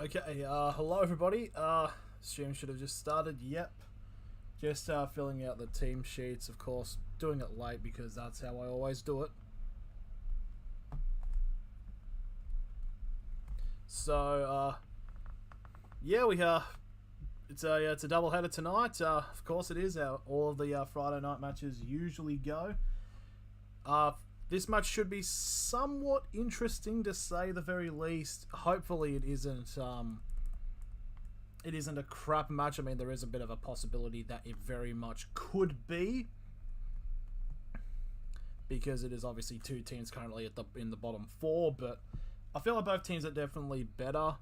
Okay, hello everybody. Stream should have just started. Yep. Just filling out the team sheets, of course. Doing it late because that's how I always do it. So, yeah, it's a doubleheader tonight. Of course it is. All of the Friday night matches usually go. This match should be somewhat interesting to say the very least. Hopefully it isn't a crap match. I mean, there is a bit of a possibility that it very much could be, because it is obviously two teams currently in the bottom four, but I feel like both teams are definitely better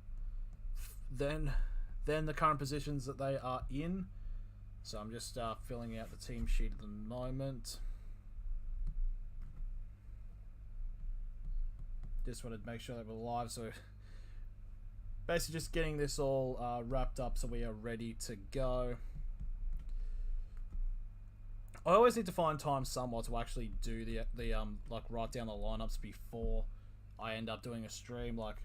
than the current positions that they are in. So I'm just filling out the team sheet at the moment. Just wanted to make sure that we're live, so basically just getting this all wrapped up so we are ready to go. I always need to find time somewhat to actually do the like write down the lineups before I end up doing a stream. Like,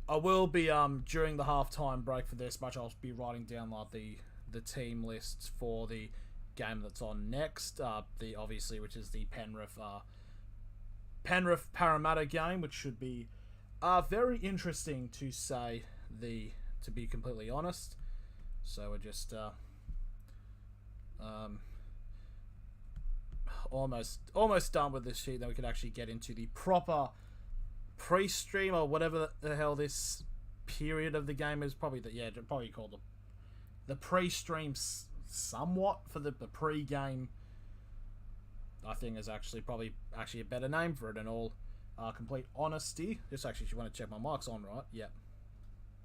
I will be during the halftime break for this match, I'll be writing down like the team lists for the game that's on next. Which is the Penrith Parramatta game, which should be very interesting to be completely honest. So we're just almost done with this sheet. Then we can actually get into the proper pre-stream, or whatever the hell this period of the game is. Probably called the pre-stream somewhat for the pre-game. I think is actually a better name for it in all complete honesty. Just actually, if you want to check my mic's on, right? Yep.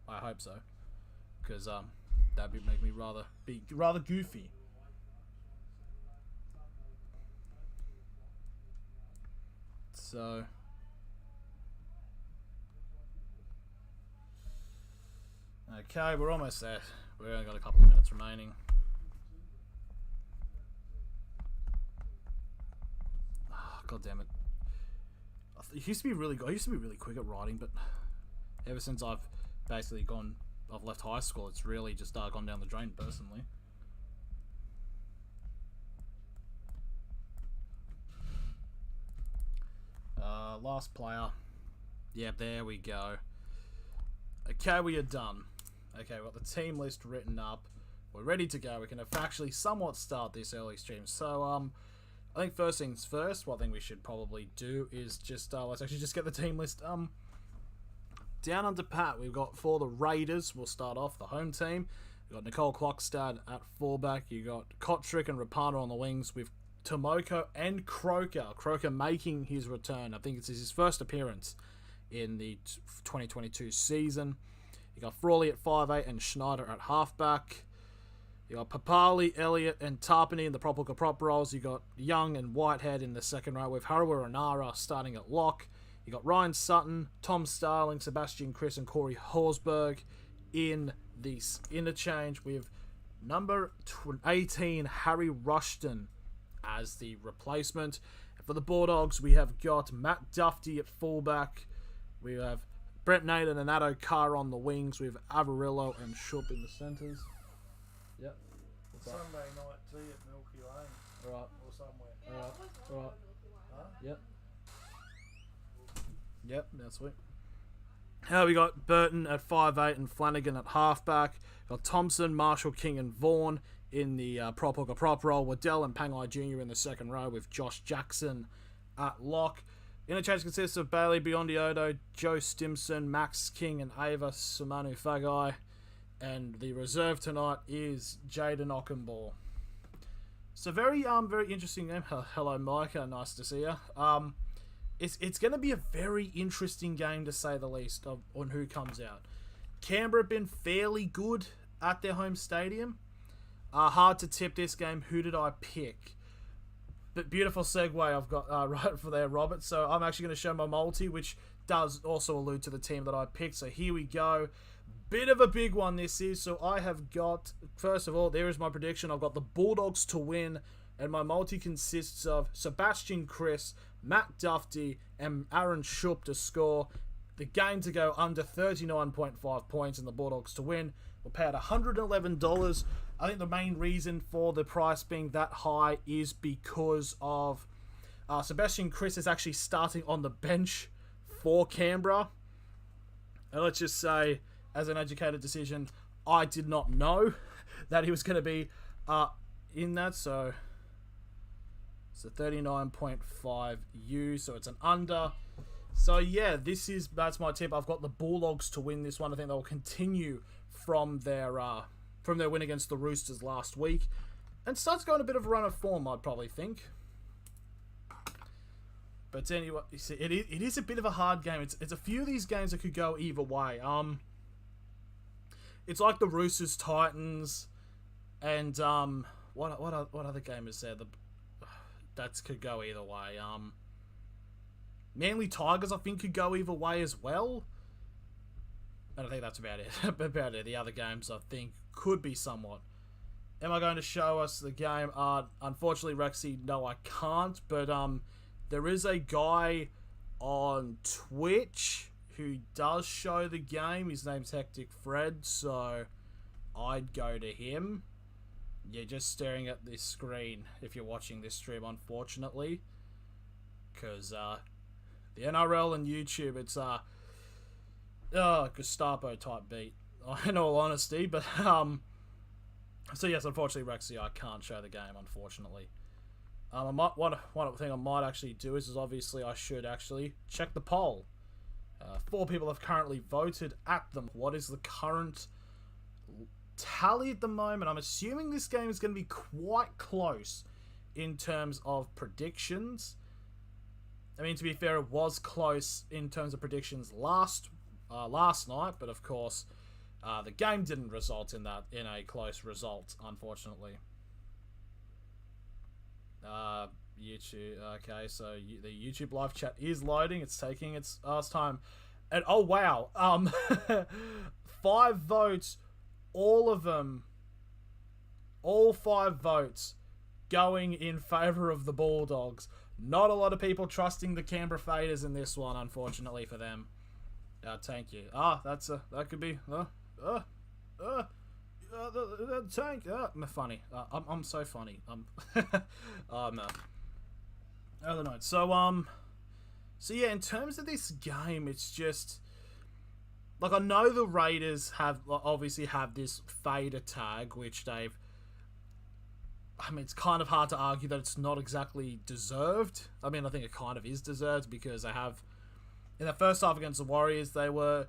I hope so, because that'd make me rather goofy. So okay, we're almost there. We've only got a couple of minutes remaining. God damn it! It used to be really good. I used to be really quick at writing, but ever since I've basically left high school, it's really just gone down the drain personally. Last player. Yeah, there we go. Okay, we are done. Okay, we've got the team list written up. We're ready to go. We can actually somewhat start this early stream. So, I think first things first, what I think we should probably do is just, let's actually just get the team list down under pat. We've got, for the Raiders, we'll start off, the home team. We've got Nicole Klokstad at fullback. You got Kotrick and Rapana on the wings with Tomoko and Croker. Croker making his return. I think it's his first appearance in the 2022 season. You got Frawley at 5'8" and Schneider at halfback. You got Papali, Elliott, and Tarpany in the prop roles. You got Young and Whitehead in the second row with Harawa and Nara starting at lock. You got Ryan Sutton, Tom Starling, Sebastian Chris, and Corey Horsburgh in the interchange with number 18, Harry Rushton, as the replacement. And for the Bulldogs, we have got Matt Duffy at fullback. We have Brent Naden and Addo Carr on the wings with Avarillo and Shup in the centres. Yep. Sunday night tea at Milky Lane. Alright. Or somewhere. Alright. Huh? Yep. Yep, that's sweet. We got Burton at 5'8" and Flanagan at halfback. Got Thompson, Marshall, King, and Vaughan in the prop role. Waddell and Pangai Jr. in the second row with Josh Jackson at lock. Interchange consists of Bailey Biondioto, Joe Stimson, Max King, and Ava Sumanu Fagai. And the reserve tonight is Jaden Ockenball. So very interesting name. Hello, Mike. Nice to see you. It's going to be a very interesting game to say the least on who comes out. Canberra have been fairly good at their home stadium. Hard to tip this game. Who did I pick? But beautiful segue I've got right for there, Robert. So I'm actually going to show my multi, which does also allude to the team that I picked. So here we go. Bit of a big one this is. So I have got, first of all, there is my prediction. I've got the Bulldogs to win. And my multi consists of Sebastian Chris, Matt Duffy, and Aaron Shup to score. the game to go under 39.5 points and the Bulldogs to win. We'll pay out $111. I think the main reason for the price being that high is because of Sebastian Kris is actually starting on the bench for Canberra. And let's just say, as an educated decision, I did not know that he was going to be in that. So it's a 39.5 U, so it's an under. So yeah, that's my tip. I've got the Bulldogs to win this one. I think they'll continue from their win against the Roosters last week and starts going a bit of a run of form, I'd probably think. But anyway, you see, it is a bit of a hard game. It's a few of these games that could go either way. It's like the Roosters Titans and what other game is there? That could go either way. Manly Tigers, I think, could go either way as well. And I think that's about it. The other games, I think, could be somewhat. Am I going to show us the game? Unfortunately, Rexy, no, I can't. But there is a guy on Twitch who does show the game. His name's Hectic Fred, so I'd go to him. Yeah, just staring at this screen if you're watching this stream, unfortunately. Because the NRL and YouTube, it's Gestapo type beat, in all honesty. But so yes, unfortunately, Rexy, I can't show the game, unfortunately. One thing I might actually do is obviously I should actually check the poll. 4 people have currently voted at them. What is the current tally at the moment? I'm assuming this game is going to be quite close in terms of predictions. I mean, to be fair, it was close in terms of predictions last night, but of course, the game didn't result in a close result, unfortunately. YouTube. Okay, so the YouTube live chat is loading. It's taking its ass time, and oh wow, 5 votes, all 5 votes going in favour of the Bulldogs. Not a lot of people trusting the Canberra Raiders in this one, unfortunately for them. Thank you. That could be. The tank. Funny. I'm so funny. No. Other note. So yeah, in terms of this game, it's just like, I know the Raiders obviously have this fader tag, which they've. I mean, it's kind of hard to argue that it's not exactly deserved. I mean, I think it kind of is deserved because they have, in the first half against the Warriors, they were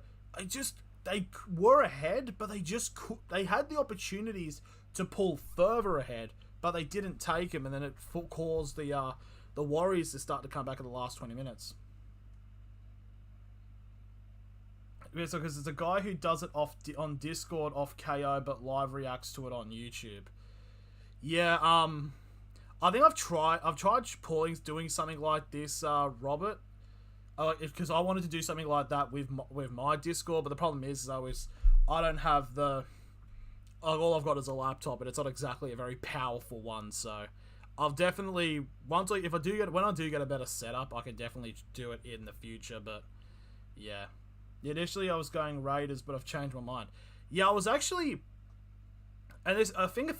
ahead, but they had the opportunities to pull further ahead, but they didn't take them, and then it caused the Warriors to start to come back in the last 20 minutes. Yeah, so because it's a guy who does it on Discord off KO, but live reacts to it on YouTube. Yeah, I think I've tried doing something like this, Robert. Because I wanted to do something like that with my Discord, but the problem is I don't have all I've got is a laptop, and it's not exactly a very powerful one. So I'll definitely when I do get a better setup, I can definitely do it in the future. But yeah, initially I was going Raiders, but I've changed my mind. Yeah, I was actually. And I think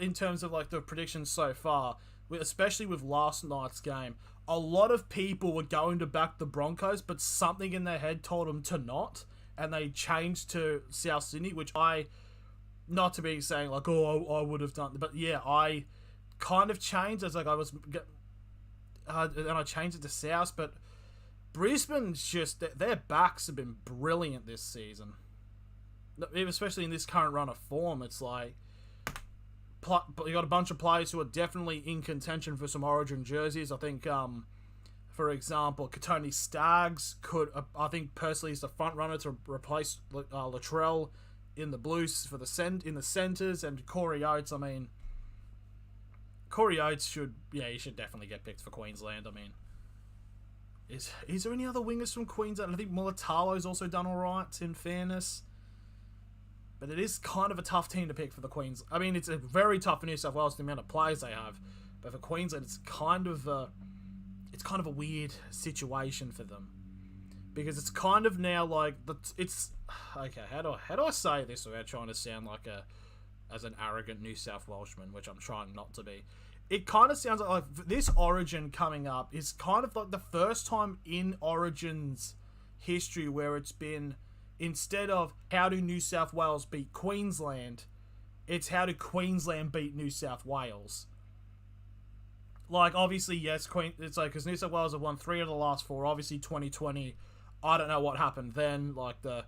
in terms of like the predictions so far, especially with last night's game, a lot of people were going to back the Broncos, but something in their head told them to not, and they changed to South Sydney, which not to be saying like, oh, I would have done, but yeah, I kind of changed as like and I changed it to South, but Brisbane's just, their backs have been brilliant this season. Especially in this current run of form, it's like you got a bunch of players who are definitely in contention for some Origin jerseys. I think, for example, Katoni Staggs I think personally is the front runner to replace Latrell in the Blues in the centres, and Corey Oates. I mean, Corey Oates he should definitely get picked for Queensland. I mean, is there any other wingers from Queensland? I think Mulatalo's also done all right, in fairness. But it is kind of a tough team to pick for the Queens. I mean, it's a very tough for New South Wales, the amount of players they have. But for Queensland, it's kind of a weird situation for them. because it's kind of now like it's okay. How do I say this without trying to sound like as an arrogant New South Welshman, which I'm trying not to be. It kind of sounds like this Origin coming up is kind of like the first time in Origin's history where it's been, instead of how do New South Wales beat Queensland, it's how do Queensland beat New South Wales. Like, obviously, yes, it's like, because New South Wales have won 3 of the last 4. Obviously, 2020, I don't know what happened then. Like, I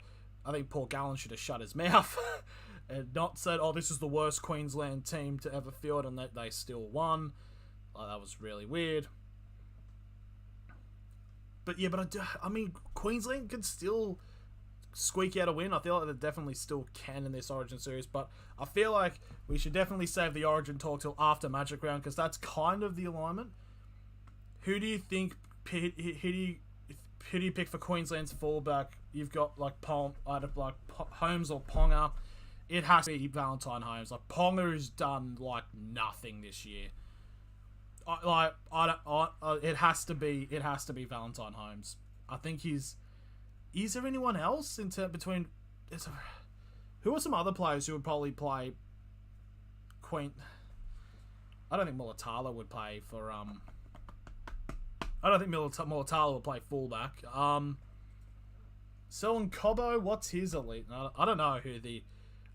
think Paul Gallen should have shut his mouth and not said, oh, this is the worst Queensland team to ever field, and that they still won. Like, that was really weird. But yeah, I mean, Queensland could still squeak out a win. I feel like they definitely still can in this Origin series, but I feel like we should definitely save the Origin talk till after Magic Round, because that's kind of the alignment. Who do you think? Who do you pick for Queensland's fullback? You've got like either like Holmes or Ponga. It has to be Valentine Holmes. Like, Ponga has done like nothing this year. It has to be Valentine Holmes. I think he's. Is there anyone else between? Who are some other players who would probably play? I don't think Mulatalo would play for. I don't think Mulatalo would play fullback. Selwyn Cobbo, what's his elite? I don't know who the.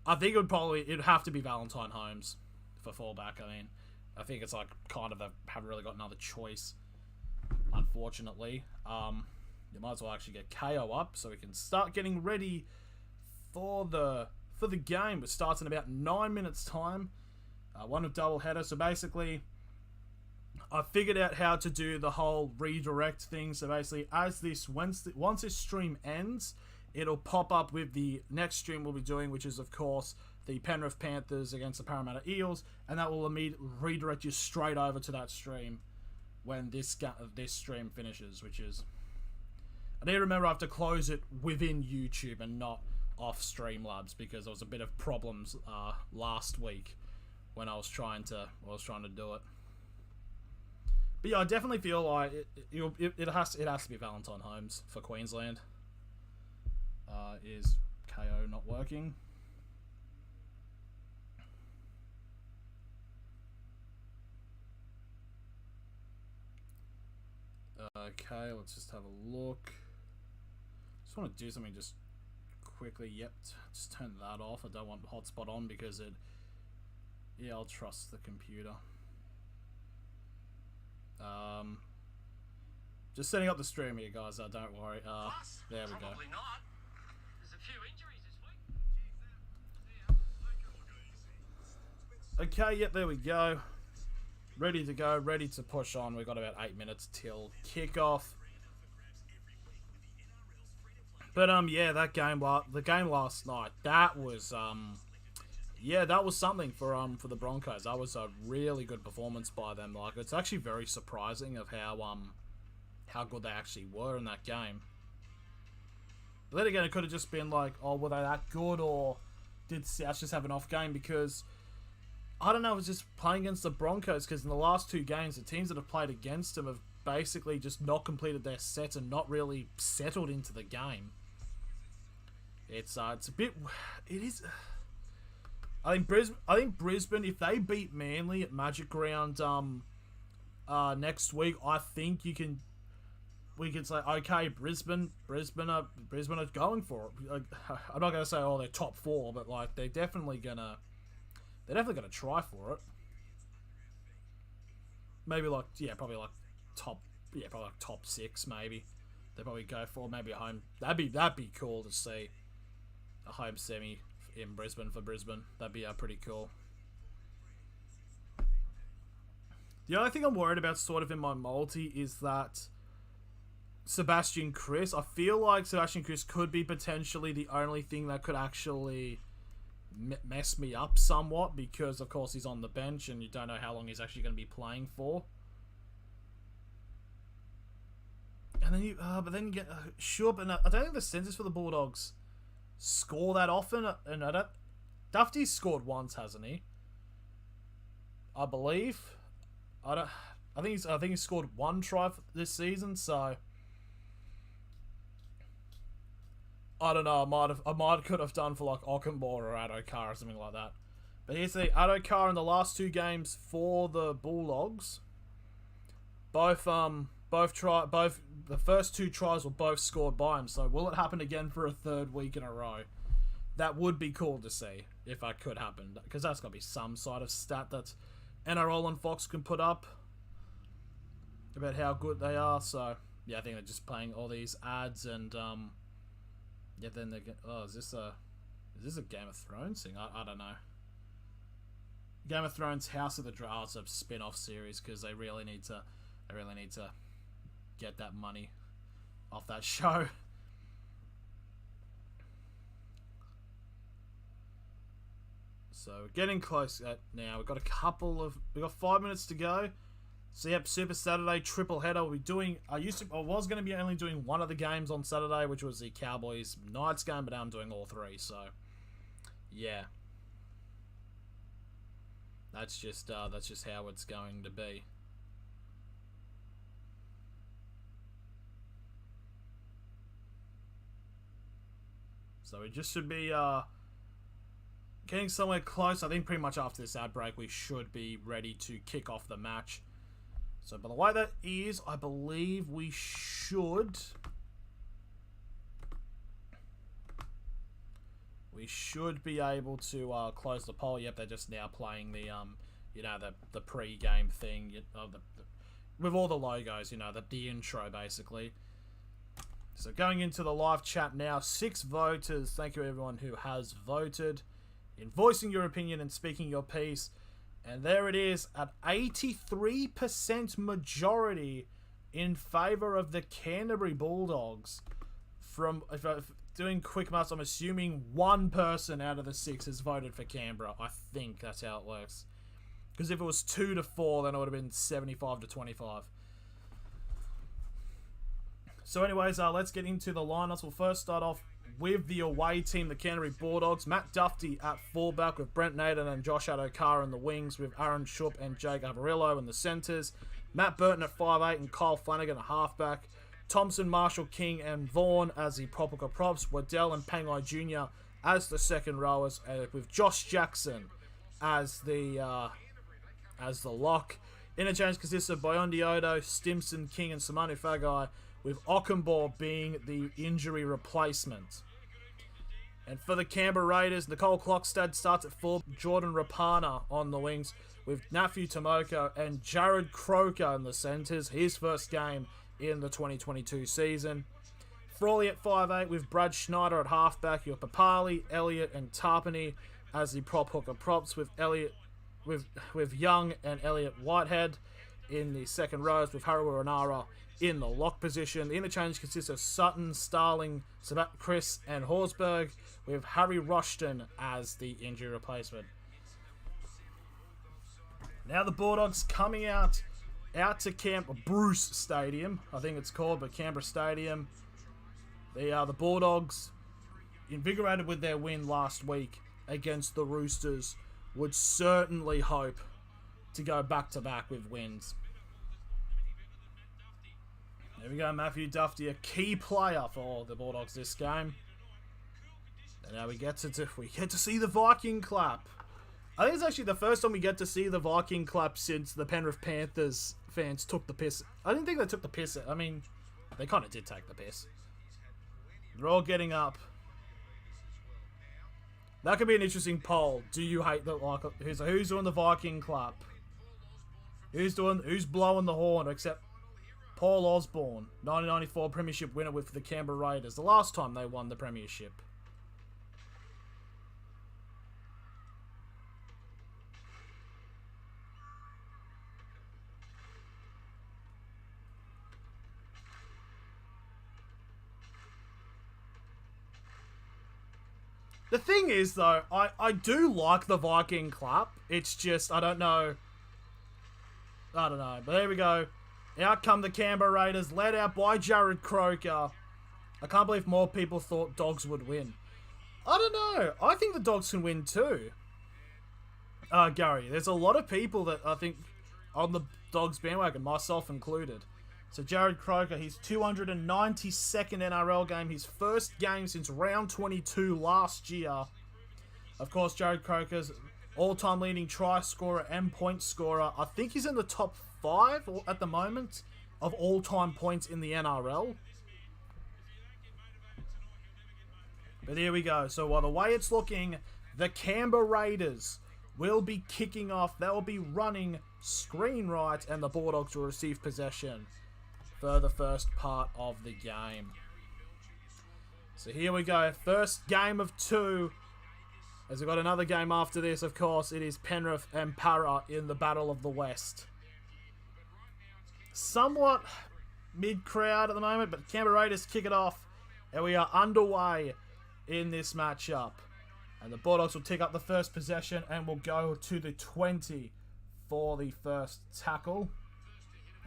I think it'd have to be Valentine Holmes for fullback. I mean, I think it's like kind of haven't really got another choice, unfortunately. You might as well actually get KO up so we can start getting ready for the game. It starts in about 9 minutes time. One of double header. So basically, I figured out how to do the whole redirect thing. So basically, once this stream ends, it'll pop up with the next stream we'll be doing, which is, of course, the Penrith Panthers against the Parramatta Eels, and that will immediately redirect you straight over to that stream when this stream finishes, which is... I need to remember I have to close it within YouTube and not off Streamlabs, because there was a bit of problems last week when I was trying to do it. But yeah, I definitely feel like it has to be Valentine Holmes for Queensland. Is KO not working? Okay, let's just have a look. Just want to do something just quickly. Yep, just turn that off. I don't want hotspot on because it... Yeah, I'll trust the computer. Just setting up the stream here, guys. Don't worry. There we go. Not. There's a few injuries this week. Okay, yep, there we go. Ready to go, ready to push on. We've got about 8 minutes till kickoff. But yeah, the game last night, that was yeah, that was something for the Broncos. That was a really good performance by them. Like, it's actually very surprising of how good they actually were in that game. But then again, it could have just been like, oh, were they that good, or did South just have an off game? Because I don't know, it was just playing against the Broncos, because in the last 2 games, the teams that have played against them have basically just not completed their sets and not really settled into the game. It's a bit... It is... I think Brisbane, if they beat Manly at Magic Round next week, I think we can say, okay, Brisbane are going for it. Like, I'm not gonna say, oh, they're top 4, but like they're definitely gonna try for it. Maybe like, yeah, probably like top 6 maybe. They probably go for maybe a home. That'd be cool to see a home semi in Brisbane for Brisbane. That'd be pretty cool. The only thing I'm worried about sort of in my multi is that Sebastian Kris. I feel like Sebastian Kris could be potentially the only thing that could actually mess me up somewhat, because of course he's on the bench and you don't know how long he's actually going to be playing for. And then but then you get sure, but no, I don't think the centers for the Bulldogs score that often, and I don't. Dufty's scored once, hasn't he? I believe. I think he's scored 1 try this season. So I don't know. I could have done for like Ockenbaugh or Adokar or something like that. But here's the Adokar in the last 2 games for the Bulldogs. Both the first 2 tries were both scored by him. So will it happen again for a 3rd week in a row? That would be cool to see if that could happen, because that's got to be some sort of stat that NRL and Fox can put up about how good they are. So yeah, I think they're just playing all these ads and yeah, then they get. Oh, is this a Game of Thrones thing? I don't know. Game of Thrones House of the Dragon. Oh, it's a spin-off series because they really need to get that money off that show. So we're getting close now. We've got 5 minutes to go. So yep, Super Saturday triple header. We'll be doing. I was going to be only doing one of the games on Saturday, which was the Cowboys Knights game, but now I'm doing all 3. So yeah, that's just how it's going to be. So we just should be getting somewhere close. I think pretty much after this ad break, we should be ready to kick off the match. So by the way that is, I believe we should be able to close the poll. Yep, they're just now playing the the pre-game thing with all the logos, the intro basically. So going into the live chat now, 6 voters. Thank you everyone who has voted in voicing your opinion and speaking your piece. And there it is, at 83% majority in favour of the Canterbury Bulldogs. If I'm doing quick maths, I'm assuming 1 person out of the 6 has voted for Canberra. I think that's how it works. Because if it was 2 to 4, then it would have been 75 to 25. So anyways, let's get into the lineups. We'll first start off with the away team, the Canterbury Bulldogs. Matt Duffy at fullback with Brent Naden and Josh Adokar in the wings, with Aaron Shupp and Jake Avarillo in the centres. Matt Burton at 5'8" and Kyle Flanagan at halfback. Thompson, Marshall, King and Vaughan as the proper props. Waddell and Pangai Jr. as the second rowers, with Josh Jackson as the lock. Interchange consists of Biondi Odo, Stimson, King and Samanu Fagai, with Ockenbaugh being the injury replacement. And for the Canberra Raiders, Nicole Clockstad starts at full, Jordan Rapana on the wings, with Nafu Tomoko and Jared Croker in the centres, his first game in the 2022 season. Frawley at 5'8", with Brad Schneider at halfback, with Papali, Elliott and Tarpany as the prop hooker props, with Elliott with Young and Elliott Whitehead in the second rows, with Harawira Nara in the lock position. The interchange consists of Sutton, Starling, Sabat, Chris and Horsburgh, with Harry Rushton as the injury replacement. Now the Bulldogs coming out to Bruce Stadium, I think it's called, but Canberra Stadium. The Bulldogs, invigorated with their win last week against the Roosters, would certainly hope to go back-to-back with wins. There we go, Matthew Duffy, a key player for the Bulldogs this game. And now we get to see the Viking clap. I think it's actually the first time we get to see the Viking clap since the Penrith Panthers fans took the piss. I didn't think they took the piss. I mean, they kind of did take the piss. They're all getting up. That could be an interesting poll. Do you hate the who's doing the Viking clap? Who's blowing the horn except Paul Osborne, 1994 Premiership winner with the Canberra Raiders, the last time they won the Premiership. The thing is, though, I do like the Viking clap. It's just, I don't know. But there we go. Out come the Canberra Raiders, led out by Jared Croker. I can't believe more people thought Dogs would win. I don't know. I think the Dogs can win too. Gary, there's a lot of people that I think on the Dogs bandwagon, myself included. So Jared Croker, his 292nd NRL game, his first game since round 22 last year. Of course, Jared Croker's all-time leading try scorer and point scorer. I think he's in the top 5 at the moment of all-time points in the NRL. But here we go. So the way it's looking, the Canberra Raiders will be kicking off. They will be running screen right, and the Bulldogs will receive possession for the first part of the game. So here we go. First game of 2. As we've got another game after this, of course, it is Penrith and Para in the Battle of the West. Somewhat mid-crowd at the moment, but Canberra Raiders kick it off, and we are underway in this matchup. And the Bulldogs will take up the first possession and will go to the 20 for the first tackle.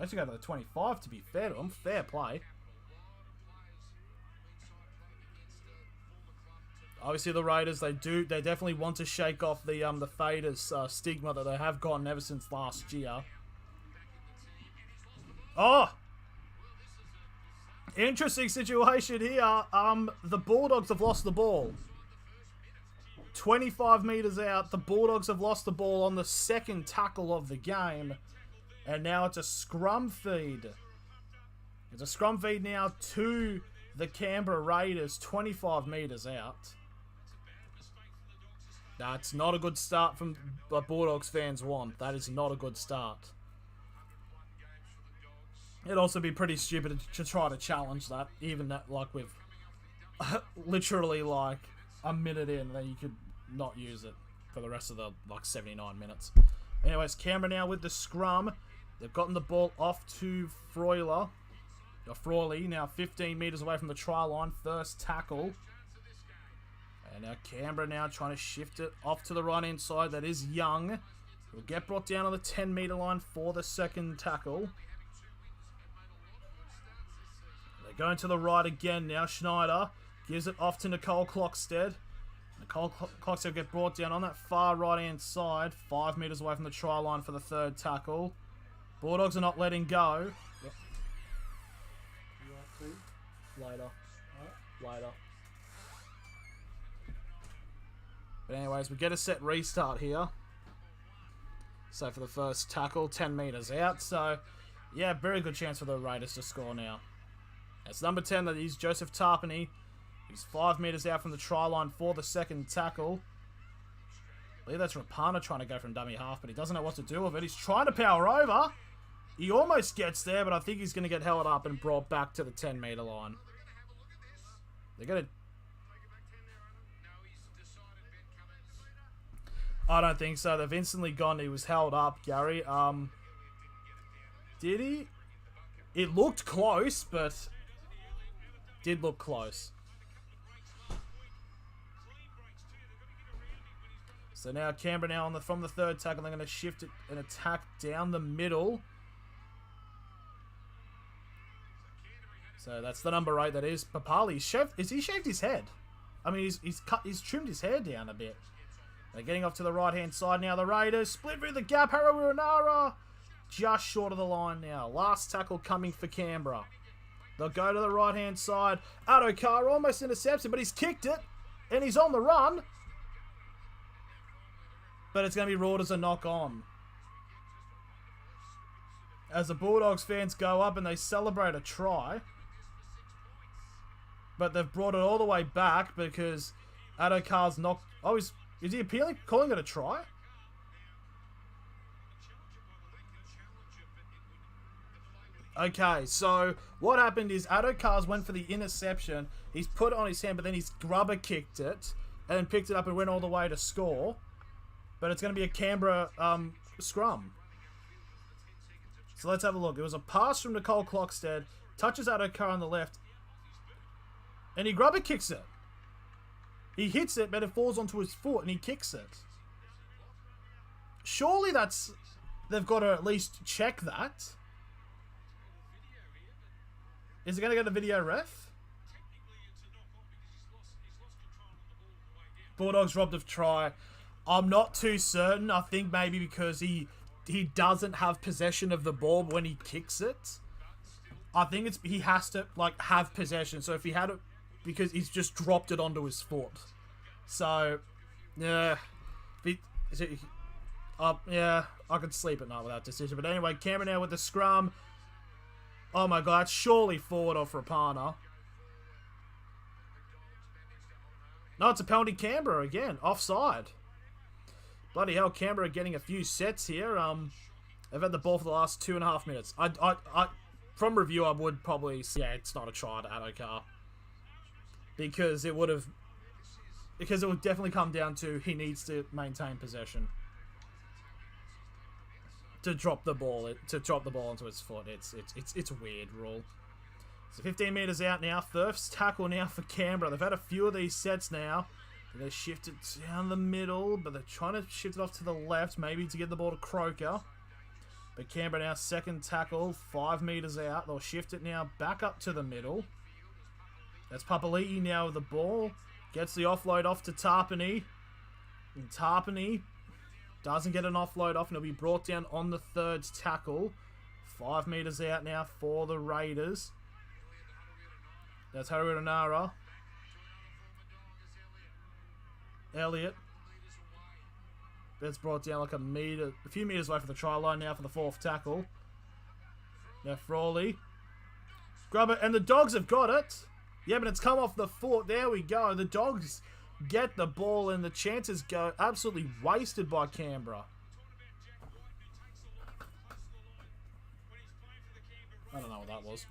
Actually go to the 25 to be fair to them. Fair play. Obviously the Raiders, they definitely want to shake off the Faders stigma that they have gotten ever since last year. Oh! Interesting situation here. The Bulldogs have lost the ball. 25 metres out, the Bulldogs have lost the ball on the second tackle of the game. And now it's a scrum feed. It's a scrum feed now to the Canberra Raiders, 25 metres out. That's not a good start from what Bulldogs fans want. That is not a good start. It'd also be pretty stupid to try to challenge that, even that, like with literally like a minute in, then you could not use it for the rest of the 79 minutes. Anyways, Canberra now with the scrum. They've gotten the ball off to Froyley, now 15 metres away from the try line. First tackle. And now Canberra now trying to shift it off to the right-hand side. That is Young. Will get brought down on the 10-metre line for the second tackle. They're going to the right again now. Schneider gives it off to Nicole Clockstead. Nicole Clockstead will get brought down on that far right-hand side. 5 metres away from the try line for the third tackle. Bulldogs are not letting go. You want to? Later. Right. Later. But anyways, we get a set restart here. So for the first tackle, 10 metres out. So, yeah, very good chance for the Raiders to score now. It's number 10, that is Joseph Tarpany. He's 5 metres out from the try line for the second tackle. I believe that's Rapana trying to go from dummy half, but he doesn't know what to do with it. He's trying to power over. He almost gets there, but I think he's going to get held up and brought back to the 10-metre line. They're going to... I don't think so. They've instantly gone. He was held up, Gary. Did he? It looked close, but... Did look close. So now Canberra now from the third tackle, they're going to shift it and attack down the middle. So that's the number 8. That is Papali. Is he shaved his head? I mean, he's trimmed his hair down a bit. They're getting off to the right hand side now. The Raiders split through the gap. Harawira just short of the line now. Last tackle coming for Canberra. They'll go to the right hand side. Adokar almost intercepts him, but he's kicked it and he's on the run. But it's going to be ruled as a knock on. As the Bulldogs fans go up and they celebrate a try. But they've brought it all the way back because Adokar's knocked... Oh, is he appealing, calling it a try? Okay, so what happened is Adokars went for the interception. He's put it on his hand, but then he's grubber kicked it and then picked it up and went all the way to score. But it's going to be a Canberra scrum. So let's have a look. It was a pass from Nicole Clockstead. Touches Adokar on the left. And he grubber kicks it. He hits it, but it falls onto his foot and he kicks it. Surely that's... They've got to at least check that. Is it going to go to video ref? Bulldogs robbed of try. I'm not too certain. I think maybe because he doesn't have possession of the ball when he kicks it. I think he has to like have possession. So if he had it, because he's just dropped it onto his foot. So yeah, yeah, I could sleep at night with that decision. But anyway, Canberra now with the scrum. Oh my god, surely forward off Rapana. No, it's a penalty Canberra again. Offside. Bloody hell, Canberra getting a few sets here. They've had the ball for the last 2.5 minutes. From review, I would probably say, yeah, it's not a try to Adokar. Because it would definitely come down to he needs to maintain possession. To drop the ball into his foot. It's a weird rule. So 15 metres out now. First tackle now for Canberra. They've had a few of these sets now. They shift it down the middle, but they're trying to shift it off to the left, maybe to get the ball to Croker. But Canberra now second tackle, 5 metres out. They'll shift it now back up to the middle. That's Papali'i now with the ball. Gets the offload off to Tarpany. And Tarpany doesn't get an offload off, and it'll be brought down on the third tackle. 5 metres out now for the Raiders. That's Haruranara. Elliott. That's brought down like a few metres away from the try line now for the fourth tackle. Now Frawley. Grab it, and the Dogs have got it. Yeah, but it's come off the foot. There we go. The Dogs get the ball, and the chances go absolutely wasted by Canberra. I don't know what that was.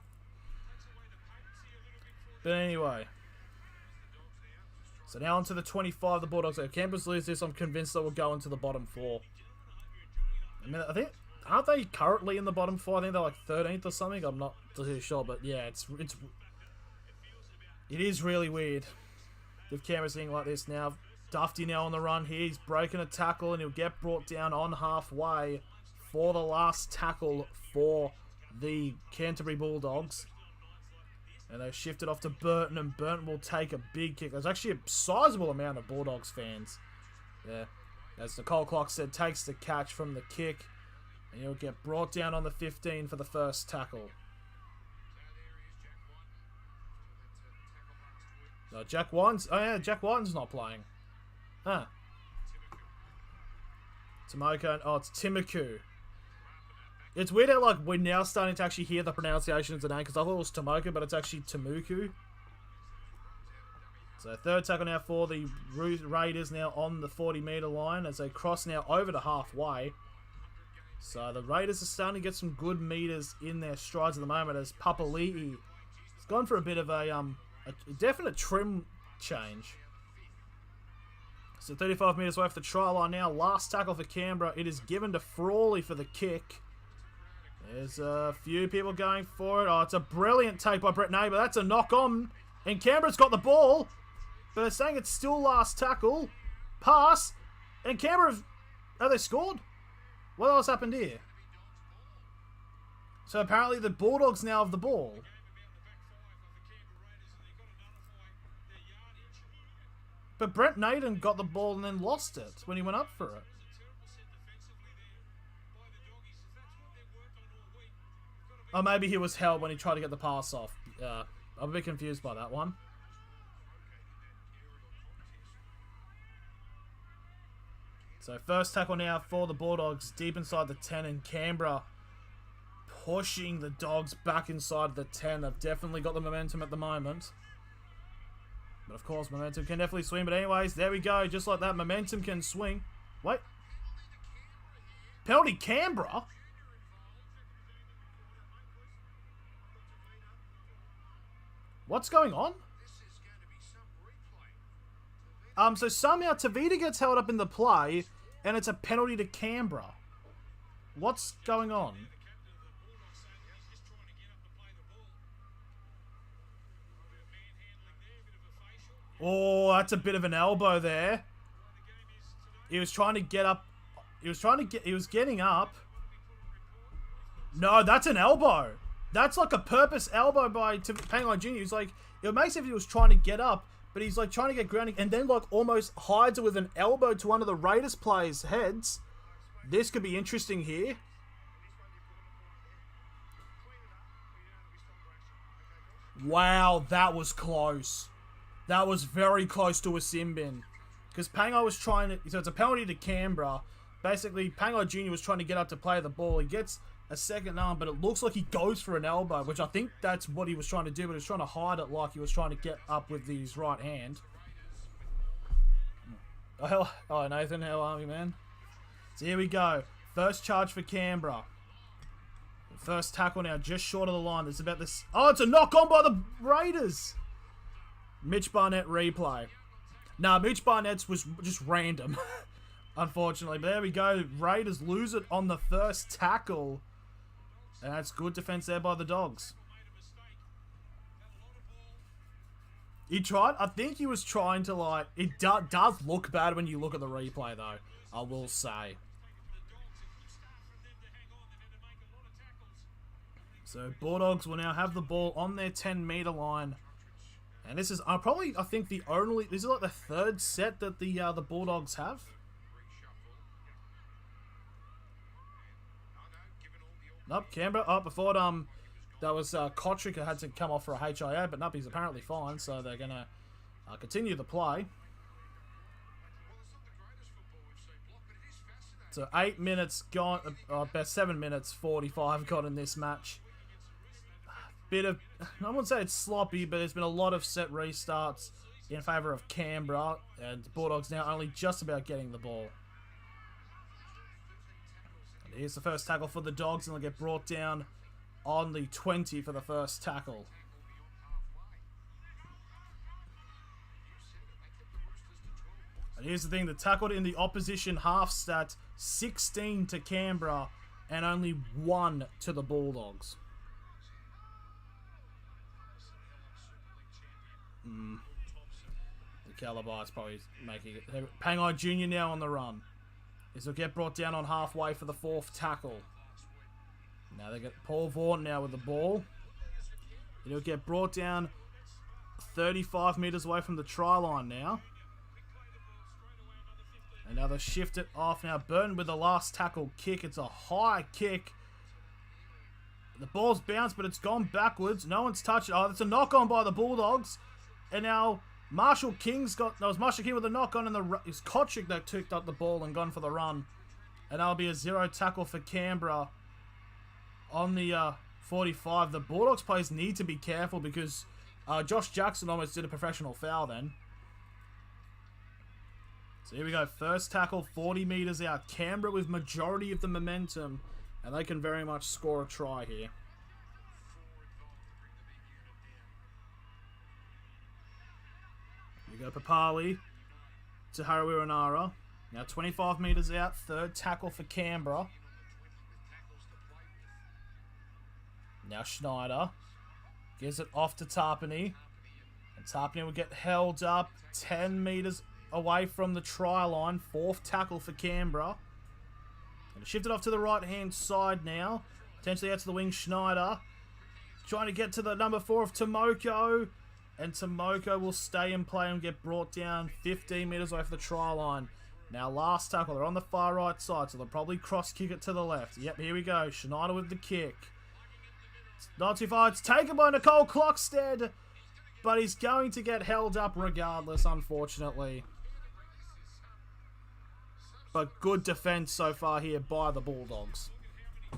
But anyway. So now onto the 25, the Bulldogs. If Canberra's lose this, I'm convinced they will go into the bottom 4. I mean, I think, aren't they currently in the bottom 4? I think they're like 13th or something. I'm not too sure, but yeah, it is really weird if Canberra's sitting like this now. Dufty now on the run here. He's breaking a tackle, and he'll get brought down on halfway for the last tackle for the Canterbury Bulldogs. And they shift it off to Burton, and Burton will take a big kick. There's actually a sizable amount of Bulldogs fans. Yeah. As Nicole Clock said, takes the catch from the kick. And he'll get brought down on the 15 for the first tackle. No, Jack Whiten's... Oh yeah, Jack Whiten's not playing. Huh. Tomoko... Oh, it's Timoku. It's weird how, like, we're now starting to actually hear the pronunciation of the name, because I thought it was Tomoko, but it's actually Timuku. So, third tackle now for the Raiders now on the 40-metre line, as they cross now over to halfway. So, the Raiders are starting to get some good metres in their strides at the moment, as Papali'i has gone for a bit of a definite trim change. So, 35 metres away from the try line now. Last tackle for Canberra. It is given to Frawley for the kick. There's a few people going for it. Oh, it's a brilliant take by Brett Neighbour. That's a knock on. And Canberra's got the ball. But they're saying it's still last tackle. Pass. And Canberra have they scored? What else happened here? So apparently the Bulldogs now have the ball. But Brent Naden got the ball and then lost it when he went up for it. Oh, maybe he was held when he tried to get the pass off. I'm a bit confused by that one. So first tackle now for the Bulldogs, deep inside the 10, and Canberra pushing the Dogs back inside the 10. They've definitely got the momentum at the moment. But of course, momentum can definitely swing. But anyways, there we go. Just like that, momentum can swing. Wait. Penalty Canberra? What's going on? So somehow Tavita gets held up in the play, and it's a penalty to Canberra. What's going on? Oh, that's a bit of an elbow there. He was trying to get up. He was getting up. No, that's an elbow. That's like a purpose elbow by Pangai Jr. He's like, it makes it if he was trying to get up, but he's like trying to get grounding and then like almost hides it with an elbow to one of the Raiders players' heads. This could be interesting here. Wow, that was close. That was very close to a sin bin. Because Pangai was trying to... So it's a penalty to Canberra. Basically, Pangai Jr. was trying to get up to play the ball. He gets a second arm, but it looks like he goes for an elbow, which I think that's what he was trying to do, but he was trying to hide it like he was trying to get up with his right hand. Oh, Nathan, how are you, man? So here we go. First charge for Canberra. First tackle now, just short of the line. It's about this... Oh, it's a knock-on by the Raiders! Mitch Barnett replay. Nah, Mitch Barnett's was just random. Unfortunately. But there we go. Raiders lose it on the first tackle. And that's good defense there by the Dogs. He tried. I think he was trying to, like... It does look bad when you look at the replay, though. I will say. So, Bulldogs will now have the ball on their 10-meter line. And this is I think the only... This is like the third set that the Bulldogs have. Nope, Canberra. Oh, before that was Kotrick who had to come off for a HIA, but nope, he's apparently fine, so they're going to continue the play. So 8 minutes gone, about 7 minutes 45 gone in this match. Bit of, I wouldn't say it's sloppy, but there's been a lot of set restarts in favour of Canberra, and the Bulldogs now only just about getting the ball. And here's the first tackle for the Dogs, and they'll get brought down on the 20 for the first tackle. And here's the thing, the tackled in the opposition half stat, 16 to Canberra, and only 1 to the Bulldogs. The Caliber is probably making it. Pangai Jr. now on the run. This will get brought down on halfway for the fourth tackle. Now they get Paul Vaughan now with the ball. It'll get brought down 35 metres away from the try line now. And now they shift it off. Now Burton with the last tackle kick. It's a high kick. The ball's bounced, but it's gone backwards. No one's touched it. Oh, it's a knock-on by the Bulldogs. And now Marshall King's got... That was Marshall King with a knock-on, and it's Kotrick that took up the ball and gone for the run. And that'll be a 0 tackle for Canberra on the 45. The Bulldogs players need to be careful because Josh Jackson almost did a professional foul then. So here we go. First tackle, 40 metres out. Canberra with majority of the momentum, and they can very much score a try here. Here we go, Papali to Harawira. Now 25 metres out. Third tackle for Canberra. Now Schneider gives it off to Tarpany. And Tarpany will get held up 10 metres away from the try line. Fourth tackle for Canberra. And shift it off to the right-hand side now. Potentially out to the wing, Schneider. Trying to get to the number 4 of Tomoko. And Tomoko will stay in play and get brought down 15 metres away from the try line. Now last tackle. They're on the far right side, so they'll probably cross-kick it to the left. Yep, here we go. Schneider with the kick. It's not too far. It's taken by Nicole Clockstead. But he's going to get held up regardless, unfortunately. But good defense so far here by the Bulldogs. I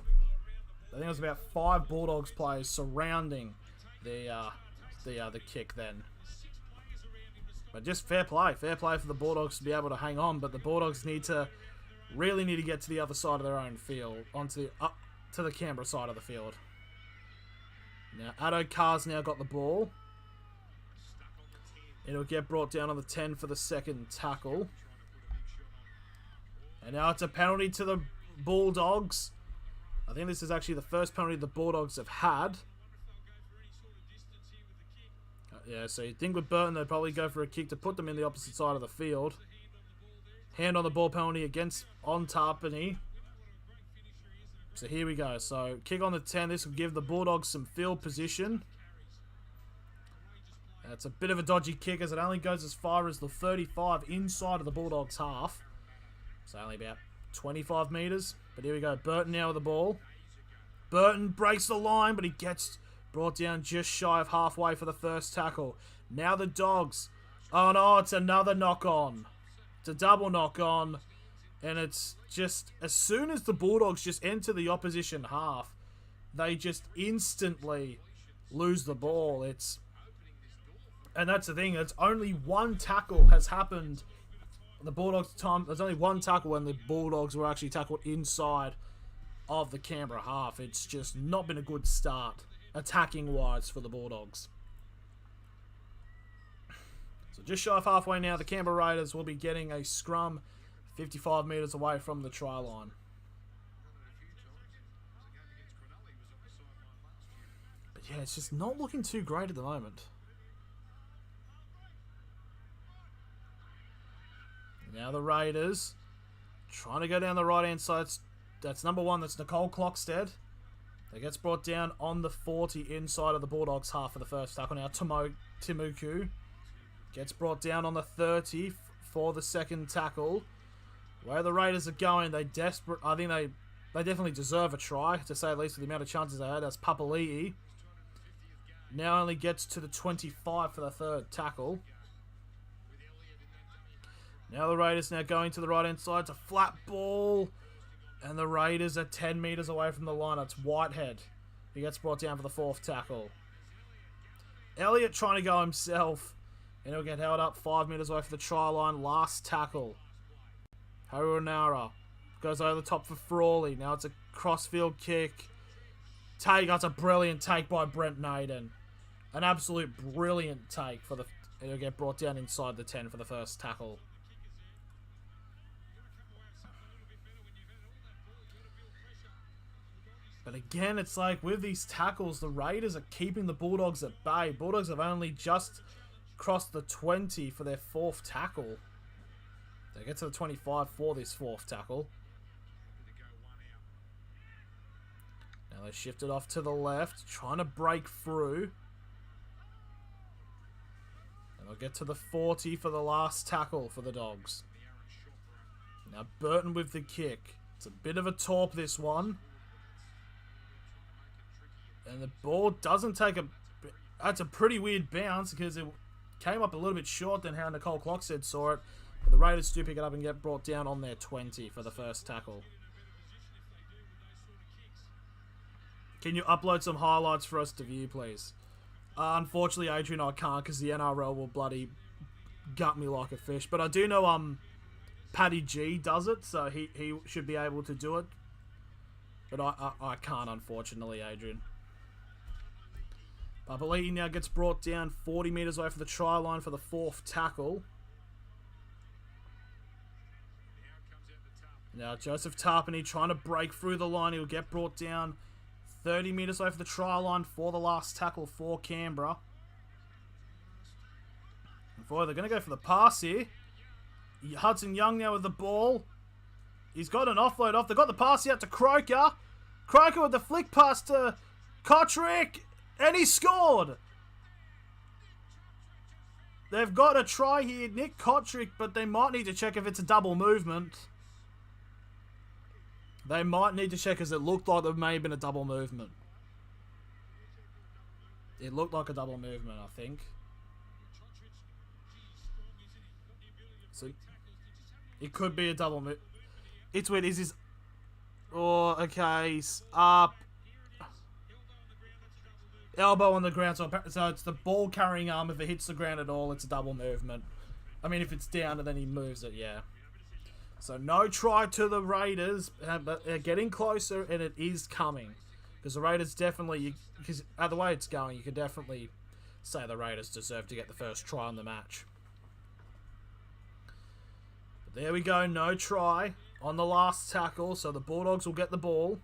think it was about 5 Bulldogs players surrounding the kick then. But just fair play for the Bulldogs to be able to hang on. But the Bulldogs really need to get to the other side of their own field, to the Canberra side of the field. Now Addo Carr's now got the ball. It'll get brought down on the 10 for the second tackle. And now it's a penalty to the Bulldogs. I think this is actually the first penalty the Bulldogs have had. Yeah, so you'd think with Burton they'd probably go for a kick to put them in the opposite side of the field. Hand on the ball penalty on Tarpany. So here we go. So kick on the 10. This will give the Bulldogs some field position. It's a bit of a dodgy kick as it only goes as far as the 35 inside of the Bulldogs half. So only about 25 metres. But here we go. Burton now with the ball. Burton breaks the line, but he gets brought down just shy of halfway for the first tackle. Now the Dogs. Oh no, it's another knock on. It's a double knock on. And it's just, as soon as the Bulldogs just enter the opposition half, they just instantly lose the ball. And that's the thing, it's only one tackle has happened. The Bulldogs time, there's only one tackle when the Bulldogs were actually tackled inside of the Canberra half. It's just not been a good start, attacking-wise, for the Bulldogs. So just shy of halfway now, the Canberra Raiders will be getting a scrum 55 metres away from the try line. But yeah, it's just not looking too great at the moment. Now the Raiders trying to go down the right-hand side. That's number one. That's Nicole Clockstead. That gets brought down on the 40 inside of the Bulldogs half for the first tackle. Now Timuku gets brought down on the 30 for the second tackle. Where the Raiders are going, I think they definitely deserve a try, to say at least, with the amount of chances they had. That's Papali'i. Now only gets to the 25 for the third tackle. Now the Raiders now going to the right-hand side. It's a flat ball. And the Raiders are 10 metres away from the line. It's Whitehead. He gets brought down for the fourth tackle. Elliott trying to go himself. And he'll get held up 5 metres away from the try line. Last tackle. Harunara goes over the top for Frawley. Now it's a crossfield kick. That's a brilliant take by Brent Naden. An absolute brilliant take for the... He'll get brought down inside the 10 for the first tackle. But again, it's like with these tackles, the Raiders are keeping the Bulldogs at bay. Bulldogs have only just crossed the 20 for their fourth tackle. They get to the 25 for this fourth tackle. Now they shift it off to the left, trying to break through. And they'll get to the 40 for the last tackle for the Dogs. Now Burton with the kick. It's a bit of a torp, this one. And the ball doesn't take a... That's a pretty weird bounce because it came up a little bit short than how Nicole Clockstead saw it. But the Raiders do pick it up and get brought down on their 20 for the first tackle. Can you upload some highlights for us to view, please? Unfortunately, Adrian, I can't because the NRL will bloody gut me like a fish. But I do know Paddy G does it, so he should be able to do it. But I can't, unfortunately, Adrian. Papali'i now gets brought down 40 metres away from the try line for the fourth tackle. Now Joseph Tarpany trying to break through the line. He'll get brought down 30 metres away from the try line for the last tackle for Canberra. And boy, they're going to go for the pass here. Hudson Young now with the ball. He's got an offload off. They've got the pass out to Croker. Croker with the flick pass to Kotrick. And he scored. They've got a try here, Nick Kotrick, but they might need to check if it's a double movement. They might need to check, as it looked like there may have been a double movement. It looked like a double movement, I think. So, it could be a double move. It's weird. Is his... Oh, okay. Up. Elbow on the ground. So it's the ball carrying arm. If it hits the ground at all, it's a double movement. I mean, if it's down and then he moves it, yeah. So no try to the Raiders, but they're getting closer, and it is coming. Because the Raiders definitely, because the way it's going, you can definitely say the Raiders deserve to get the first try on the match. But there we go, no try on the last tackle, so the Bulldogs will get the ball.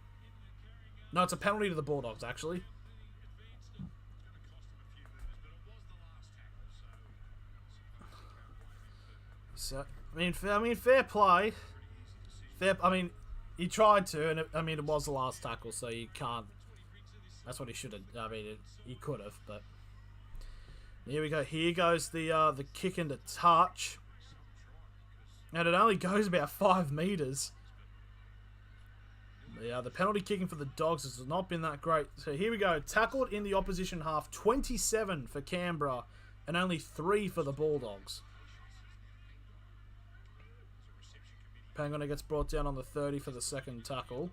No, it's a penalty to the Bulldogs, actually. So, I mean, fair play. I mean, he tried to, and it was the last tackle, so you can't. That's what he should have. I mean, he could have, but here we go. Here goes the kick into touch, and it only goes about 5 meters. Yeah, the penalty kicking for the Dogs has not been that great. So here we go. Tackled in the opposition half. 27 for Canberra and only 3 for the Bulldogs. Pangona gets brought down on the 30 for the second tackle.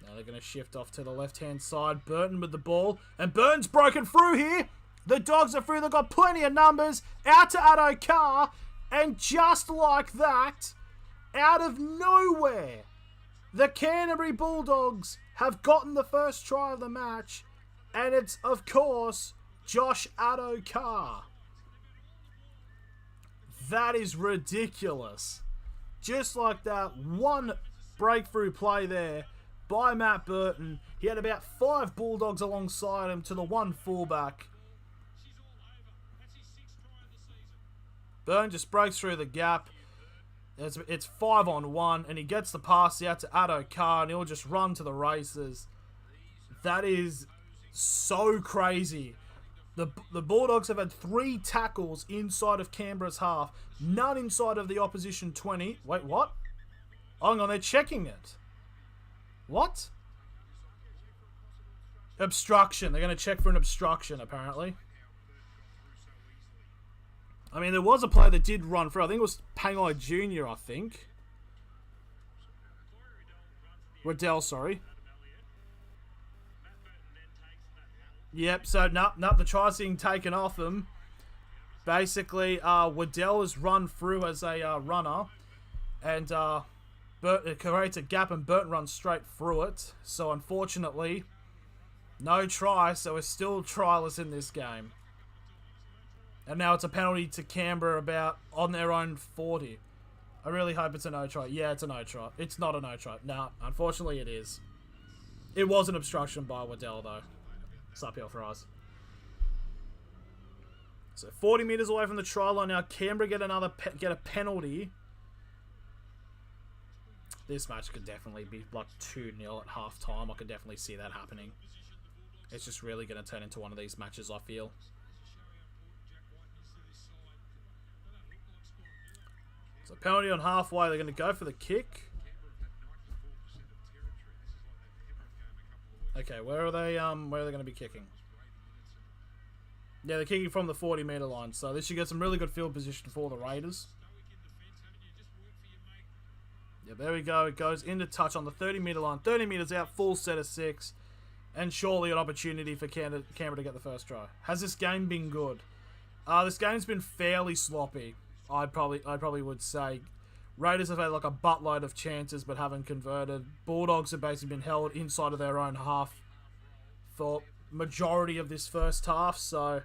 Now they're going to shift off to the left-hand side. Burton with the ball. And Burton's broken through here. The Dogs are through. They've got plenty of numbers. Out to Addo Carr. And just like that, out of nowhere, the Canterbury Bulldogs have gotten the first try of the match. And it's, of course, Josh Addo Carr. That is ridiculous. Just like that, one breakthrough play there by Matt Burton. He had about 5 Bulldogs alongside him to the one fullback. Burton just breaks through the gap. It's 5-on-1, and he gets the pass out to Addo Carr, and he'll just run to the races. That is so crazy. The Bulldogs have had 3 tackles inside of Canberra's half. None inside of the opposition 20. Wait, what? Hang on, they're checking it. What? Obstruction. They're going to check for an obstruction, apparently. I mean, there was a player that did run through. I think it was Pangai Jr., I think. Waddell, sorry. Yep, so, no, the try's being taken off him. Basically, Waddell has run through as a runner. And it creates a gap and Burton runs straight through it. So, unfortunately, no try. So, we're still tryless in this game. And now it's a penalty to Canberra about on their own 40. I really hope it's a no try. Yeah, it's a no try. It's not a no try. No, unfortunately it is. It was an obstruction by Waddell, though. It's uphill for us. So 40 metres away from the try line now. Canberra get a penalty. This match could definitely be like 2-0 at half time. I could definitely see that happening. It's just really going to turn into one of these matches, I feel. So penalty on halfway. They're going to go for the kick. Okay, where are they going to be kicking? Yeah, they're kicking from the 40-metre line. So this should get some really good field position for the Raiders. Yeah, there we go. It goes into touch on the 30-metre line. 30 metres out, full set of 6. And surely an opportunity for Canberra to get the first try. Has this game been good? This game's been fairly sloppy. I probably would say. Raiders have had like a buttload of chances but haven't converted. Bulldogs have basically been held inside of their own half for majority of this first half. So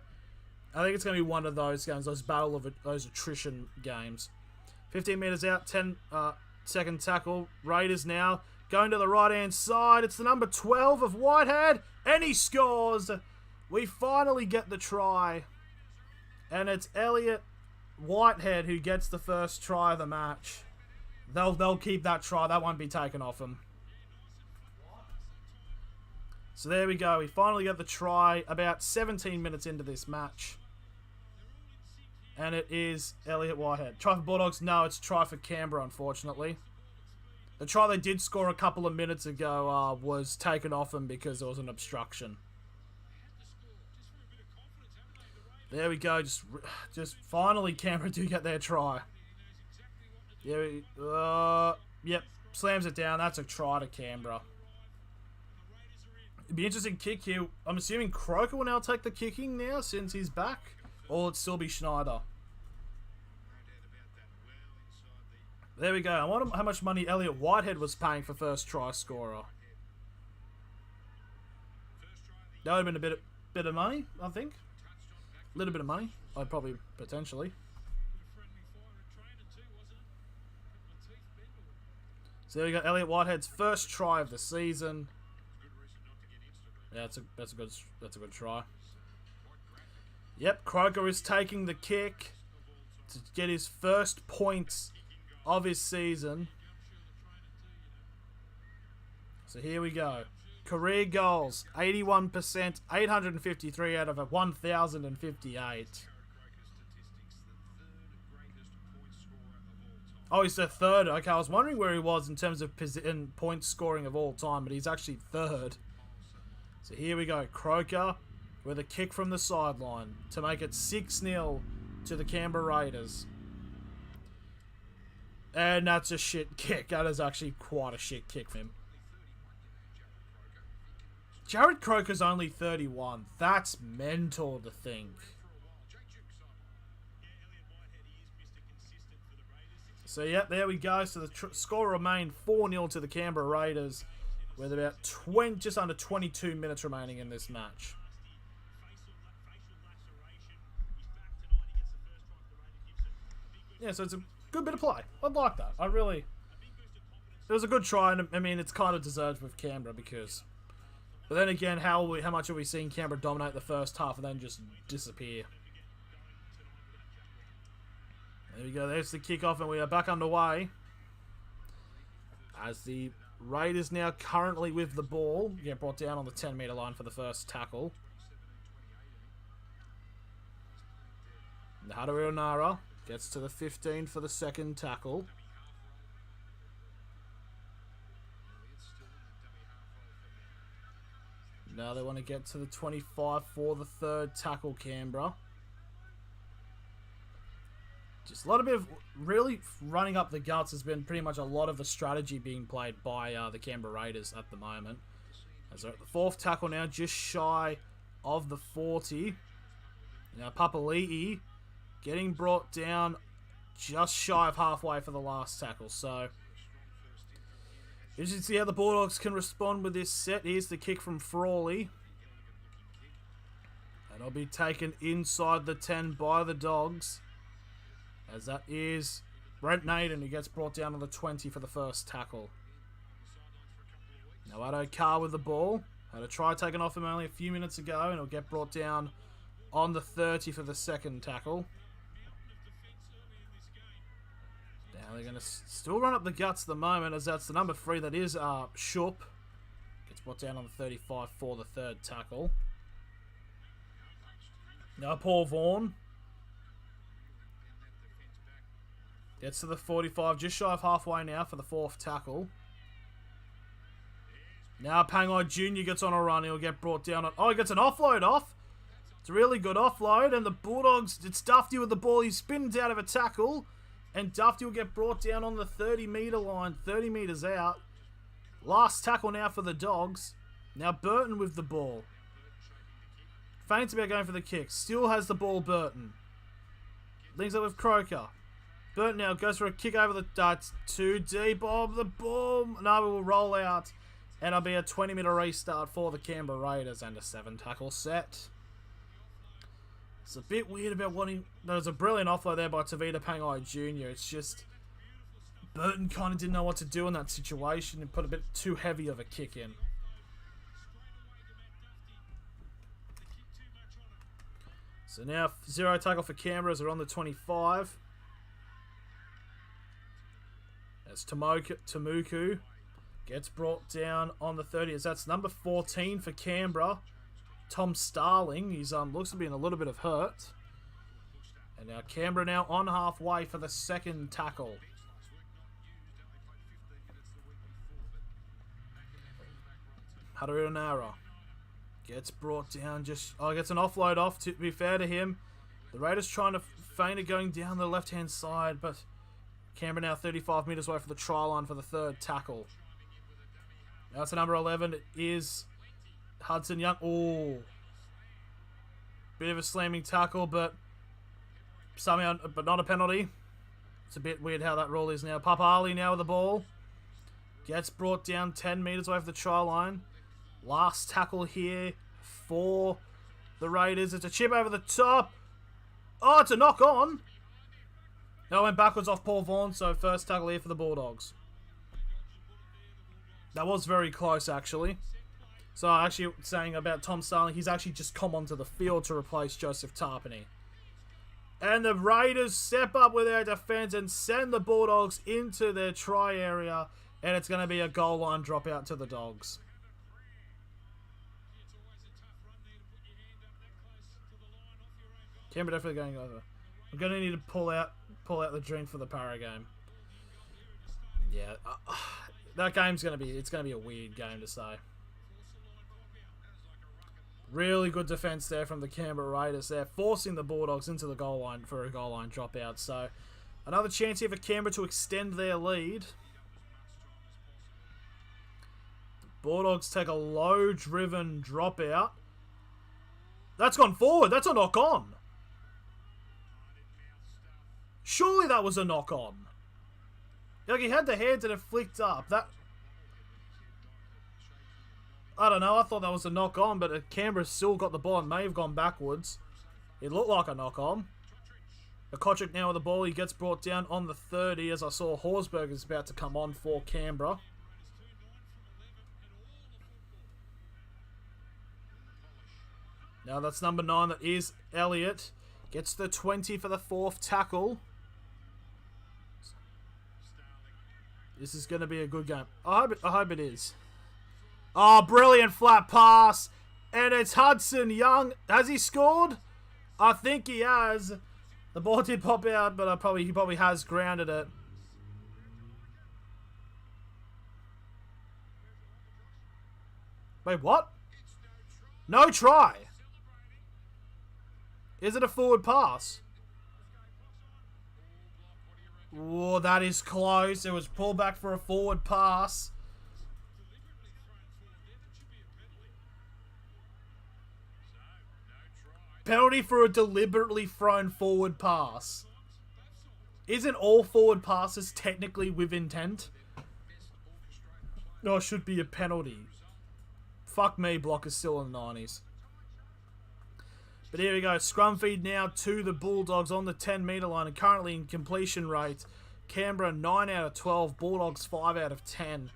I think it's going to be one of those games, those attrition games. 15 metres out, 10-second tackle. Raiders now going to the right-hand side. It's the number 12 of Whitehead, and he scores. We finally get the try, and it's Elliot Whitehead who gets the first try of the match. They'll keep that try. That won't be taken off him. So there we go. We finally get the try about 17 minutes into this match. And it is Elliot Whitehead. Try for Bulldogs? No, it's try for Canberra, unfortunately. The try they did score a couple of minutes ago was taken off them because there was an obstruction. There we go. Just finally Canberra do get their try. Yep, slams it down. That's a try to Canberra. It'd be interesting kick here. I'm assuming Croker will now take the kicking now since he's back. Or will it still be Schneider? There we go. I wonder how much money Elliot Whitehead was paying for first try scorer. That would have been a bit of money, I think. A little bit of money. I'd probably, potentially. So there we go. Elliot Whitehead's first try of the season. Yeah, that's a good try. Yep, Croker is taking the kick to get his first points of his season. So here we go. Career goals, 81%, 853 out of 1,058. Oh, he's the third. Okay, I was wondering where he was in terms of in point scoring of all time, but he's actually third. So here we go. Croker with a kick from the sideline to make it 6-0 to the Canberra Raiders. And that's a shit kick. That is actually quite a shit kick from him. Jared Croker's only 31. That's mental to think. So, yeah, there we go. So, the score remained 4-0 to the Canberra Raiders with about just under 22 minutes remaining in this match. Yeah, so it's a good bit of play. I'd like that. It was a good try, and I mean, it's kind of deserved with Canberra because... But then again, how much are we seeing Canberra dominate the first half and then just disappear? There we go. There's the kickoff, and we are back underway. As the Raiders now currently with the ball get brought down on the 10-metre line for the first tackle. Nahara Onara gets to the 15 for the second tackle. Now they want to get to the 25 for the third tackle, Canberra. Just a lot of bit of really running up the guts has been pretty much a lot of the strategy being played by the Canberra Raiders at the moment. As they're at the fourth tackle now, just shy of the 40. Now Papali'i getting brought down just shy of halfway for the last tackle. So, as you can see how the Bulldogs can respond with this set. Here's the kick from Frawley. And it'll be taken inside the 10 by the Dogs. As that is Brent Naden who gets brought down on the 20 for the first tackle. Now Addo Carr with the ball. Had a try taken off him only a few minutes ago, and he'll get brought down on the 30 for the second tackle. Now they're going to still run up the guts at the moment, as that's the number 3 that is Shup. Gets brought down on the 35 for the third tackle. Now Paul Vaughan gets to the 45, just shy of halfway now for the fourth tackle. Now Pangai Jr. gets on a run. He'll get brought down on... Oh, he gets an offload off. It's a really good offload. And the Bulldogs, it's Dufty with the ball. He spins out of a tackle. And Dufty will get brought down on the 30-metre line. 30 metres out. Last tackle now for the Dogs. Now Burton with the ball. Faints about going for the kick. Still has the ball, Burton. Links up with Croker. Burton now goes for a kick over the... That's too deep. Oh, the ball. No, we will roll out. And it'll be a 20-minute restart for the Canberra Raiders and a 7-tackle set. It's a bit weird about wanting... There was a brilliant offload there by Tavita Pangai Jr. It's just... Burton kind of didn't know what to do in that situation and put a bit too heavy of a kick in. So now 0 tackle for Canberra as they're on the 25. As Tamuku gets brought down on the 30, as that's number 14 for Canberra. Tom Starling, he's looks to be in a little bit of hurt. And now Canberra now on halfway for the second tackle. Haruonara gets brought down, gets an offload off, to be fair to him. The Raiders trying to feign it going down the left-hand side, but Canberra now 35 metres away for the try line for the third tackle. Now it's a number 11. It is Hudson Young. Oh, bit of a slamming tackle, but somehow, but not a penalty. It's a bit weird how that rule is now. Papali now with the ball. Gets brought down 10 metres away from the try line. Last tackle here for the Raiders. It's a chip over the top. Oh, it's a knock on. No, went backwards off Paul Vaughan, so first tackle here for the Bulldogs. That was very close, actually. So, actually, saying about Tom Starling, he's actually just come onto the field to replace Joseph Tarpany. And the Raiders step up with their defence and send the Bulldogs into their try area. And it's going to be a goal line dropout to the Dogs. Canberra definitely going over. I'm going to need to pull out the drink for the Para game. Yeah, that game's gonna be a weird game to say. Really good defense there from the Canberra Raiders. They're forcing the Bulldogs into the goal line for a goal line dropout. So another chance here for Canberra to extend their lead. The Bulldogs take a low-driven dropout. That's gone forward. That's a knock-on. Surely that was a knock-on. Like, he had the hands and it flicked up. That... I don't know. I thought that was a knock-on, but Canberra still got the ball and may have gone backwards. It looked like a knock-on. Kotrick now with the ball. He gets brought down on the 30 as I saw Horsburgh is about to come on for Canberra. Now that's number 9. That is Elliott. Gets the 20 for the 4th tackle. This is going to be a good game. I hope it is. Oh, brilliant flat pass. And it's Hudson Young. Has he scored? I think he has. The ball did pop out, but he probably has grounded it. Wait, what? No try. Is it a forward pass? Oh, that is close. It was pulled back for a forward pass. Penalty for a deliberately thrown forward pass. Isn't all forward passes technically with intent? No, it should be a penalty. Fuck me, block is still in the 90s. But here we go. Scrum feed now to the Bulldogs on the 10-metre line. And currently in completion rate, Canberra 9 out of 12. Bulldogs 5 out of 10.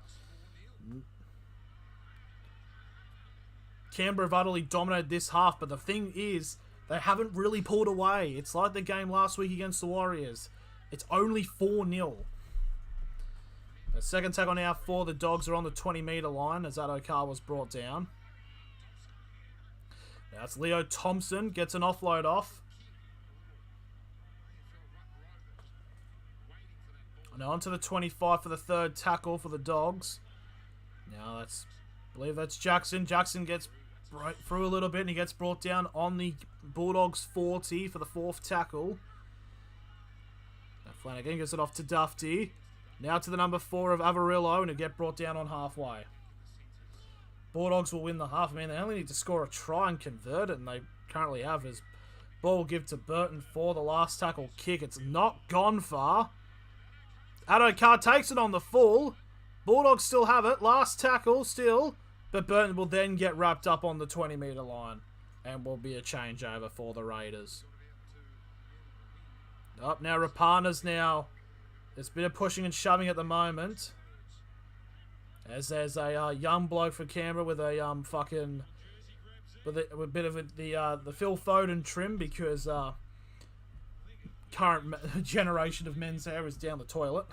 Canberra have utterly dominated this half. But the thing is, they haven't really pulled away. It's like the game last week against the Warriors. It's only 4-0. The second tackle now for the Dogs are on the 20-metre line as Adokar was brought down. Now it's Leo Thompson. Gets an offload off. Now onto the 25 for the 3rd tackle for the Dogs. Now I believe that's Jackson. Jackson gets right through a little bit and he gets brought down on the Bulldogs 40 for the 4th tackle. Now Flanagan gets it off to Dufty. Now to the number 4 of Avarillo and he'll get brought down on halfway. Bulldogs will win the half. I mean, they only need to score a try and convert it, and they currently have. As ball will give to Burton for the last tackle kick. It's not gone far. Adokar takes it on the full. Bulldogs still have it. Last tackle still. But Burton will then get wrapped up on the 20-metre line. And will be a changeover for the Raiders. Up now, Rapana's now. There's a bit of pushing and shoving at the moment. As there's a young bloke for Canberra with a with a bit of the Phil Foden trim because current generation of men's hair is down the toilet.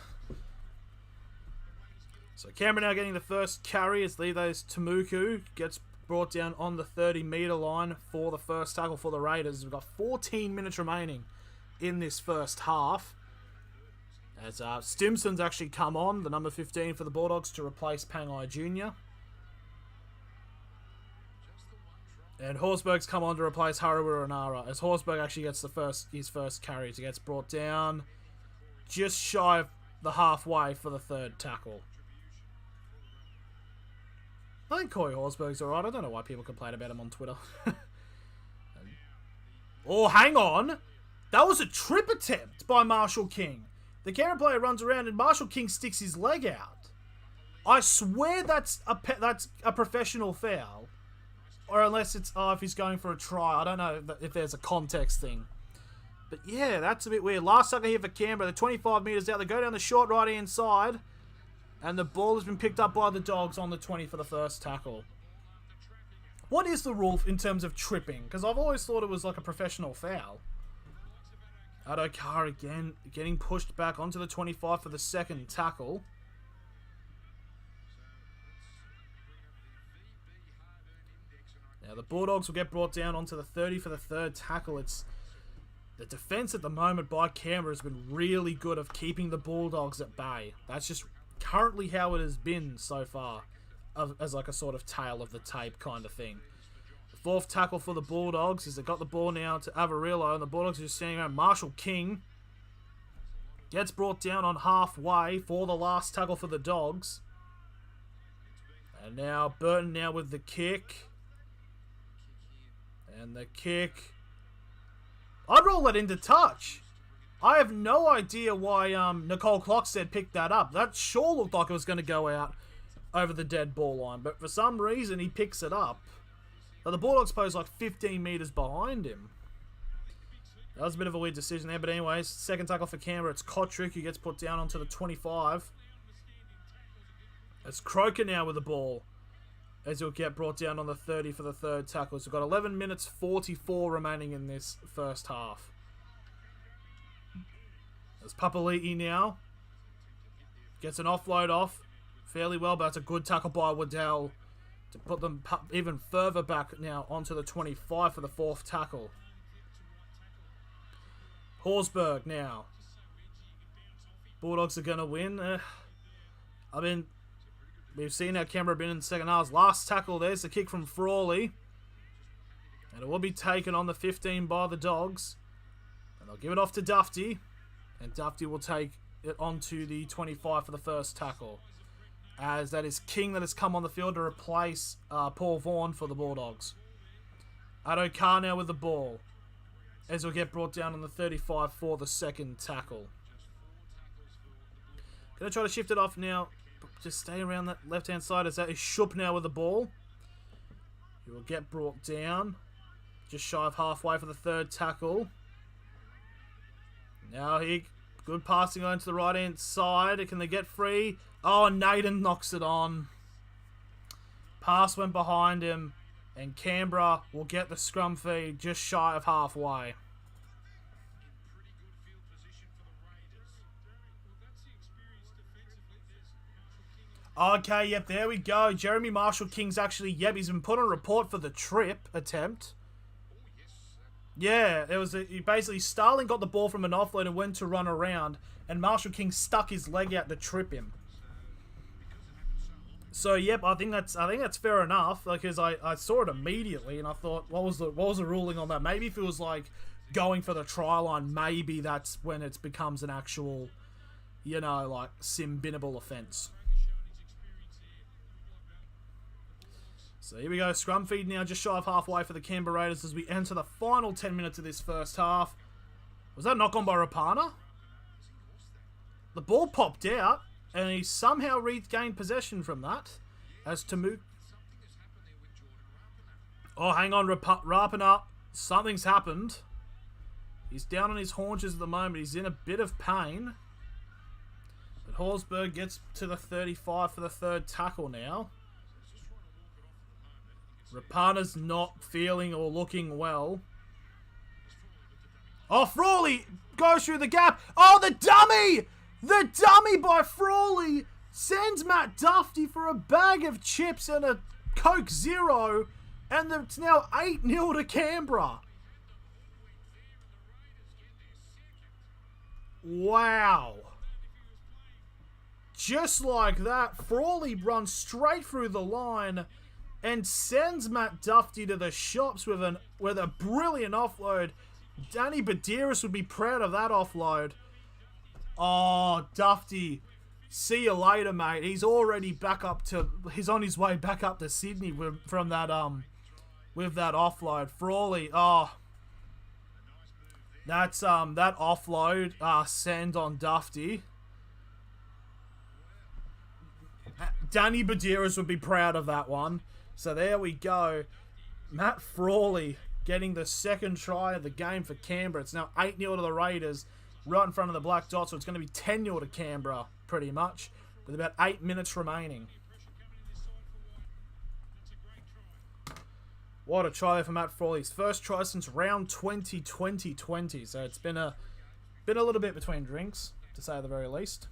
So Canberra now getting the first carry as Leithos Tamuku gets brought down on the 30-metre line for the first tackle for the Raiders. We've got 14 minutes remaining in this first half. As Stimson's actually come on, the number 15 for the Bulldogs, to replace Pangai Jr. And Horsburgh's come on to replace Harawira Anara, as Horsburgh actually gets his first carry. He gets brought down just shy of the halfway for the 3rd tackle. I think Corey Horsburgh's alright. I don't know why people complain about him on Twitter. Oh, hang on! That was a trip attempt by Marshall King. The Canberra player runs around and Marshall King sticks his leg out. I swear that's a professional foul. Or unless it's, if he's going for a try. I don't know if there's a context thing. But yeah, that's a bit weird. Last sucker here for Canberra. They're 25 metres out. They go down the short right-hand side. And the ball has been picked up by the Dogs on the 20 for the first tackle. What is the rule in terms of tripping? Because I've always thought it was like a professional foul. Adokar again getting pushed back onto the 25 for the 2nd tackle. Now the Bulldogs will get brought down onto the 30 for the 3rd tackle. It's the defence at the moment by Canberra has been really good of keeping the Bulldogs at bay. That's just currently how it has been so far, as like a sort of tail of the tape kind of thing. The fourth tackle for the Bulldogs is they got the ball now to Avarillo, and the Bulldogs are just standing around. Marshall King gets brought down on halfway for the last tackle for the Dogs. And now Burton now with the kick. And the kick. I'd roll that into touch. I have no idea why Nicole Clockstead picked that up. That sure looked like it was going to go out over the dead ball line. But for some reason, he picks it up. Now, the Bulldogs pose like 15 metres behind him. That was a bit of a weird decision there. But anyways, second tackle for Canberra. It's Kotrick who gets put down onto the 25. It's Croker now with the ball, as he'll get brought down on the 30 for the third tackle. So we've got 11 minutes 44 remaining in this first half. There's Papali'i now. Gets an offload off fairly well, but it's a good tackle by Waddell to put them even further back now onto the 25 for the fourth tackle. Horsburgh now. Bulldogs are going to win. I mean, we've seen how Canberra have been in the second half. Last tackle, there's the kick from Frawley. And it will be taken on the 15 by the Dogs. And they'll give it off to Dufty. And Dufty will take it onto the 25 for the first tackle. As that is King that has come on the field to replace Paul Vaughan for the Bulldogs. Addo Carr now with the ball, as he'll get brought down on the 35 for the second tackle. Going to try to shift it off now. Just stay around that left-hand side, as that is Shupp now with the ball. He will get brought down just shy of halfway for the third tackle. Now good passing on to the right-hand side. Can they get free? Oh, Naden knocks it on. Pass went behind him, and Canberra will get the scrum feed just shy of halfway. Okay, yep, there we go. Jeremy Marshall King's actually, he's been put on report for the trip attempt. Yeah, he basically, Starling got the ball from an offload and went to run around, and Marshall King stuck his leg out to trip him. So, yep, I think that's fair enough, because I saw it immediately, and I thought, what was the ruling on that? Maybe if it was, like, going for the try line, maybe that's when it becomes an actual, like, sim-binnable offence. So here we go, scrum feed now just shy of halfway for the Canberra Raiders as we enter the final 10 minutes of this first half. Was that knock on by Rapana? The ball popped out and he somehow regained possession from that as Tamu. Oh, hang on, Rapana. Something's happened. He's down on his haunches at the moment. He's in a bit of pain. But Horsburgh gets to the 35 for the third tackle now. Rapana's not feeling or looking well. Oh, Frawley goes through the gap. Oh, the dummy! The dummy by Frawley sends Matt Dufty for a bag of chips and a Coke Zero. And it's now 8-0 to Canberra. Wow. Just like that, Frawley runs straight through the line and sends Matt Dufty to the shops with a brilliant offload. Danny Badiris would be proud of that offload. Oh, Dufty, see you later, mate. He's already he's on his way back up to Sydney from that with that offload. Frawley, that's that offload send on Dufty. Danny Badiris would be proud of that one. So there we go. Matt Frawley getting the second try of the game for Canberra. It's now 8-0 to the Raiders, right in front of the Black Dots. So it's going to be 10-0 to Canberra, pretty much, with about 8 minutes remaining. What a try there for Matt Frawley. His first try since round 2020. So it's been a little bit between drinks, to say the very least.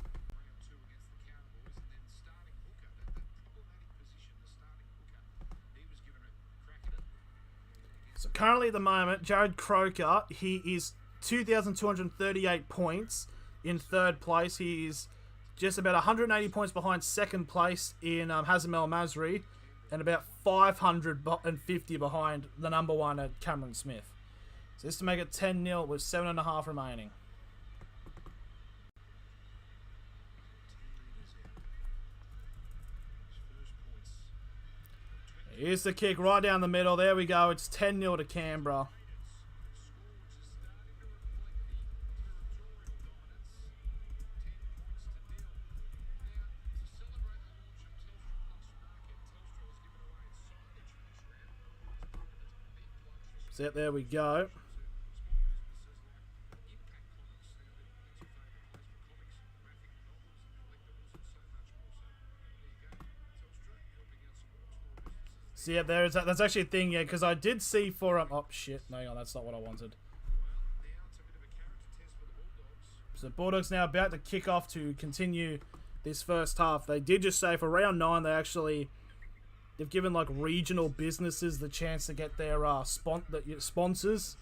So currently at the moment, Jared Croker, he is 2,238 points in third place. He is just about 180 points behind second place in Hazem El Masri, and about 550 behind the number one at Cameron Smith. So this to make it 10-0 with 7.5 remaining. Here's the kick right down the middle. There we go. It's 10-0 to Canberra. So there we go. So yeah, that's actually a thing, yeah, because I did see for oh shit, no, hang on, that's not what I wanted. So Bulldogs now about to kick off to continue this first half. They did just say for round 9 they've given like regional businesses the chance to get their sponsors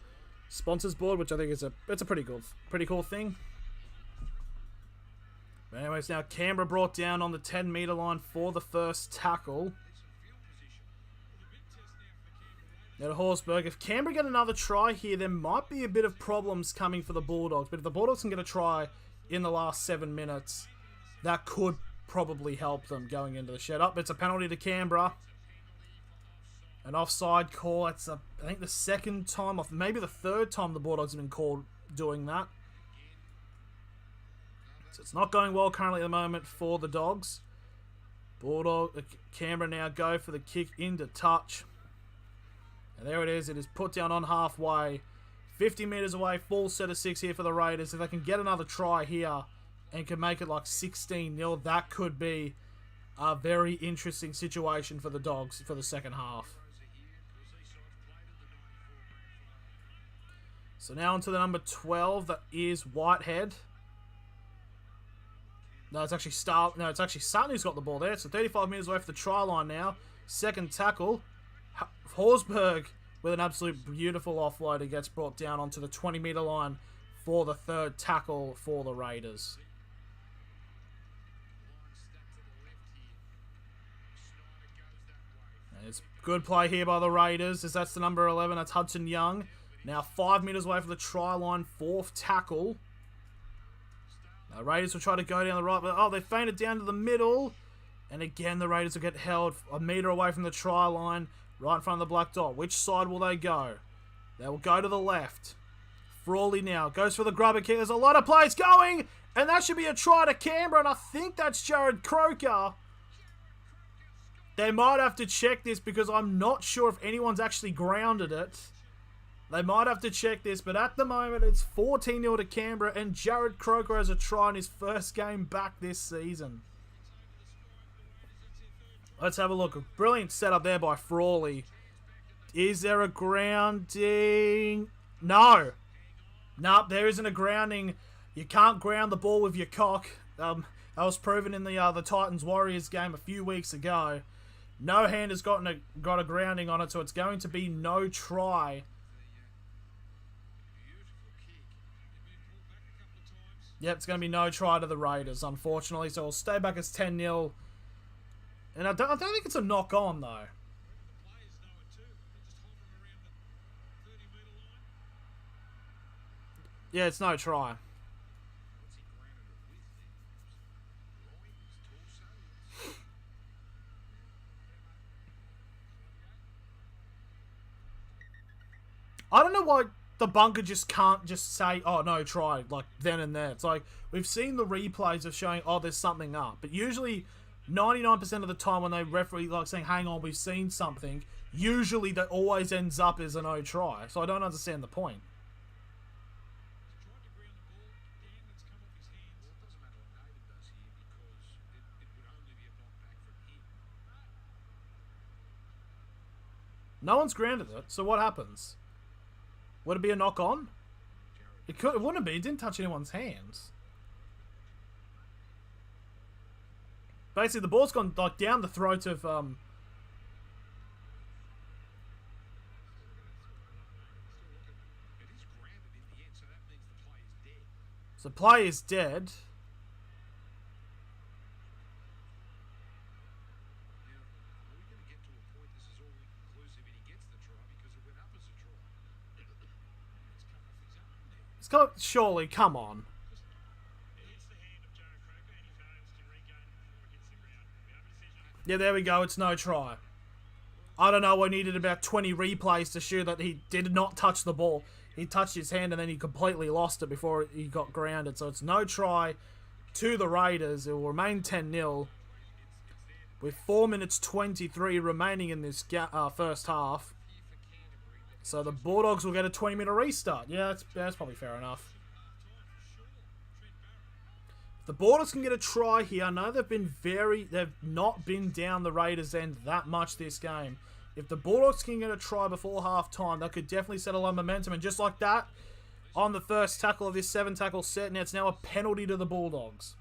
board, which I think is it's a pretty cool thing. But anyways, now Canberra brought down on the 10-meter line for the first tackle. Now to Horsburgh, if Canberra get another try here, there might be a bit of problems coming for the Bulldogs. But if the Bulldogs can get a try in the last 7 minutes, that could probably help them going into the shed. Up, it's a penalty to Canberra. An offside call. It's I think the second time, or maybe the third time the Bulldogs have been called doing that. So it's not going well currently at the moment for the Dogs. Canberra now go for the kick into touch. And there it is. It is put down on halfway. 50 metres away. Full set of 6 here for the Raiders. If they can get another try here and can make it like 16-0, that could be a very interesting situation for the Dogs for the second half. So now onto the number 12. That is Whitehead. No, it's actually Sutton who's got the ball there. So 35 metres away from the try line now. Second tackle. Horsburgh with an absolute beautiful offloader gets brought down onto the 20-metre line for the third tackle for the Raiders. And it's good play here by the Raiders, as that's the number 11. That's Hudson Young. Now 5 metres away from the try line, fourth tackle. Now Raiders will try to go down the right, but they feinted down to the middle. And again, the Raiders will get held a metre away from the try line, right in front of the black dot. Which side will they go? They will go to the left. Frawley now goes for the grubber kick. There's a lot of plays going, and that should be a try to Canberra, and I think that's Jared Croker. They might have to check this because I'm not sure if anyone's actually grounded it. They might have to check this, but at the moment it's 14-0 to Canberra, and Jared Croker has a try in his first game back this season. Let's have a look. A brilliant setup there by Frawley. Is there a grounding? No. Nope, there isn't a grounding. You can't ground the ball with your cock. That was proven in the Titans-Warriors game a few weeks ago. No hand has got a grounding on it, so it's going to be no try. Yep, it's going to be no try to the Raiders, unfortunately. So we'll stay back as 10-0. And I don't think it's a knock-on, though. Yeah, it's no try. I don't know why the bunker just can't just say, oh, no try, like, then and there. It's like, we've seen the replays of showing, oh, there's something up. But usually 99% of the time when they referee like saying, hang on, we've seen something, usually that always ends up as a no try. So I don't understand the point. No one's grounded it, so what happens? Would it be a knock on? It wouldn't be. It didn't touch anyone's hands. Basically, the ball's gone like down the throat of So play is dead. It's got, surely, come on. Yeah, there we go. It's no try. I don't know. I needed about 20 replays to show that he did not touch the ball. He touched his hand and then he completely lost it before he got grounded. So it's no try to the Raiders. It will remain 10-0 with 4 minutes 23 remaining in this first half. So the Bulldogs will get a 20-minute restart. Yeah, that's probably fair enough. The Bulldogs can get a try here. I know they've not been down the Raiders' end that much this game. If the Bulldogs can get a try before half-time, that could definitely set a lot of momentum. And just like that, on the first tackle of this 7-tackle set, and it's now a penalty to the Bulldogs.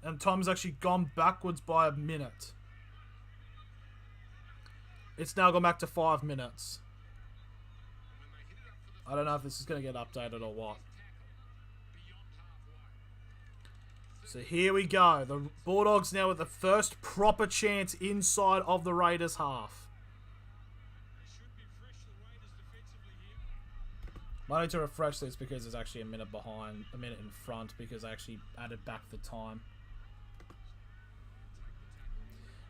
And time's actually gone backwards by a minute. It's now gone back to 5 minutes. I don't know if this is going to get updated or what. So here we go. The Bulldogs now with the first proper chance inside of the Raiders half. Might need to refresh this because it's actually a minute behind, a minute in front because I actually added back the time.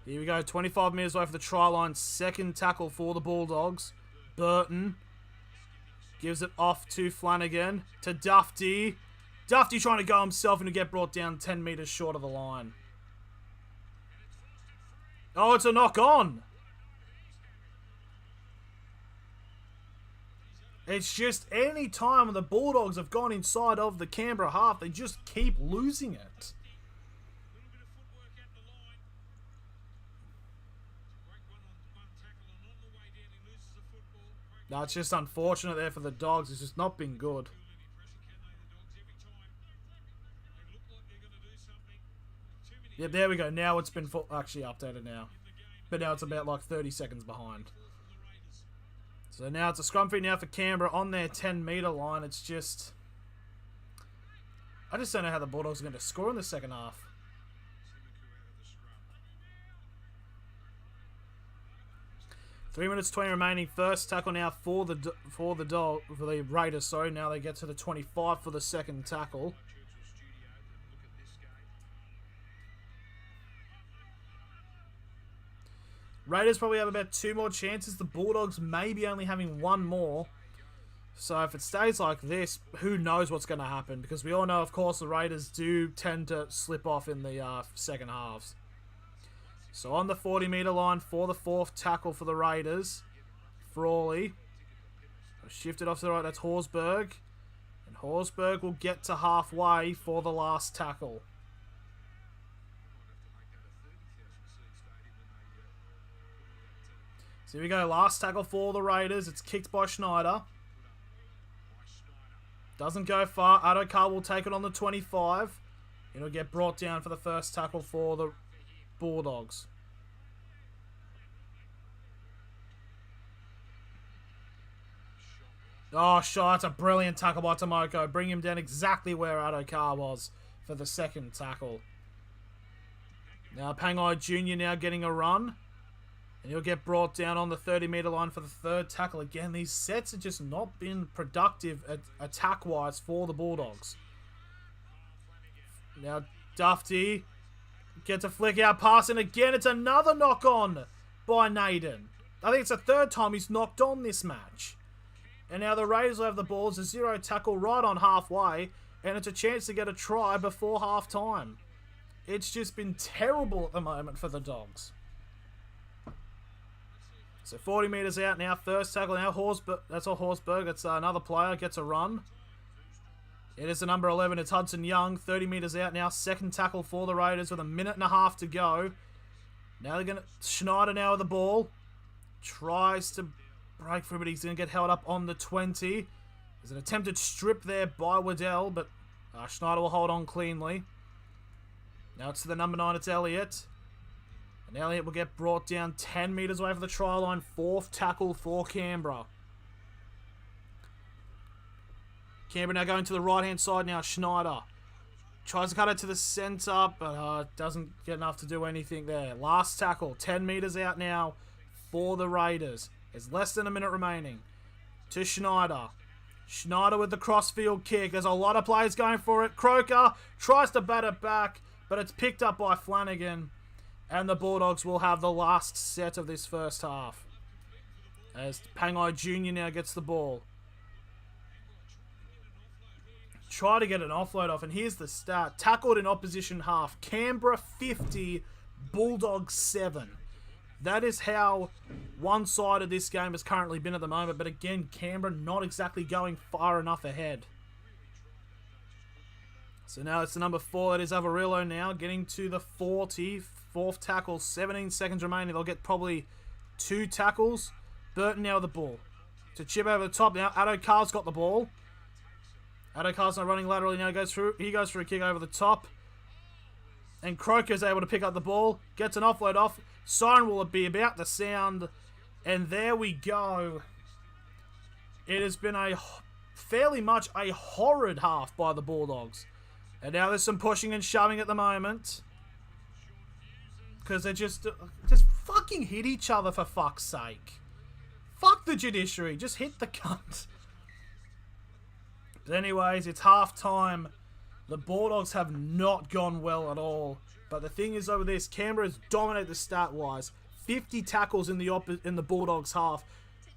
Here we go, 25 minutes away from the try line. Second tackle for the Bulldogs. Burton gives it off to Flanagan, to Dufty. Dufty trying to go himself and to get brought down 10 metres short of the line. Oh, it's a knock on. It's just any time the Bulldogs have gone inside of the Canberra half, they just keep losing it. No, it's just unfortunate there for the Dogs. It's just not been good. Yeah, there we go. Now it's been actually updated now. But now it's about like 30 seconds behind. So now it's a scrum free now for Canberra on their 10-metre line. It's just... I just don't know how the Bulldogs are going to score in the second half. Three minutes 20 remaining. First tackle now for the Raiders. Sorry, now they get to the 25 for the second tackle. Raiders probably have about 2 more chances. The Bulldogs maybe only having 1 more. So if it stays like this, who knows what's going to happen? Because we all know, of course, the Raiders do tend to slip off in the second halves. So on the 40-metre line for the fourth tackle for the Raiders, Frawley. Shifted off to the right, that's Horsburgh. And Horsburgh will get to halfway for the last tackle. So here we go, last tackle for the Raiders. It's kicked by Schneider. Doesn't go far. Adokar will take it on the 25. It'll get brought down for the first tackle for the Bulldogs. Oh, shot. That's a brilliant tackle by Tomoko. Bring him down exactly where Adokar was for the second tackle. Now, Pangai Jr. now getting a run. And he'll get brought down on the 30-metre line for the third tackle. Again, these sets have just not been productive attack-wise for the Bulldogs. Now, Dufty gets a flick out pass, and again, it's another knock-on by Naden. I think it's the third time he's knocked on this match. And now the Raiders will have the ball. It's a 0 tackle right on halfway, and it's a chance to get a try before half-time. It's just been terrible at the moment for the Dogs. So 40 metres out now. First tackle now. Horsburgh. That's all Horsburgh. It's another player. Gets a run. It is the number 11. It's Hudson Young. 30 metres out now. Second tackle for the Raiders with a minute and a half to go. Now they're going to... Schneider now with the ball. Tries to break through, but he's going to get held up on the 20. There's an attempted strip there by Waddell, but Schneider will hold on cleanly. Now it's to the number 9. It's Elliott. And Elliott will get brought down 10 metres away from the try line. Fourth tackle for Canberra. Canberra now going to the right-hand side now. Schneider tries to cut it to the centre, but doesn't get enough to do anything there. Last tackle, 10 metres out now for the Raiders. There's less than a minute remaining. To Schneider. Schneider with the crossfield kick. There's a lot of players going for it. Croker tries to bat it back, but it's picked up by Flanagan. And the Bulldogs will have the last set of this first half. As Pangai Jr. now gets the ball. Try to get an offload off, and here's the stat. Tackled in opposition half. Canberra 50, Bulldogs 7. That is how one-sided this game has currently been at the moment. But again, Canberra not exactly going far enough ahead. So now it's the number 4. That is Avarillo now. Getting to the 40. Fourth tackle. 17 seconds remaining. They'll get probably 2 tackles. Burton now with the ball. To chip over the top now. Addo Carr's got the ball. Addo Carr's not running laterally now. He goes for a kick over the top. And Croker's able to pick up the ball. Gets an offload off. Siren will be about to sound. And there we go. It has been a fairly much a horrid half by the Bulldogs. And now there's some pushing and shoving at the moment. Because they just fucking hit each other for fuck's sake. Fuck the judiciary. Just hit the cunt. But anyways, it's half time. The Bulldogs have not gone well at all. But the thing is over this, Canberra's dominated the stat-wise. 50 tackles in the Bulldogs half.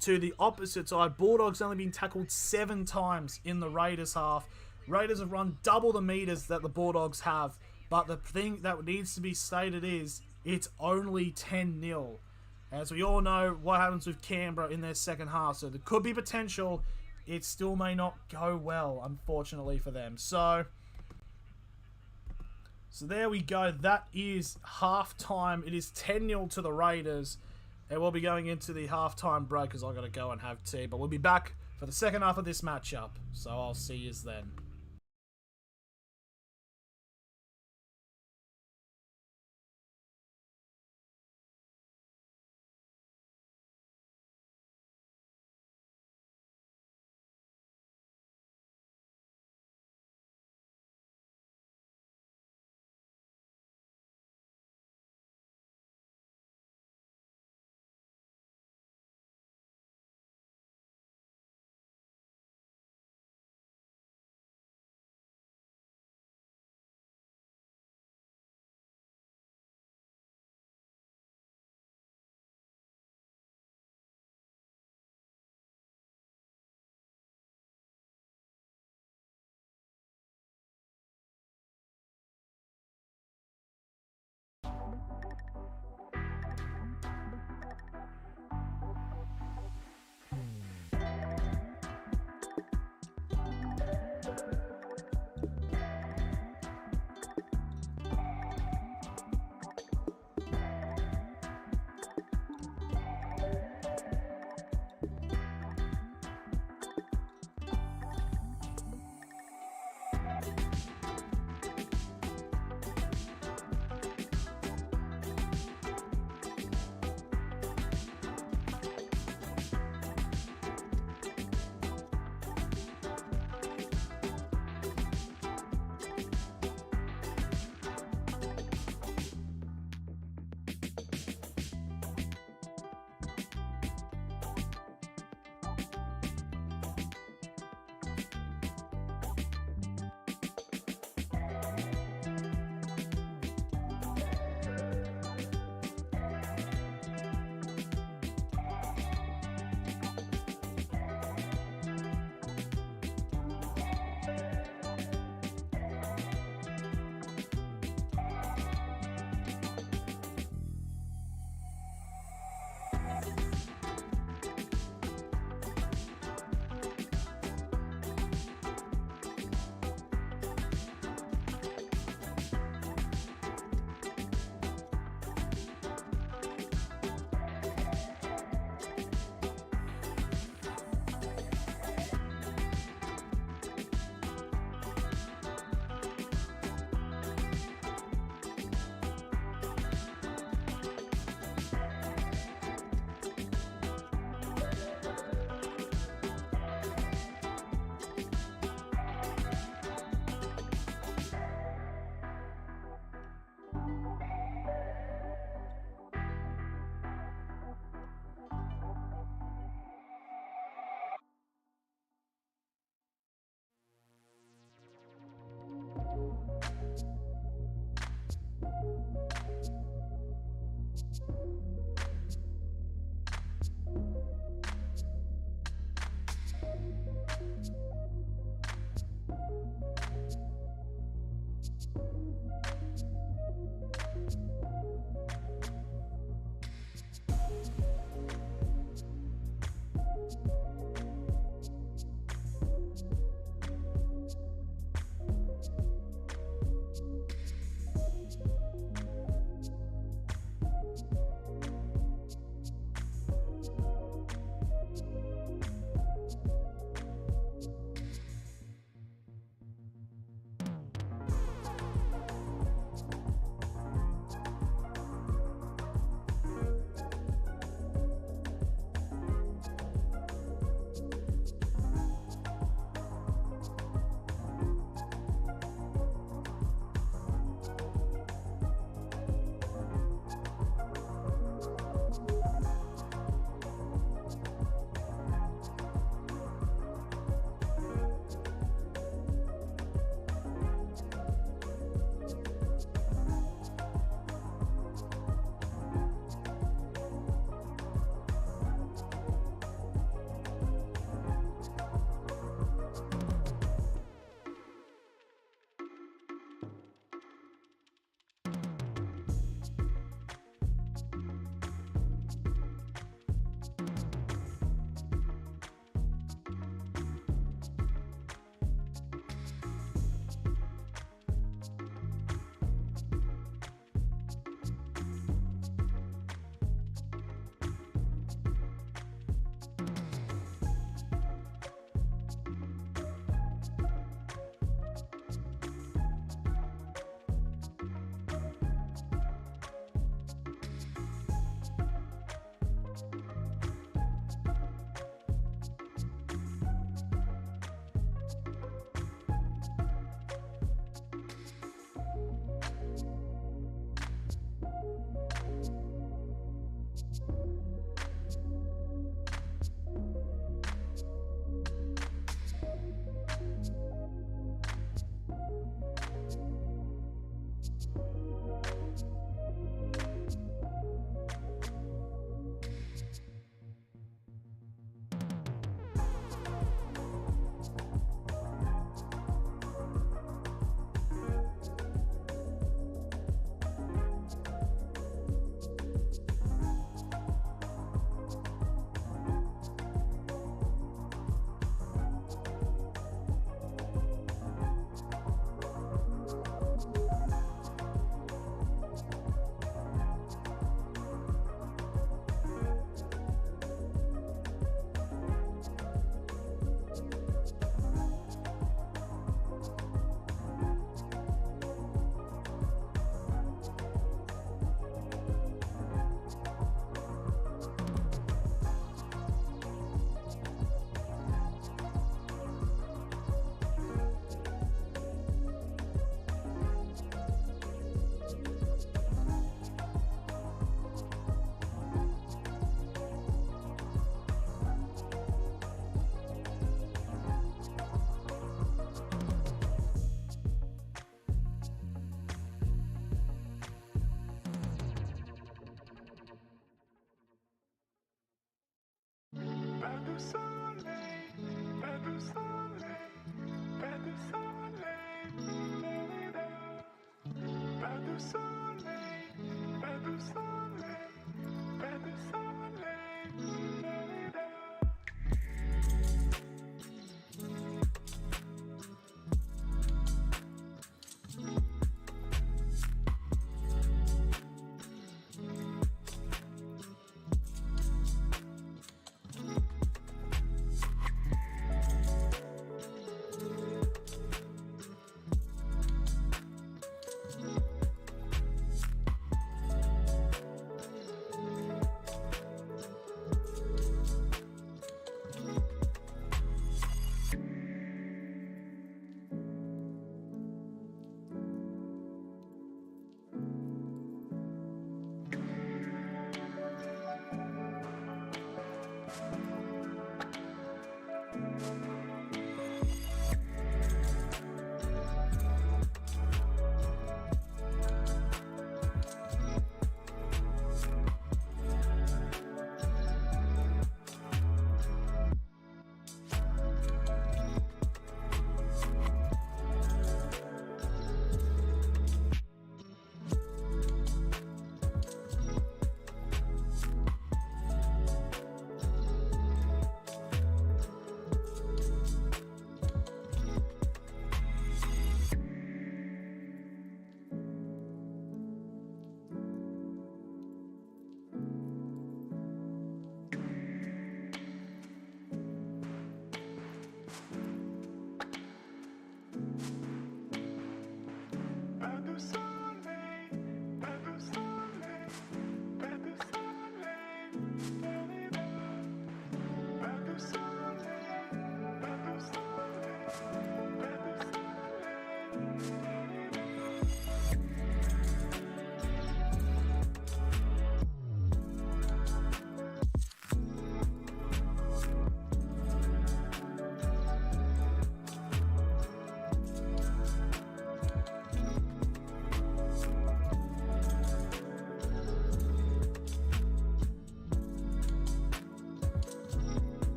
To the opposite side, Bulldogs only been tackled 7 times in the Raiders half. Raiders have run double the meters that the Bulldogs have. But the thing that needs to be stated is, it's only 10-0. As we all know what happens with Canberra in their second half. So there could be potential. It still may not go well, unfortunately for them. So there we go. That is half-time. It is 10-0 to the Raiders. And we'll be going into the half-time break because I've got to go and have tea. But we'll be back for the second half of this matchup. So I'll see you then.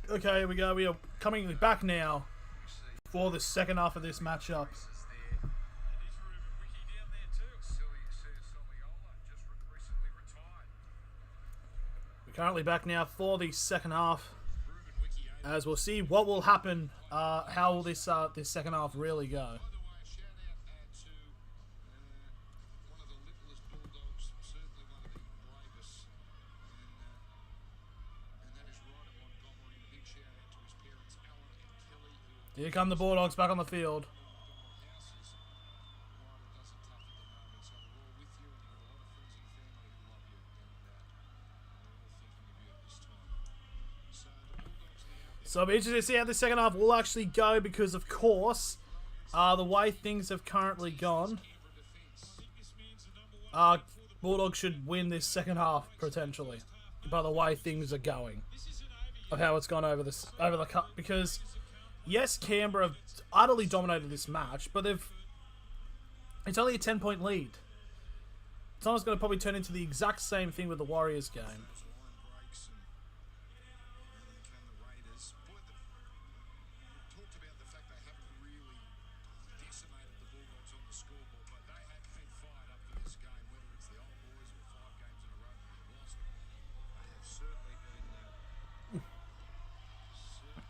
Okay, here we go. We are coming back now for the second half of this matchup. We're currently back now for the second half, as we'll see what will happen. How will this second half really go? Here come the Bulldogs back on the field. So I'll be interested to see how this second half will actually go, because of course, the way things have currently gone, Bulldogs should win this second half potentially, by the way things are going, of how it's gone over the cup. Because yes, Canberra have utterly dominated this match, but it's only a 10-point lead. It's almost going to probably turn into the exact same thing with the Warriors game.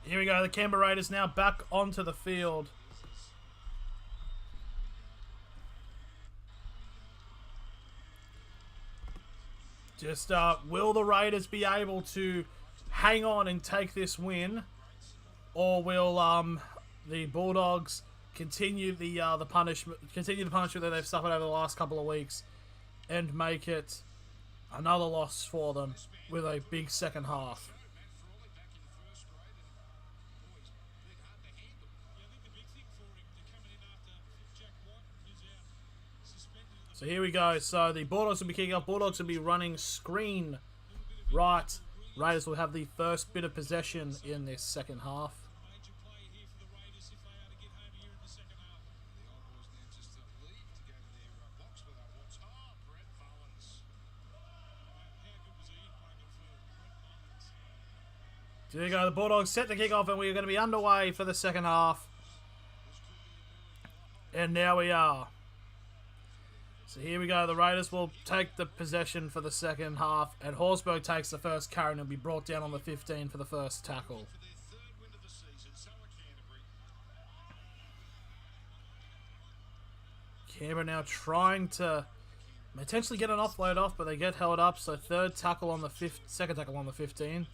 Here we go, the Canberra Raiders now back onto the field. Just, will the Raiders be able to hang on and take this win? Or will, the Bulldogs continue the punishment that they've suffered over the last couple of weeks and make it another loss for them with a big second half? So here we go. So the Bulldogs will be kicking off. Bulldogs will be running screen right. Raiders will have the first bit of possession in this second half. So here we go. The Bulldogs set to kick off, and we're going to be underway for the second half. And now we are. So here we go, the Raiders will take the possession for the second half, and Horsburgh takes the first carry and will be brought down on the 15 for the first tackle. Canberra now trying to potentially get an offload off, but they get held up, so second tackle on the 15.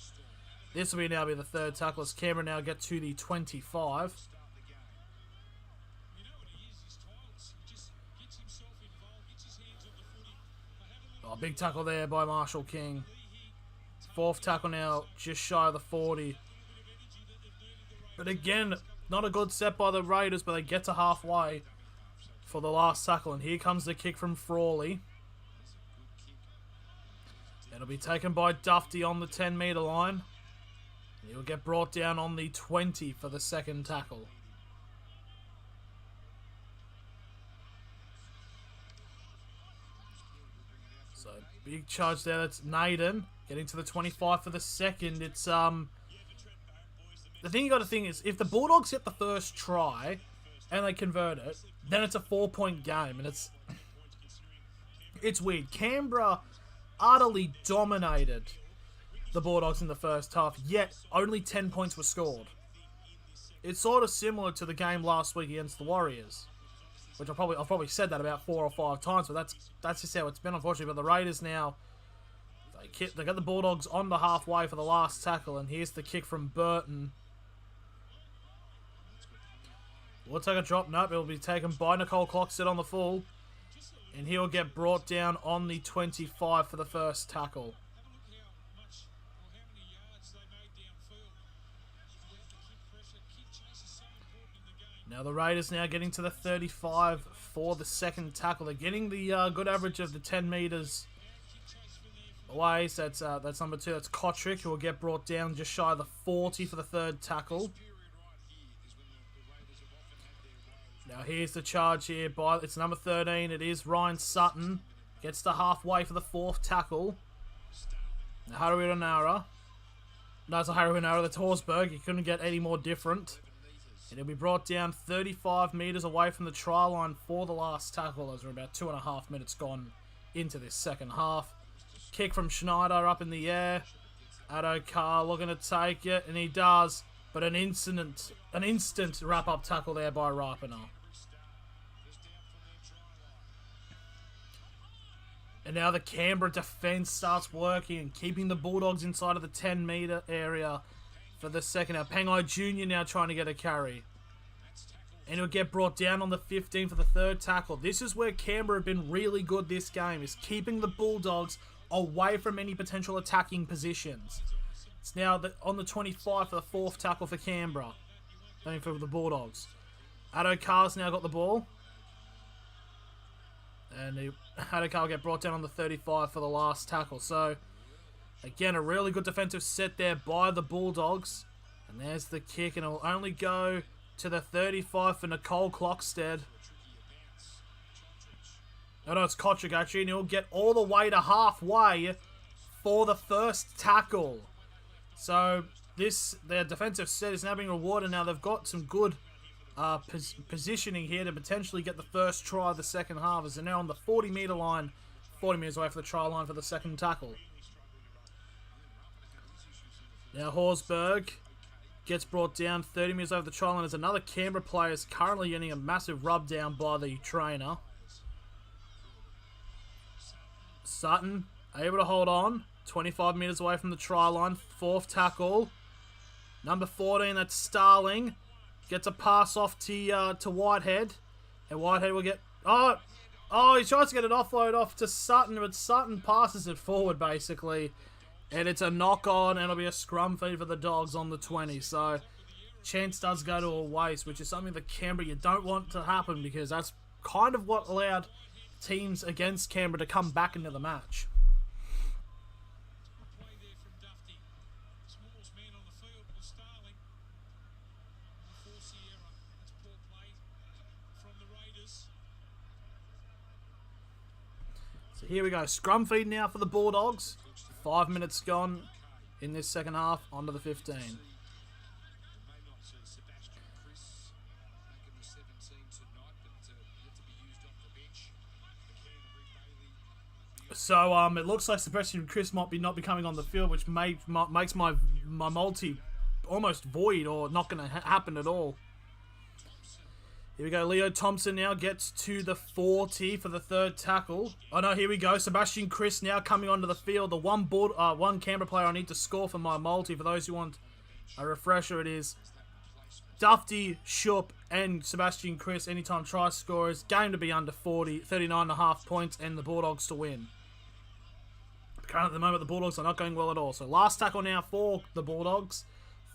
This will now be the third tackle as Canberra now get to the 25. Oh, big tackle there by Marshall King. Fourth tackle now, just shy of the 40. But again, not a good set by the Raiders, but they get to halfway for the last tackle. And here comes the kick from Frawley. It'll be taken by Dufty on the 10-metre line. He'll get brought down on the 20 for the second tackle. So, big charge there. That's Naden getting to the 25 for the second. It's, the thing you got to think is, if the Bulldogs hit the first try and they convert it, then it's a 4-point game. And it's weird. Canberra utterly dominated the Bulldogs in the first half, yet only 10 points were scored. It's sort of similar to the game last week against the Warriors, which I've probably said that about 4 or 5 times, but that's just how it's been, unfortunately. But the Raiders now, they got the Bulldogs on the halfway for the last tackle, and here's the kick from Burton. We'll take a drop. Nope, it'll be taken by Nicole Clockstead on the full, and he'll get brought down on the 25 for the first tackle. Now the Raiders now getting to the 35 for the second tackle. They're getting the good average of the 10 metres away. So that's number 2. That's Kotrick, who will get brought down just shy of the 40 for the third tackle. Now here's the charge here by, it's number 13. It is Ryan Sutton. Gets to halfway for the fourth tackle. Now Haruiranara. No, it's a heroin error. That's Horsburgh. He couldn't get any more different. And he'll be brought down 35 metres away from the try line for the last tackle as we're about 2.5 minutes gone into this second half. Kick from Schneider up in the air. Addo-Carr looking to take it, and he does. But an instant wrap-up tackle there by Rapiner. And now the Canberra defence starts working and keeping the Bulldogs inside of the 10-metre area for the second half. Pangai Jr. now trying to get a carry. And he'll get brought down on the 15 for the third tackle. This is where Canberra have been really good this game, is keeping the Bulldogs away from any potential attacking positions. It's now on the 25 for the fourth tackle for Canberra. Going for the Bulldogs. Addo-Carr's now got the ball. And Addo-Carr will get brought down on the 35 for the last tackle. So, again, a really good defensive set there by the Bulldogs. And there's the kick, and it'll only go to the 35 for Nicole Clockstead. No, it's Kotrick actually, and he'll get all the way to halfway for the first tackle. So, their defensive set is now being rewarded. Now they've got some good positioning here to potentially get the first try of the second half, as they're now on the 40-metre line, 40 metres away from the try line for the second tackle. Now Horsburgh gets brought down 30 metres over the try line as another Canberra player is currently getting a massive rub down by the trainer. Sutton able to hold on, 25 metres away from the try line, fourth tackle. Number 14, that's Starling. Gets a pass off to Whitehead. And Whitehead will get... Oh, he tries to get an offload off to Sutton, but Sutton passes it forward, basically. And it's a knock-on, and it'll be a scrum feed for the Dogs on the 20. So, chance does go to a waste, which is something that Canberra you don't want to happen, because that's kind of what allowed teams against Canberra to come back into the match. So here we go. Scrum feed now for the Bulldogs. 5 minutes gone in this second half. Onto the 15. So it looks like Sebastian Chris might not be coming on the field, which makes my multi almost void, or not going to happen at all. Here we go. Leo Thompson now gets to the 40 for the third tackle. Oh no, here we go. Sebastian Chris now coming onto the field. The one Canberra player I need to score for my multi. For those who want a refresher, it is Dufty, Shup, and Sebastian Chris. Anytime try scorers. Game to be under 39.5 points, and the Bulldogs to win. Currently at the moment, the Bulldogs are not going well at all. So last tackle now for the Bulldogs.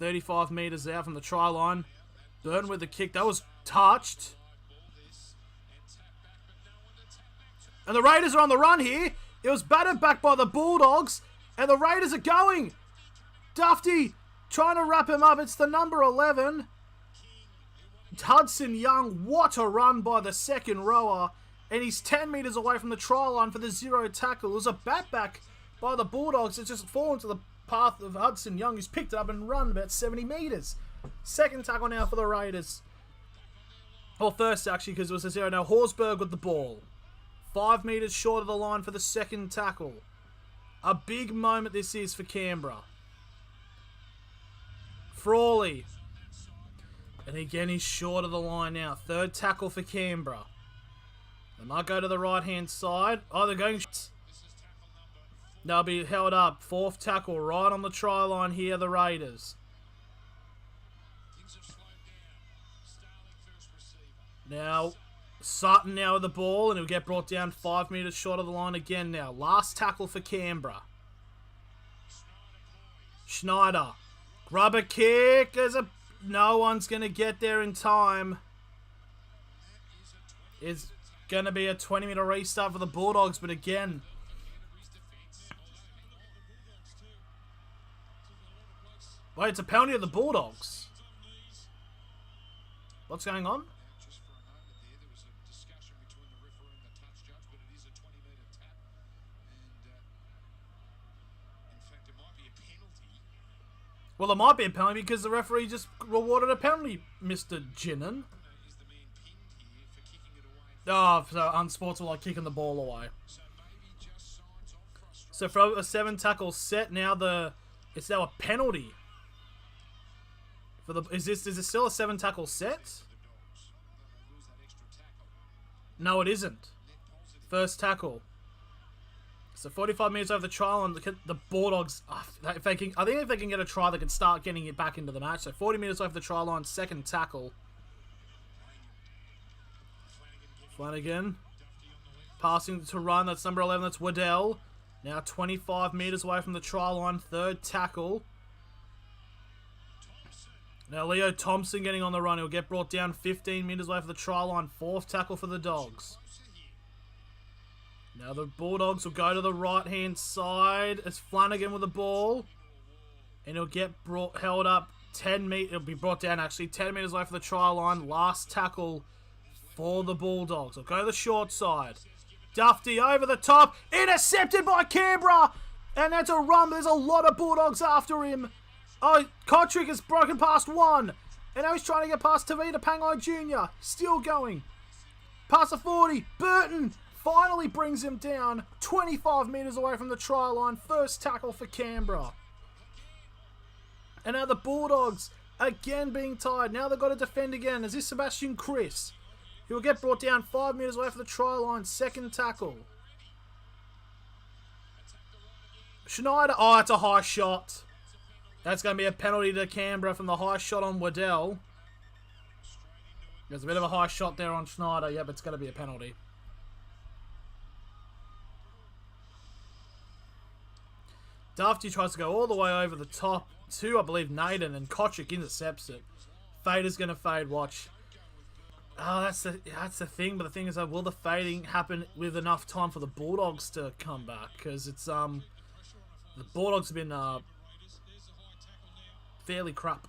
35 metres out from the try line. Burton with the kick. That was touched. And the Raiders are on the run here. It was battered back by the Bulldogs. And the Raiders are going. Dufty trying to wrap him up. It's the number 11. Hudson Young. What a run by the second rower. And he's 10 metres away from the try line for the 0 tackle. It was a bat back by the Bulldogs. It's just fallen to the path of Hudson Young, who's picked it up and run about 70 metres. Second tackle now for the Raiders. Or first, actually, because it was a 0. Now, Horsburgh with the ball. 5 metres short of the line for the second tackle. A big moment this is for Canberra. Frawley. And again, he's short of the line now. Third tackle for Canberra. They might go to the right-hand side. Oh, they're going... They'll be held up. Fourth tackle right on the try line here, the Raiders. Now, Sutton now with the ball, and he'll get brought down 5 metres short of the line again now. Last tackle for Canberra. Schneider. Grubber kick. No one's going to get there in time. It's going to be a 20-metre restart for the Bulldogs, but again... Wait, it's a penalty of the Bulldogs. What's going on? Well, there might be a penalty because the referee just rewarded a penalty, Mr. Ginnon. Oh, so unsportsmanlike kicking the ball away. So for a 7 tackle set, now it's now a penalty. For the is it still a 7 tackle set? No, it isn't. First tackle. So 45 minutes over the trial, and the Bulldogs, if they can, I think if they can get a try, they can start getting it back into the match. So 40 minutes over the try line, second tackle. Flanagan passing to run. That's number 11. That's Waddell. Now 25 metres away from the try line, third tackle. Now Leo Thompson getting on the run. He'll get brought down 15 metres away from the try line, fourth tackle for the Dogs. Now the Bulldogs will go to the right-hand side as Flanagan with the ball. And he'll get held up 10 metres. It'll be brought down actually 10 metres away from the try line. Last tackle for the Bulldogs. They'll go to the short side. Dufty over the top. Intercepted by Canberra. And that's a run. There's a lot of Bulldogs after him. Oh, Kotrick has broken past one. And now he's trying to get past Tavita Pangai Jr. Still going. Past the 40. Burton finally brings him down 25 metres away from the try line. First tackle for Canberra. And now the Bulldogs again being tied. Now they've got to defend again. Is this Sebastian Chris? He will get brought down 5 metres away from the try line. Second tackle. Schneider. Oh, that's a high shot. That's going to be a penalty to Canberra from the high shot on Waddell. There's a bit of a high shot there on Schneider. Yep, it's going to be a penalty. Dufty tries to go all the way over the top to, I believe, Naden, and Kotrick intercepts it. Fader's going to fade, watch. Oh, that's the thing, but the thing is, will the fading happen with enough time for the Bulldogs to come back? Because it's, the Bulldogs have been, fairly crap.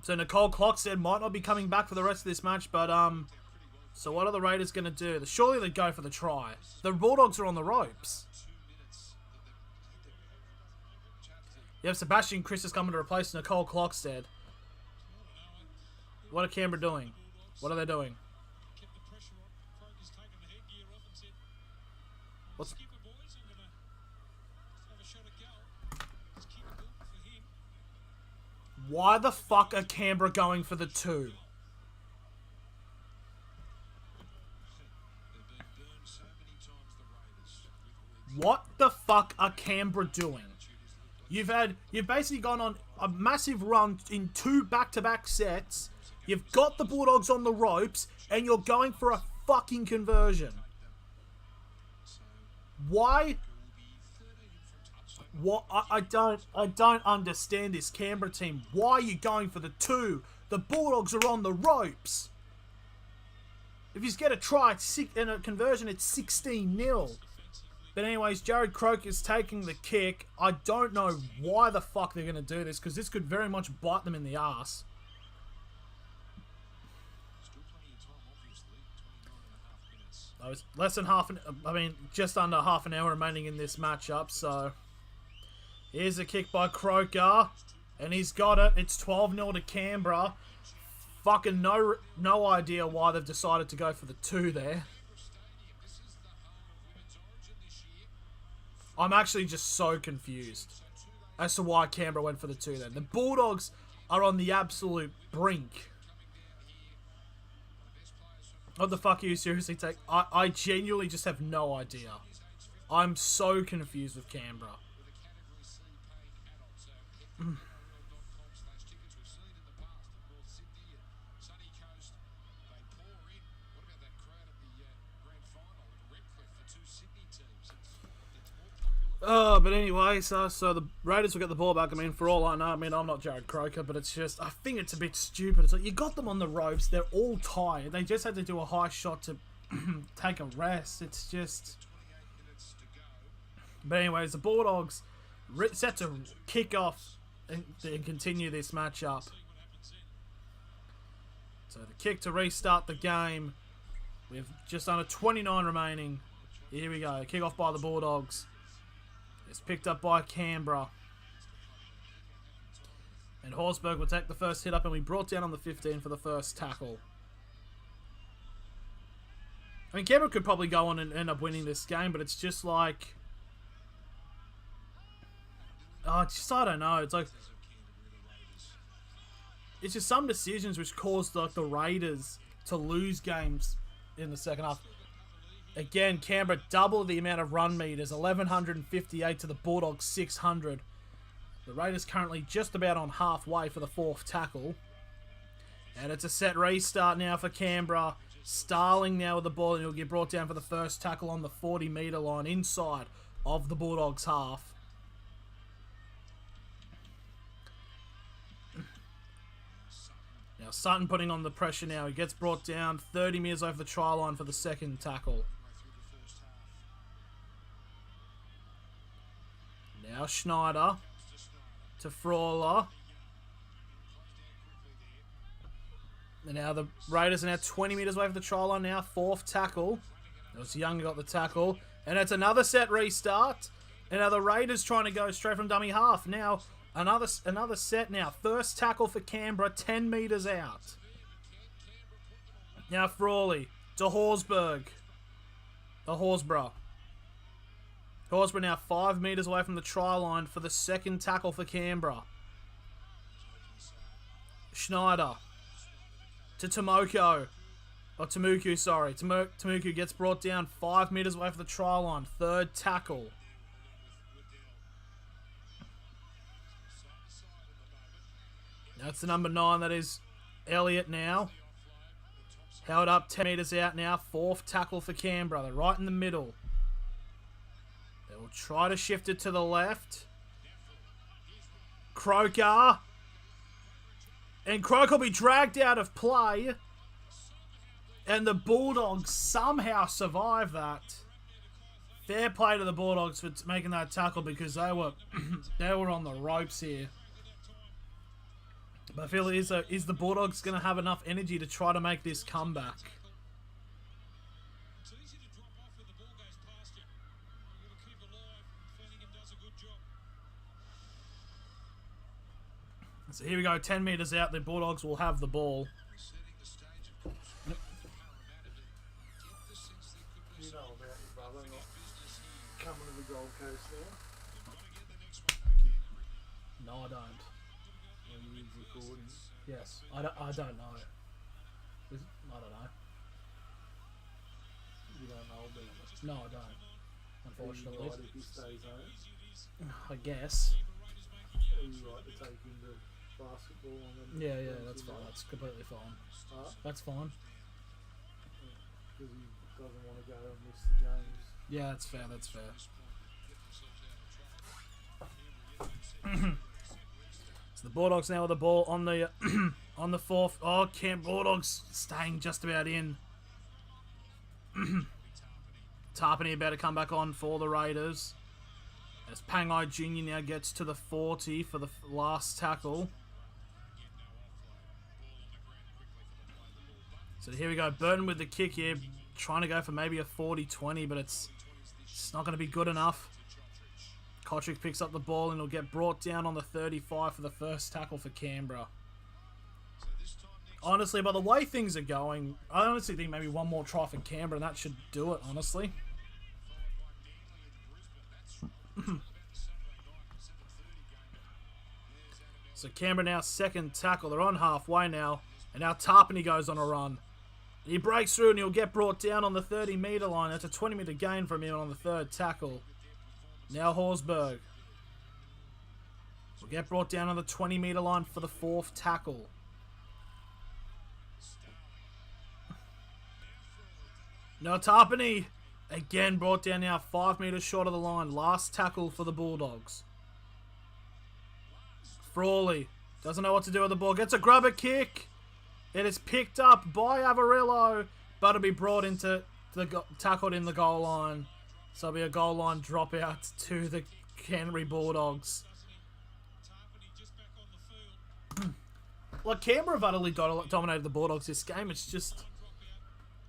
So Nicole Clockstead might not be coming back for the rest of this match, but so what are the Raiders going to do? Surely they go for the try. The Bulldogs are on the ropes. You have Sebastian Chris is coming to replace Nicole Clockstead. What are Canberra doing? What are they doing? What's... Why the fuck are Canberra going for the 2? What the fuck are Canberra doing? You've basically gone on a massive run in 2 back-to-back sets. You've got the Bulldogs on the ropes, and you're going for a fucking conversion. Why? What? I don't understand this Canberra team. Why are you going for the 2? The Bulldogs are on the ropes. If you get a try and a conversion, it's 16-0. But anyways, Jared Croak is taking the kick. I don't know why the fuck they're going to do this, because this could very much bite them in the ass. Less than just under half an hour remaining in this matchup, so... Here's a kick by Croker, and he's got it. It's 12-0 to Canberra. Fucking no idea why they've decided to go for the 2 there. I'm actually just so confused as to why Canberra went for the 2 then. The Bulldogs are on the absolute brink. What the fuck are you seriously taking? I genuinely just have no idea. I'm so confused with Canberra. But anyway, so the Raiders will get the ball back. I mean, for all I know, I'm not Jared Croker, but it's just, I think it's a bit stupid. It's like, you got them on the ropes, they're all tired. They just had to do a high shot to take a rest. It's just... But anyways, the Bulldogs set to kick off and continue this matchup. So the kick to restart the game. We have just under 29 remaining. Here we go. Kick off by the Bulldogs. It's picked up by Canberra. And Horsburgh will take the first hit up, and we brought down on the 15 for the first tackle. I mean, Canberra could probably go on and end up winning this game, but it's just like... Oh, it's just, I don't know. It's like... It's just some decisions which caused like the Raiders to lose games in the second half. Again, Canberra double the amount of run meters, 1,158 to the Bulldogs 600. The Raiders currently just about on halfway for the fourth tackle. And it's a set restart now for Canberra. Starling now with the ball, and he'll get brought down for the first tackle on the 40-metre line inside of the Bulldogs half. Now Sutton putting on the pressure now. He gets brought down 30 metres over the try line for the second tackle. Now Schneider to Frawler. And now the Raiders are now 20 metres away from the try line now. Fourth tackle. It was Young who got the tackle. And it's another set restart. And now the Raiders trying to go straight from dummy half. Now another set now. First tackle for Canberra, 10 metres out. Now Frawley to Horsburgh. Horsburgh now 5 metres away from the try line for the second tackle for Canberra. Schneider to Tomoko. Or Tamuku, sorry. Tamuku gets brought down 5 metres away from the try line. Third tackle. That's the number 9. That is Elliott now. Held up 10 metres out now. Fourth tackle for Canberra. They're right in the middle. They will try to shift it to the left. Croker. And Croker will be dragged out of play. And the Bulldogs somehow survive that. Fair play to the Bulldogs for making that tackle, because they were they were on the ropes here. But I feel is the Bulldogs going to have enough energy to try to make this comeback? So here we go, 10 metres out, the Bulldogs will have the ball. You know about your brother not coming to the Gold Coast now? No, I don't. When you recording? Yes, I don't know. I don't know. You don't know about it? No, I don't. Unfortunately. Are you right if he stays home? I guess. Are you right to take him to basketball and then... Yeah, that's fine. That's completely fine. Huh? Because That's fine. he doesn't want to go and miss the games. Yeah, that's fair. That's fair. So the Bulldogs now with the ball on the on the fourth. Oh, Bulldogs staying just about in. Tarpany about to come back on for the Raiders. As Pangai Jr. now gets to the 40 for the last tackle. So here we go. Burton with the kick here. Trying to go for maybe a 40-20, but it's not going to be good enough. Kotrick picks up the ball and will get brought down on the 35 for the first tackle for Canberra. Honestly, by the way things are going, I honestly think maybe one more try for Canberra and that should do it, honestly. So Canberra now second tackle. They're on halfway now. And now Tarpany goes on a run. He breaks through and he'll get brought down on the 30-metre line. That's a 20-metre gain from him on the third tackle. Now Horsburgh will get brought down on the 20-metre line for the fourth tackle. Now Tarpany again brought down now 5 metres short of the line. Last tackle for the Bulldogs. Frawley doesn't know what to do with the ball. Gets a grubber kick. It is picked up by Avarillo, but it'll be brought into tackled in the goal line. So it'll be a goal line dropout to the Canterbury Bulldogs. like, Canberra have utterly dominated the Bulldogs this game. It's just,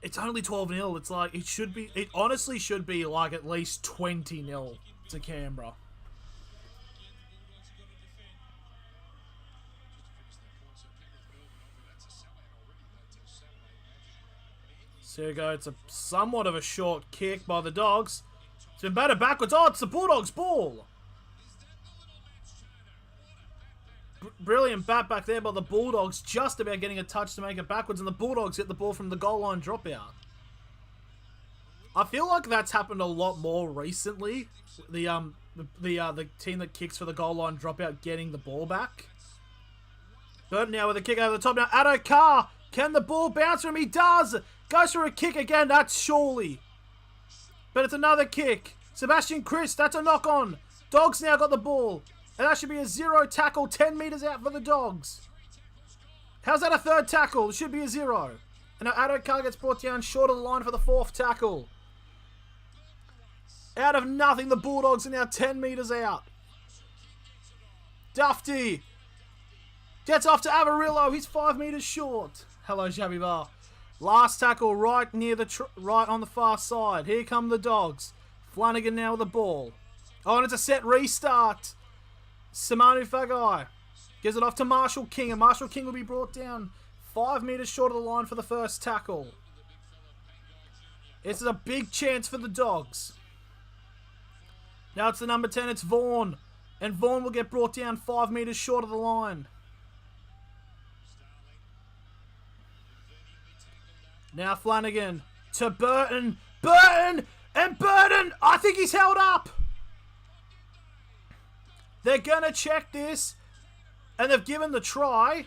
it's only 12-0. It's like, it honestly should be like at least 20-0 to Canberra. So here we go. It's somewhat of a short kick by the Dogs. It's been batted backwards. Oh, it's the Bulldogs' ball. Brilliant bat back there by the Bulldogs. Just about getting a touch to make it backwards. And the Bulldogs get the ball from the goal line dropout. I feel like that's happened a lot more recently. The team that kicks for the goal line dropout getting the ball back. Burton now with a kick over the top. Now, Addo Carr. Can the ball bounce from him? He does. Goes for a kick again. That's surely. But it's another kick. Sebastian Chris. That's a knock on. Dogs now got the ball. And that should be a 0 tackle. 10 metres out for the Dogs. How's that a third tackle? It should be a 0. And now Addo Carr gets brought down short of the line for the 4th tackle. Out of nothing, the Bulldogs are now 10 metres out. Dufty gets off to Avarillo. He's 5 metres short. Hello, Shabby Bar. Last tackle right near the right on the far side. Here come the Dogs. Flanagan now with the ball. Oh, and it's a set restart. Simonu Fagai gives it off to Marshall King, and Marshall King will be brought down 5 metres short of the line for the first tackle. This is a big chance for the Dogs. Now it's the number 10, it's Vaughan. And Vaughan will get brought down 5 metres short of the line. Now Flanagan to Burton. Burton! And Burton! I think he's held up! They're going to check this. And they've given the try.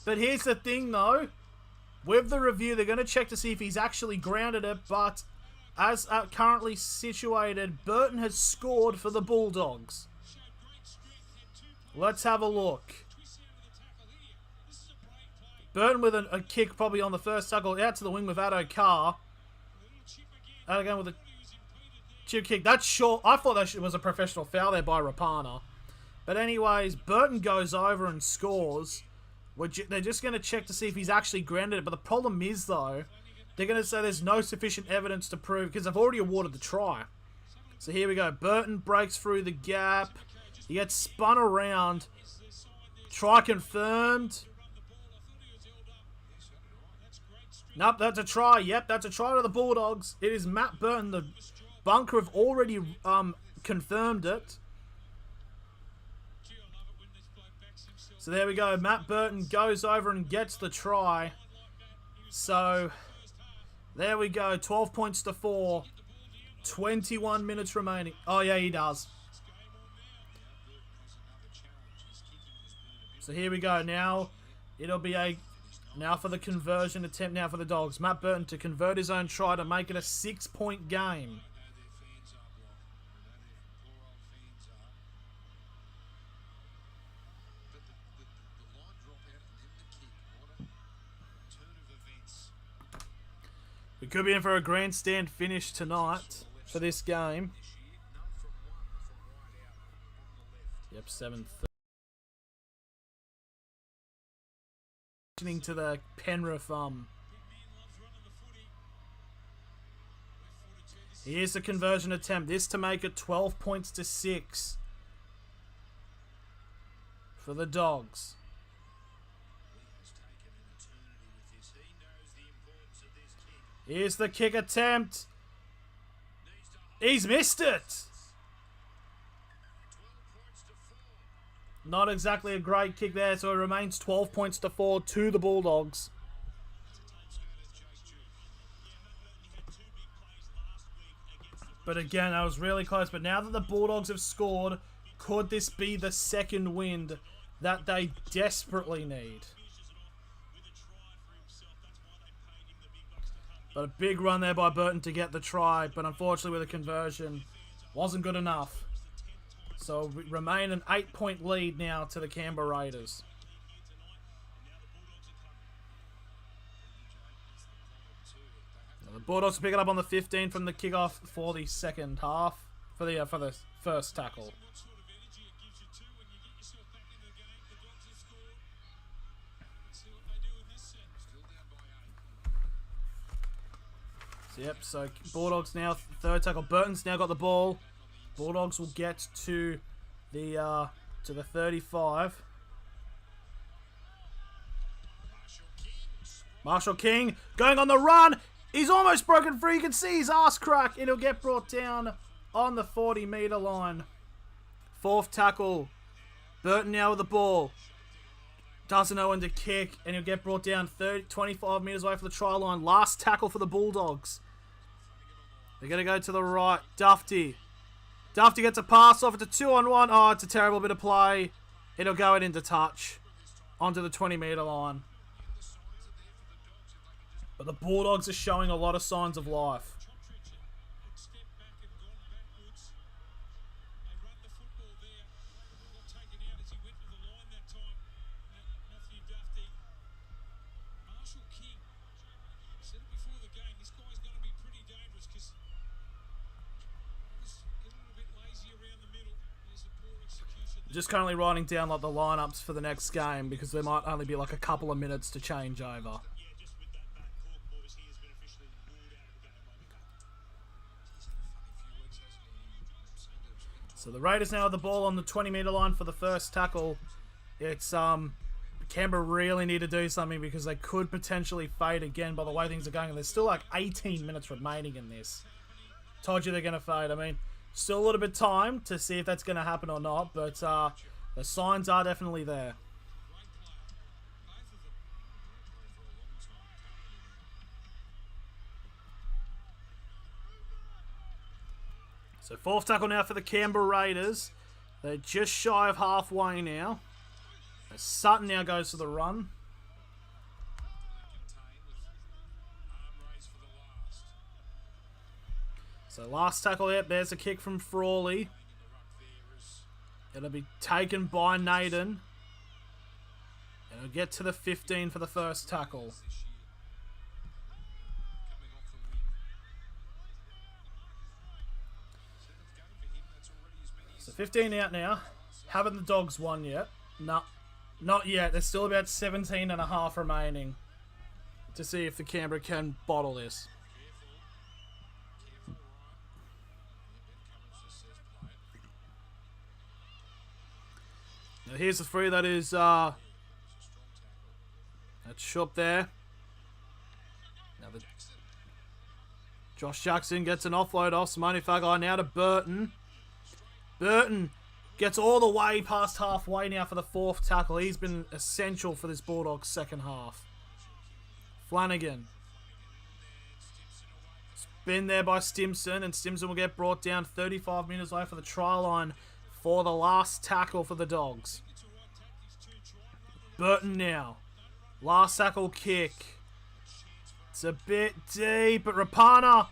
But here's the thing though. With the review, they're going to check to see if he's actually grounded it. But as currently situated, Burton has scored for the Bulldogs. Let's have a look. Burton with a kick probably on the first tackle. Out to the wing with Addo Carr. Out again with a chip kick. That's short. I thought that was a professional foul there by Rapana. But anyways, Burton goes over and scores. They're just going to check to see if he's actually grounded it. But the problem is, though, they're going to say there's no sufficient evidence to prove because they've already awarded the try. So here we go. Burton breaks through the gap. He gets spun around. Try confirmed. Nope, that's a try. Yep, that's a try to the Bulldogs. It is Matt Burton. The bunker have already confirmed it. So there we go. Matt Burton goes over and gets the try. So there we go. 12 points to 4. 21 minutes remaining. Oh, yeah, he does. So here we go. Now it'll be now for the conversion attempt now for the Dogs. Matt Burton to convert his own try to make it a 6-point game. We could be in for a grandstand finish tonight for this game. Yep, 7:30. To the Penrith Here's the conversion attempt. This to make it 12 points to 6 for the Dogs. Here's the kick attempt. He's missed it. Not exactly a great kick there, so it remains 12 points to 4 to the Bulldogs. But again, that was really close. But now that the Bulldogs have scored, could this be the second win that they desperately need? But a big run there by Burton to get the try, but unfortunately with a conversion, wasn't good enough. So we remain an 8-point lead now to the Canberra Raiders. Now the Bulldogs pick it up on the 15 from the kickoff for the second half, for the first tackle. Yep, so Bulldogs now, third tackle. Burton's now got the ball. Bulldogs will get to the 35. Marshall King going on the run. He's almost broken free. You can see his ass crack. And he'll get brought down on the 40-metre line. Fourth tackle. Burton now with the ball. Doesn't know when to kick. And he'll get brought down 25 metres away from the try line. Last tackle for the Bulldogs. They're going to go to the right. Dufty. Dufty gets a pass off. It's a 2-on-1. Oh, it's a terrible bit of play. It'll go it into touch. Onto the 20-metre line. But the Bulldogs are showing a lot of signs of life. Just currently writing down like the lineups for the next game because there might only be like a couple of minutes to change over. So the Raiders now have the ball on the 20-metre line for the first tackle. It's Canberra really need to do something because they could potentially fade again by the way things are going. And there's still like 18 minutes remaining in this. Told you they're going to fade. I mean, still a little bit of time to see if that's going to happen or not, but the signs are definitely there. So fourth tackle now for the Canberra Raiders. They're just shy of halfway now. Sutton now goes to the run. So last tackle out, there's a kick from Frawley. It'll be taken by Naden. And it'll get to the 15 for the first tackle. So 15 out now. Haven't the Dogs won yet? No, not yet. There's still about 17 and a half remaining to see if the Canberra can bottle this. Now here's the free that is that's Shup there. Now Josh Jackson gets an offload off Simone Fagai now to Burton. Burton gets all the way past halfway now for the fourth tackle. He's been essential for this Bulldogs second half. Flanagan. Spin there by Stimson, and Stimson will get brought down 35 metres away for the try line for the last tackle for the Dogs. Burton now. Last tackle kick. It's a bit deep, but Rapana.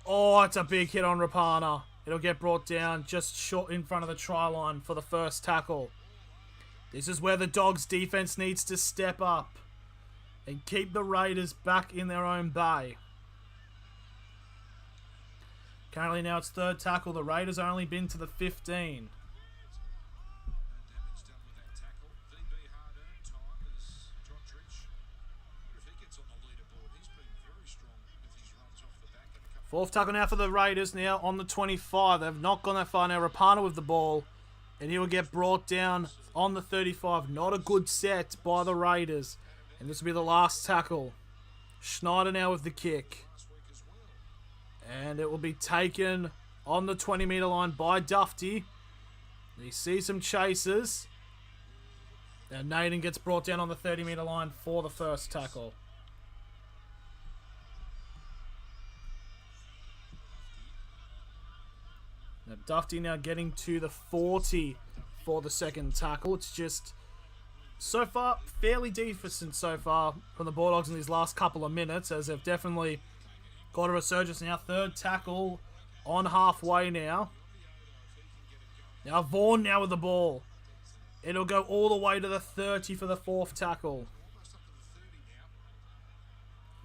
Oh, it's a big hit on Rapana. It'll get brought down just short in front of the try line for the first tackle. This is where the Dogs defense needs to step up and keep the Raiders back in their own bay. Currently now it's third tackle. The Raiders have only been to the 15. Fourth tackle now for the Raiders now on the 25. They've not gone that far now. Rapana with the ball. And he will get brought down on the 35. Not a good set by the Raiders. And this will be the last tackle. Schneider now with the kick. And it will be taken on the 20-metre line by Dufty. You see some chasers. And Naden gets brought down on the 30-metre line for the first tackle. Now Dufty now getting to the 40 for the second tackle. It's just so far fairly decent so far from the Bulldogs in these last couple of minutes, as they've definitely got a resurgence now. Third tackle on halfway now. Now Vaughan now with the ball. It'll go all the way to the 30 for the fourth tackle.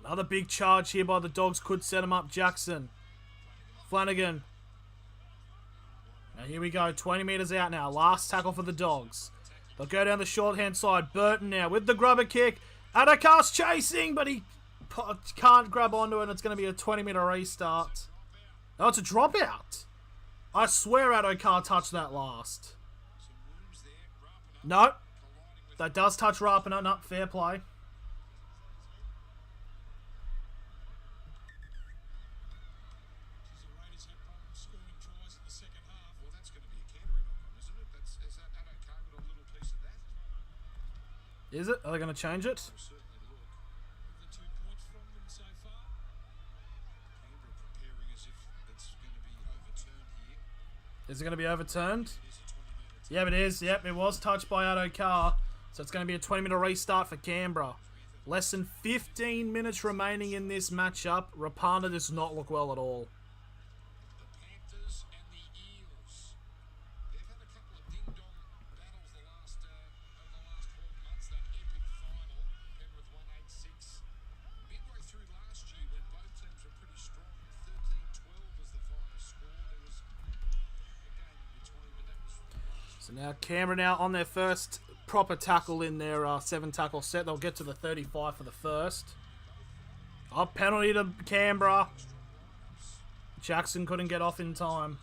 Another big charge here by the Dogs could set him up. Jackson. Flanagan. Now here we go, 20 metres out now. Last tackle for the Dogs. They'll go down the short-hand side. Burton now with the grubber kick. Adakar chasing, but he can't grab onto it and it's going to be a 20-meter restart. Oh, it's a dropout. I swear Adokar touched that last. No. That does touch Rapana. No, fair play. Is it? Are they going to change it? Is it going to be overturned? Yep, it is. Yep, it was touched by Adokar. So it's going to be a 20-minute restart for Canberra. Less than 15 minutes remaining in this matchup. Rapana does not look well at all. So now Canberra now on their first proper tackle in their 7-tackle set. They'll get to the 35 for the first. Oh, penalty to Canberra. Jackson couldn't get off in time.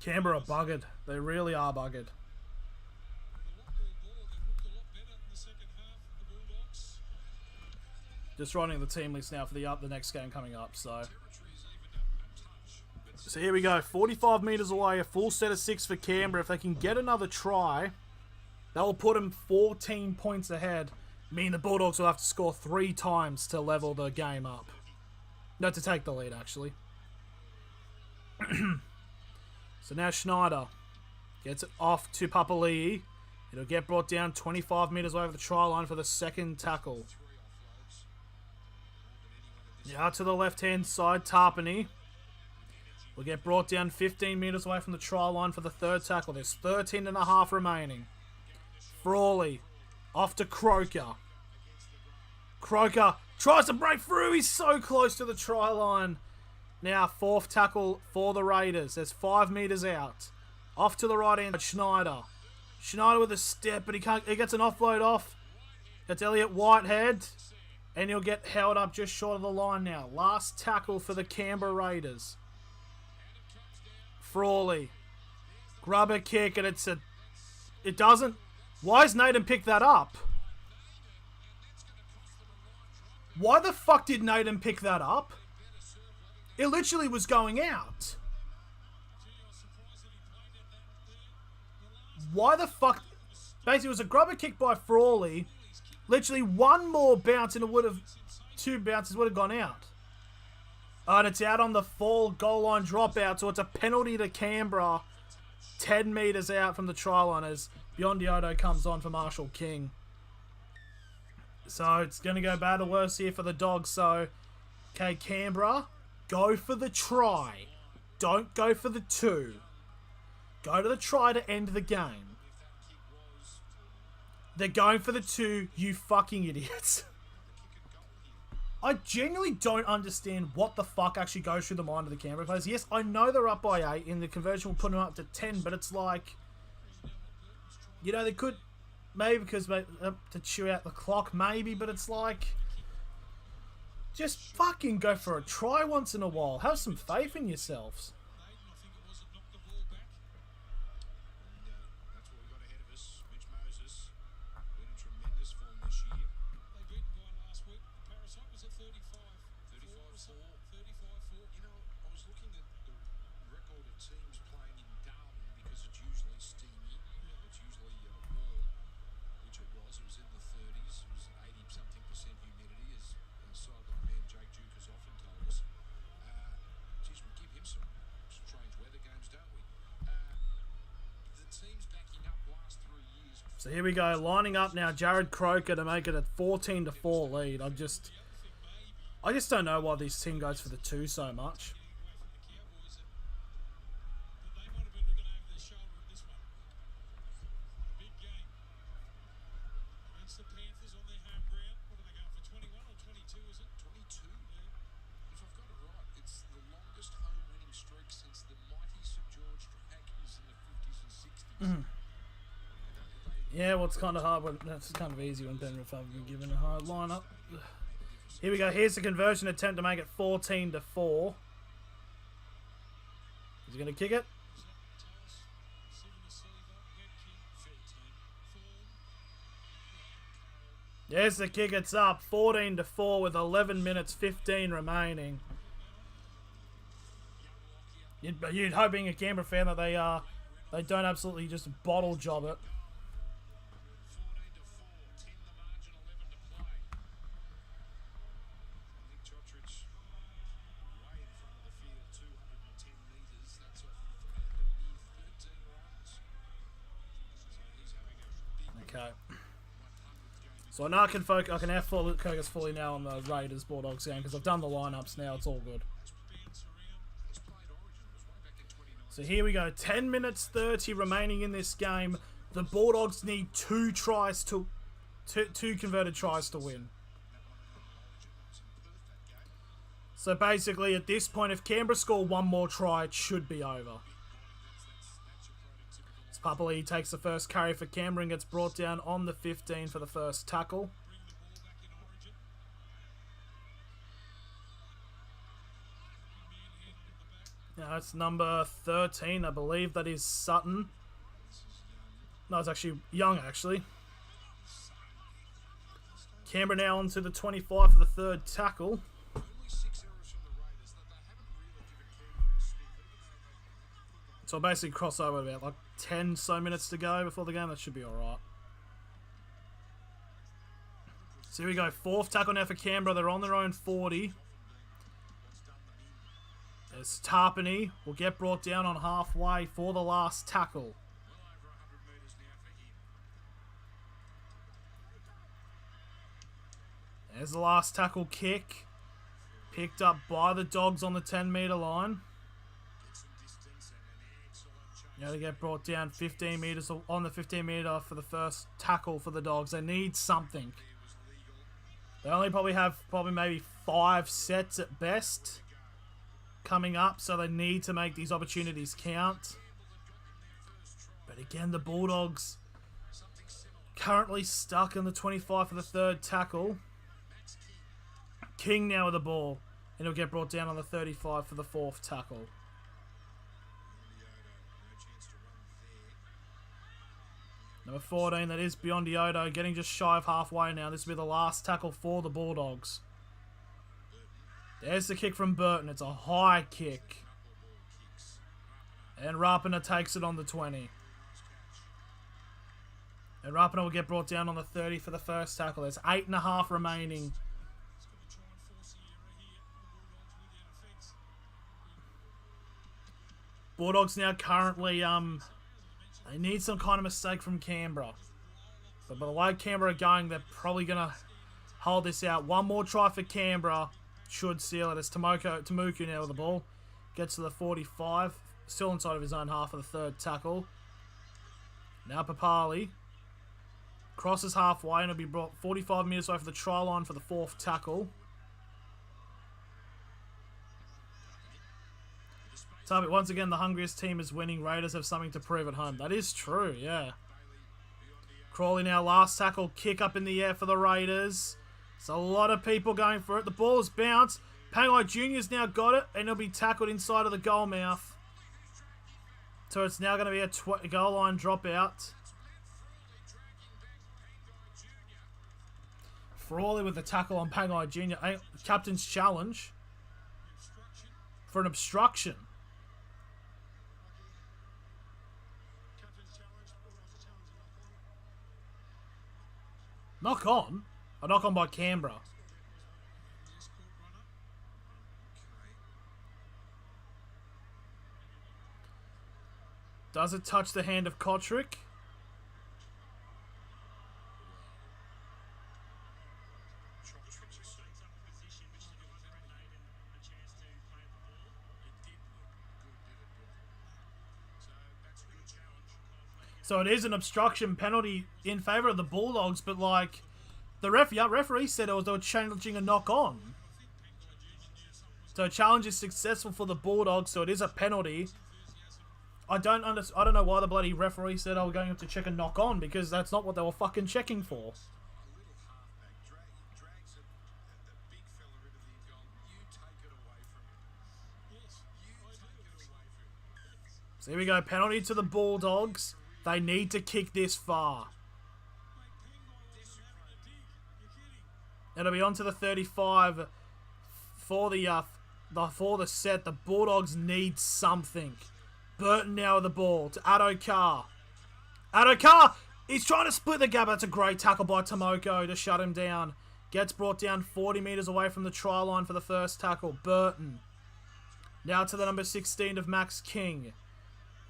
Canberra are buggered. They really are buggered. Just writing the team list now for the next game coming up. So here we go. 45 metres away. A full set of 6 for Canberra. If they can get another try, that will put them 14 points ahead. Meaning the Bulldogs will have to score 3 times to level the game up. No, to take the lead, actually. So now Schneider gets it off to Papali'i. It'll get brought down 25 metres away from the try line for the second tackle. Now to the left-hand side, Tarpany will get brought down 15 metres away from the try line for the third tackle. There's 13.5 remaining. Frawley off to Croker. Croker tries to break through. He's so close to the try line. Now, fourth tackle for the Raiders. There's 5 metres out. Off to the right-hand, Schneider. Schneider with a step, but he gets an offload off. That's Elliot Whitehead. And he'll get held up just short of the line now. Last tackle for the Canberra Raiders. Frawley. Grub a kick, and it doesn't. Why has Naden picked that up? Why the fuck did Naden pick that up? It literally was going out. Why the fuck? Basically, it was a grubber kick by Frawley. Literally one more bounce and it would have... 2 bounces would have gone out. And it's out on the full goal line dropout. So it's a penalty to Canberra. 10 metres out from the try line as Biondiotto comes on for Marshall King. So it's going to go bad or worse here for the Dogs. So, okay, Canberra, go for the try. Don't go for the 2. Go to the try to end the game. They're going for the 2, you fucking idiots. I genuinely don't understand what the fuck actually goes through the mind of the Canberra players. Yes, I know they're up by 8, and the conversion will put them up to 10, but it's like... You know, they could... Maybe because to chew out the clock, maybe, but it's like... Just fucking go for a try once in a while. Have some faith in yourselves. So here we go, lining up now, Jared Croker to make it a 14-4 lead. I just don't know why this team goes for the 2 so much. Yeah, well, it's kind of hard when it's kind of easy when Penrith have been given a hard lineup. Here we go. Here's the conversion attempt to make it 14-4. He's going to kick it. There's the kick. It's up 14-4 with 11 minutes 15 remaining. You'd hope, being a Canberra fan, that they don't absolutely just bottle job it. Okay. So now I can focus fully now on the Raiders Bulldogs game because I've done the lineups now. It's all good. So here we go. 10 minutes 30 remaining in this game. The Bulldogs need two converted tries to win. So basically, at this point, if Canberra score one more try, it should be over. Papali takes the first carry for Canberra and gets brought down on the 15 for the first tackle. Now it's number 13, I believe that is Sutton. No, it's actually Young, actually. Canberra now onto the 25 for the third tackle. So I'll basically cross over about like 10 so minutes to go before the game. That should be alright. So here we go. Fourth tackle now for Canberra. They're on their own 40. There's Tarpany. Will get brought down on halfway for the last tackle. There's the last tackle kick. Picked up by the Dogs on the 10-metre line. To get brought down 15 metres on the 15 metre for the first tackle for the Dogs. They need something. They only probably have maybe 5 sets at best coming up, so they need to make these opportunities count. But again, the Bulldogs currently stuck in the 25 for the third tackle. King now with the ball, and he'll get brought down on the 35 for the fourth tackle. Number 14, that is Biondi-Odo, getting just shy of halfway now. This will be the last tackle for the Bulldogs. There's the kick from Burton. It's a high kick. And Rapana takes it on the 20. And Rapana will get brought down on the 30 for the first tackle. There's 8.5 remaining. Bulldogs now currently, they need some kind of mistake from Canberra. But by the way Canberra are going, they're probably going to hold this out. One more try for Canberra should seal it. It's Tamuku now with the ball. Gets to the 45. Still inside of his own half of the third tackle. Now Papali. Crosses halfway and will be brought 45 metres away for the try line for the fourth tackle. Once again, the hungriest team is winning. Raiders have something to prove at home. That is true, yeah. Crawley now, last tackle, kick up in the air for the Raiders. There's a lot of people going for it. The ball's bounced. Pangai Jr.'s now got it, and he'll be tackled inside of the goal mouth. So it's now going to be a goal line dropout. Frawley with the tackle on Pangai Jr. Captain's challenge for an obstruction. Knock on? A knock on by Canberra. Does it touch the hand of Kotrick? So it is an obstruction penalty in favour of the Bulldogs, but like the referee said, they were challenging a knock on. So challenge is successful for the Bulldogs, so it is a penalty. I don't know why the bloody referee said I was going to check a knock on, because that's not what they were fucking checking for. So here we go, penalty to the Bulldogs. They need to kick this far. It'll be on to the 35 for the set. The Bulldogs need something. Burton now with the ball to Addo Carr. Addo Carr! He's trying to split the gap. That's a great tackle by Tomoko to shut him down. Gets brought down 40 metres away from the try line for the first tackle. Burton. Now to the number 16 of Max King.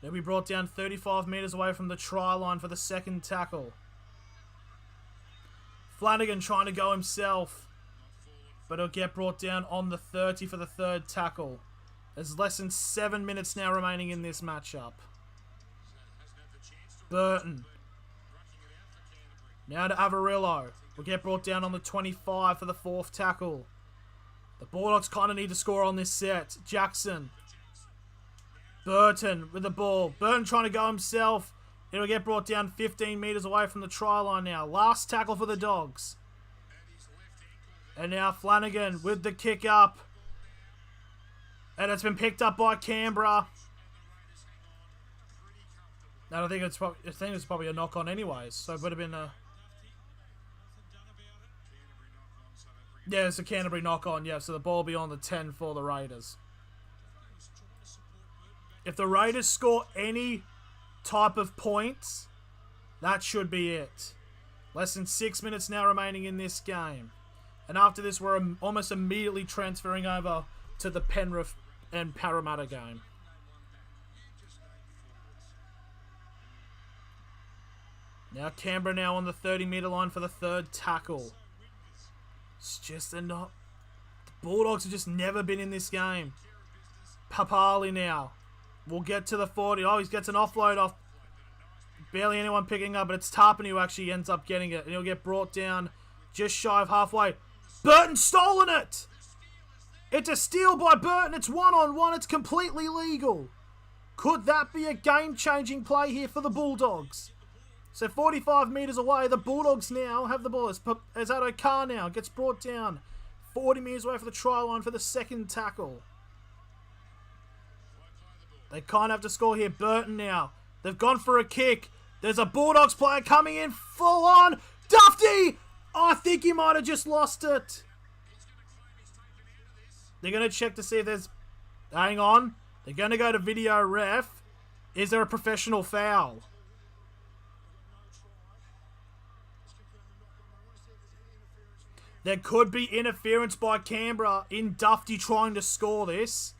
They'll be brought down 35 metres away from the try line for the second tackle. Flanagan trying to go himself, but he'll get brought down on the 30 for the third tackle. There's less than 7 minutes now remaining in this matchup. Burton. Now to Avarillo. Will get brought down on the 25 for the fourth tackle. The Bulldogs kind of need to score on this set. Jackson. Burton with the ball. Burton trying to go himself. It'll get brought down 15 metres away from the try line now. Last tackle for the Dogs. And now Flanagan with the kick up. And it's been picked up by Canberra. And I think it's probably a knock on anyways. So it would have been a... Yeah, it's a Canterbury knock on. Yeah, so the ball will be on the 10 for the Raiders. If the Raiders score any type of points, that should be it. Less than 6 minutes now remaining in this game. And after this, we're almost immediately transferring over to the Penrith and Parramatta game. Now Canberra now on the 30-metre line for the third tackle. It's just a not... The Bulldogs have just never been in this game. Papali now. We'll get to the 40. Oh, he gets an offload off. Barely anyone picking up, but it's Tarpany who actually ends up getting it. And he'll get brought down just shy of halfway. Burton stolen it! It's a steal by Burton. It's one-on-one. It's completely legal. Could that be a game-changing play here for the Bulldogs? So 45 metres away, the Bulldogs now have the ball. As Addo Carr now gets brought down 40 metres away for the try line for the second tackle. They kind of have to score here. Burton now. They've gone for a kick. There's a Bulldogs player coming in full on. Dufty! I think he might have just lost it. They're going to check to see if there's... Hang on. They're going to go to video ref. Is there a professional foul? There could be interference by Canberra in Dufty trying to score this.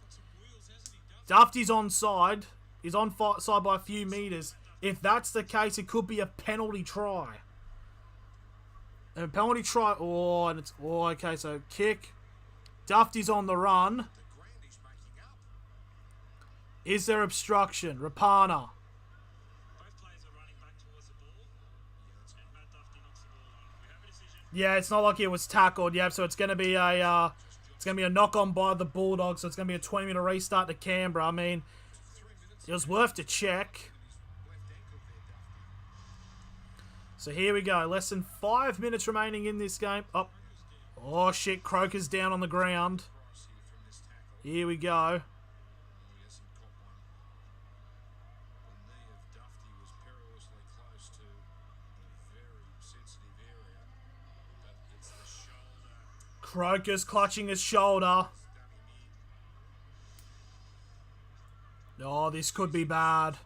Dufty's onside. He's on side by a few metres. If that's the case, it could be a penalty try. And a penalty try... Oh, and it's... Oh, okay, so kick. Dufty's on the run. Is there obstruction? Rapana. Yeah, it's not like it was tackled. Yeah, so it's going to be a knock on by the Bulldogs. So it's going to be a 20-minute restart to Canberra. I mean, it was worth to check. So here we go. Less than 5 minutes remaining in this game. Oh shit! Croker's down on the ground. Here we go. Croker's clutching his shoulder. Oh, this could be bad.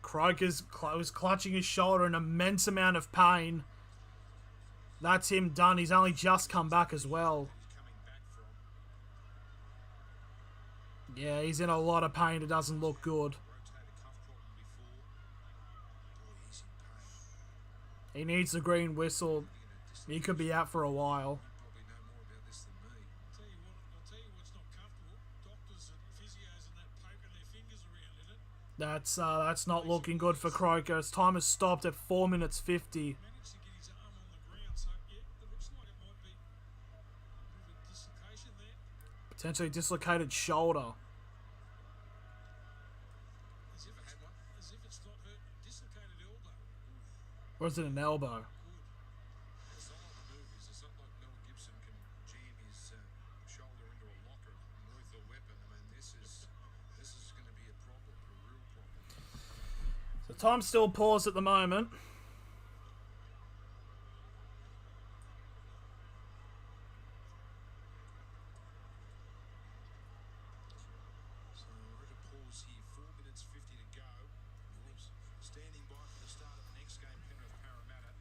Croker's was clutching his shoulder in an immense amount of pain. That's him done. He's only just come back as well. Yeah, he's in a lot of pain. It doesn't look good. He needs the green whistle. He could be out for a while. That's not looking good for Croker. His time has stopped at 4 minutes 50. Potentially dislocated shoulder. Has he ever had one? As if it's not hurt. Dislocated elbow. Or is it an elbow? It's not like the movies. It's not like Mel Gibson can jam his shoulder into a locker with a weapon. I mean, this is going to be a problem, a real problem. So time's still paused at the moment. So we're at a pause here. 4 minutes 50 to go. Standing by for the start of the next game, Penrith Parramatta.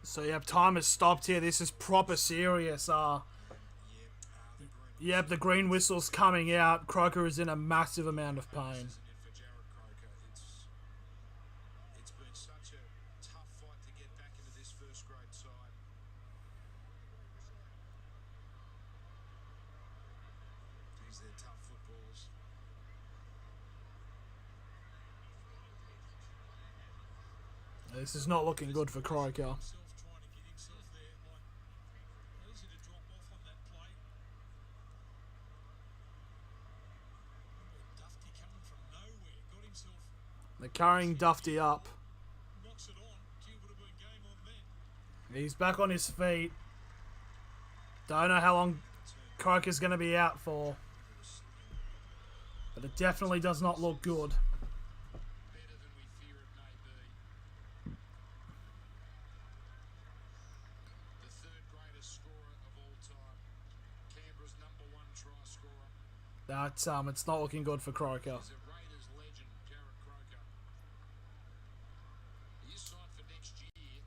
So yep, time has stopped here. This is proper serious. Yep, the green whistle's coming out. Croker is in a massive amount of pain. For Jared Croker, it's been such a tough fight to get back into this first grade side. These they're tough footballers. This is not looking good for Croker. Himself trying to get himself there, like easy to drop off on that play. Dufty coming from nowhere, got himself, They're carrying Dufty up. knocks it on. Gee, would have been game on then. He's back on his feet. Don't know how long Croker's going to be out for. But it definitely does not look good. Better than we fear it may be. The third greatest scorer of all time. Canberra's #1 try scorer. It's not looking good for Croker. He's a Raiders legend, Jared Croker. He is signed for next year.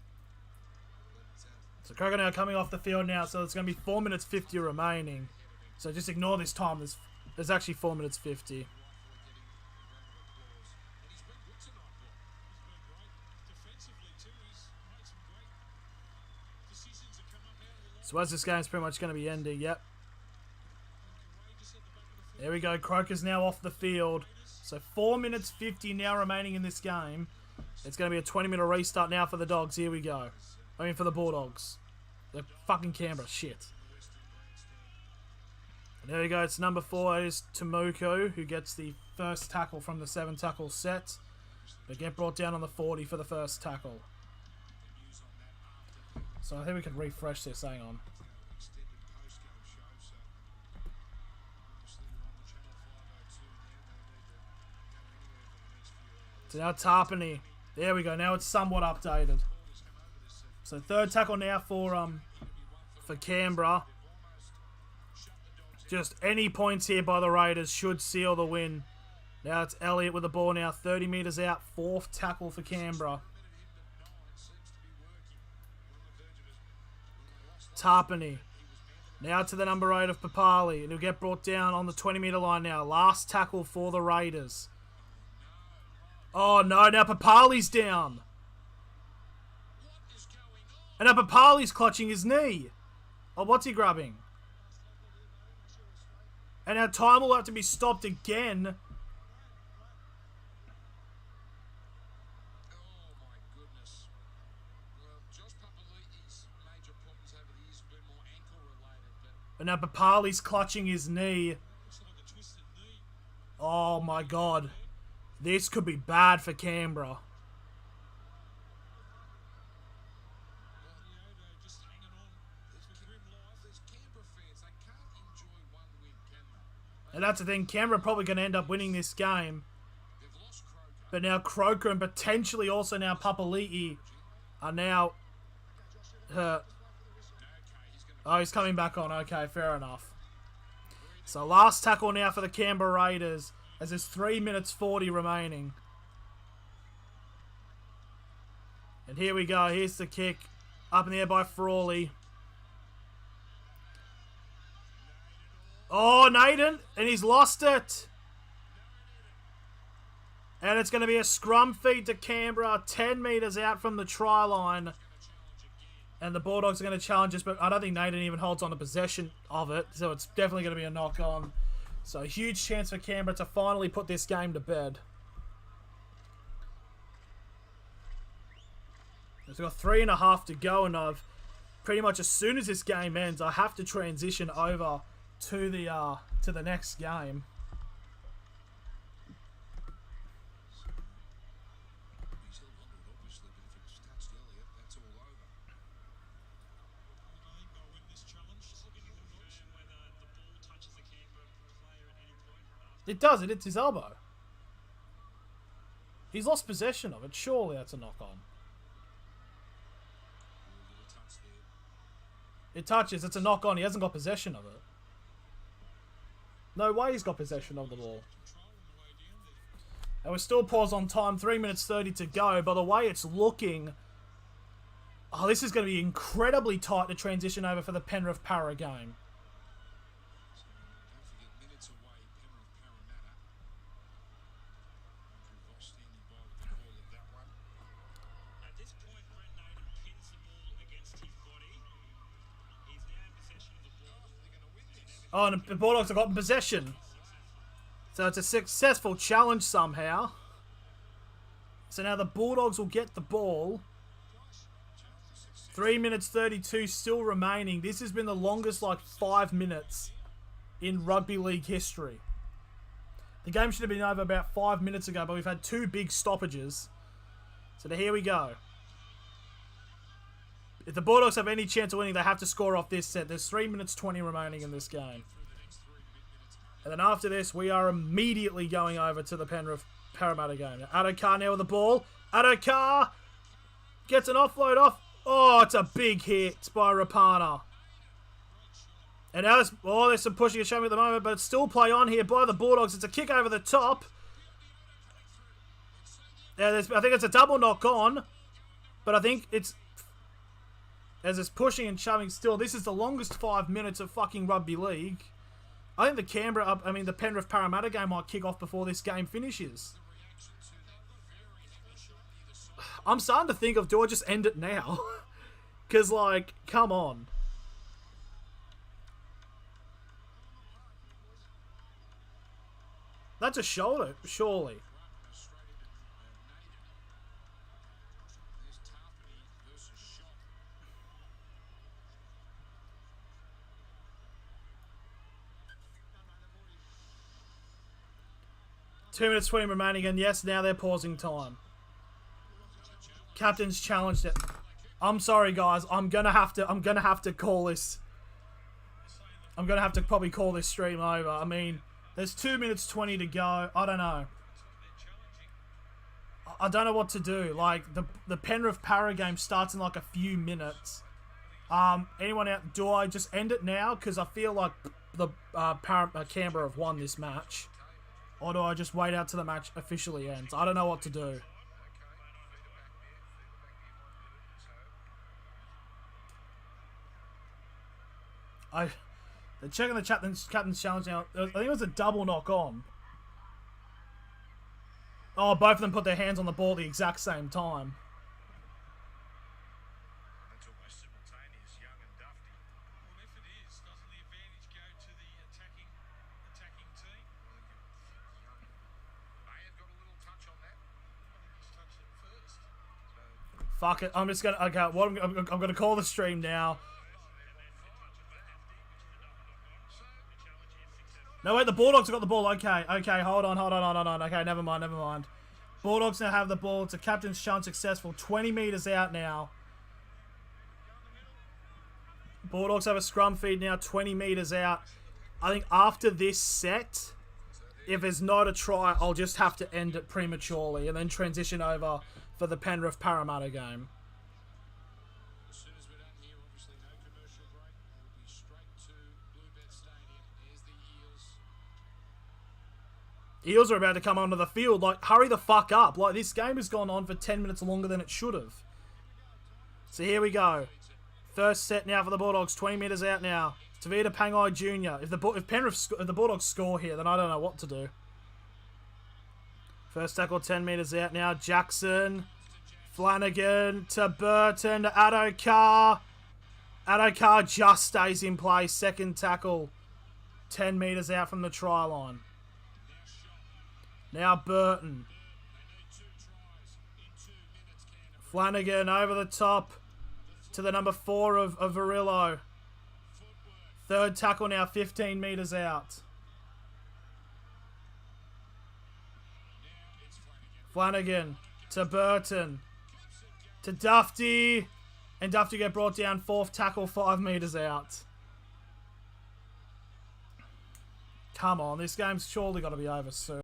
But So Croker now coming off the field now, so it's going to be 4 minutes 50 remaining. So just ignore this time. There's actually 4 minutes 50. rightfully getting a round of applause. And he's been good tonight, Bob. He's been great defensively too. He's made some great decisions that come up out of the line. So as this game's pretty much going to be ending, yep. Courageous at the back of the field. There we go. Croker's now off the field. So 4 minutes 50 now remaining in this game. It's going to be a 20-minute restart now for the Dogs. Here we go. I mean for the Bulldogs. The fucking Canberra. Shit. And there we go. It's number 4. It is Tamuku who gets the first tackle from the 7 tackle set. But get brought down on the 40 for the first tackle. So I think we can refresh this. Hang on. Extended postgame show, so obviously we're on Channel 502 now. No need to go anywhere for the next few hours. So now Tarpany. There we go. Now it's somewhat updated. So third tackle now for Canberra. Just any points here by the Raiders should seal the win. Now it's Elliott with the ball now. 30 metres out. 4th tackle for Canberra. Tarpany. Now to the number 8 of Papali. And he'll get brought down on the 20-metre line now. Last tackle for the Raiders. Oh no, now Papali's down. And now Papali's clutching his knee. Oh, what's he grabbing? And our time will have to be stopped again. Oh my goodness. Well, Josh Papali'i's major problems over the years have been more ankle related, but And now Papali's clutching his knee. looks like a twisted knee. Oh my god. This could be bad for Canberra. Leota just hanging on for grim life. There's Canberra fans, they can't enjoy one win, can they? And that's the thing. Canberra probably going to end up winning this game. They've lost Croker. But now Croker and potentially also now Papali'i are now hurt. Oh, he's coming back on. Okay, fair enough. So last tackle now for the Canberra Raiders as there's 3 minutes 40 remaining. And here we go. Here's the kick. Up in the air by Frawley. Oh, Naden. And he's lost it. And it's going to be a scrum feed to Canberra. 10 metres out from the try line. And the Bulldogs are going to challenge us, but I don't think Naden even holds on to possession of it. So it's definitely going to be a knock-on. So a huge chance for Canberra to finally put this game to bed. We've got 3.5 to go, and I've pretty much as soon as this game ends, I have to transition over to the next game. He's held onto it, obviously, but if it's touched earlier, that's all over. I think they'll win this challenge. Just looking at the Bulldogs. Whether the ball touches the Canberra player at any point after. It does. It hits his elbow. He's lost possession of it. Surely that's a knock on. Little touch there. It touches. It's a knock on. He hasn't got possession of it. No way he's got possession of the ball. Control on the way down there. And we're still paused on time. 3 minutes 30 to go. By the way it's looking... Oh, this is going to be incredibly tight to transition over for the Penrith Para game. So don't forget, minutes away, Penrith Parramatta. Andrew Voss standing by with the call of that one. At this point, Brent Naden pins the ball against his body. He's now in possession of the ball. They're going to win this. Oh, and the Bulldogs have got possession. So it's a successful challenge somehow. So now the Bulldogs will get the ball. 3 minutes 32 still remaining. This has been the longest, 5 minutes in rugby league history. The game should have been over about 5 minutes ago, but we've had 2 big stoppages. So here we go. If the Bulldogs have any chance of winning, they have to score off this set. There's 3 minutes 20 remaining in this game. And then after this, we are immediately going over to the Penrith Parramatta game. Adokar now with the ball. Adokar gets an offload off. Oh, it's a big hit by Rapana. And now there's some pushing and shoving at the moment, but it's still play on here by the Bulldogs. It's a kick over the top. Yeah, I think it's a double knock on, but I think it's... As it's pushing and shoving still, this is the longest 5 minutes of fucking rugby league. I think the Penrith Parramatta game might kick off before this game finishes. I'm starting to think of, do I just end it now? Because, come on. That's a shoulder, surely. Straight into Naden. There's Tarpany versus Shot. 2 minutes 20 remaining, and yes, now they're pausing time. Captain's challenged it. I'm sorry, guys. I'm gonna have to call this. I'm gonna have to probably call this stream over. I mean, there's 2 minutes 20 to go. I don't know. I don't know what to do. The Penrith Para game starts in a few minutes. Anyone out? Do I just end it now? Because I feel like the Canberra have won this match. Or do I just wait out till the match officially ends? I don't know what to do. They're checking the captain's challenge now. I think it was a double knock on. Oh, both of them put their hands on the ball at the exact same time. That's almost simultaneous, Young and Dufty. Well, if it is, doesn't the advantage go to the attacking team? Young may have got a little touch on that. I think he's touched it first. Fuck it. I'm just gonna. Okay, I'm gonna call the stream now. No, wait, the Bulldogs have got the ball. Okay, hold on. Okay, never mind. Bulldogs now have the ball. It's a captain's challenge successful. 20 metres out now. Bulldogs have a scrum feed now, 20 metres out. I think after this set, if there's not a try, I'll just have to end it prematurely and then transition over for the Penrith Parramatta game. As soon as we're done here, obviously no commercial break. We'll be straight to Bluebet Stadium. There's the Eels. Eels are about to come onto the field. Hurry the fuck up. This game has gone on for 10 minutes longer than it should have. So here we go. First set now for the Bulldogs. 20 metres out now. Tavita Pangai Jr. If the Bulldogs score here, then I don't know what to do. First tackle 10 metres out now. Jackson. Flanagan to Burton to Adokar. Adokar just stays in play. Second tackle 10 metres out from the try line. Now Burton. Flanagan over the top to the number 4 of Varillo. Third tackle now, 15 metres out. Flanagan to Burton. To Dufty. And Dufty get brought down. Fourth tackle, 5 metres out. Come on, this game's surely got to be over soon.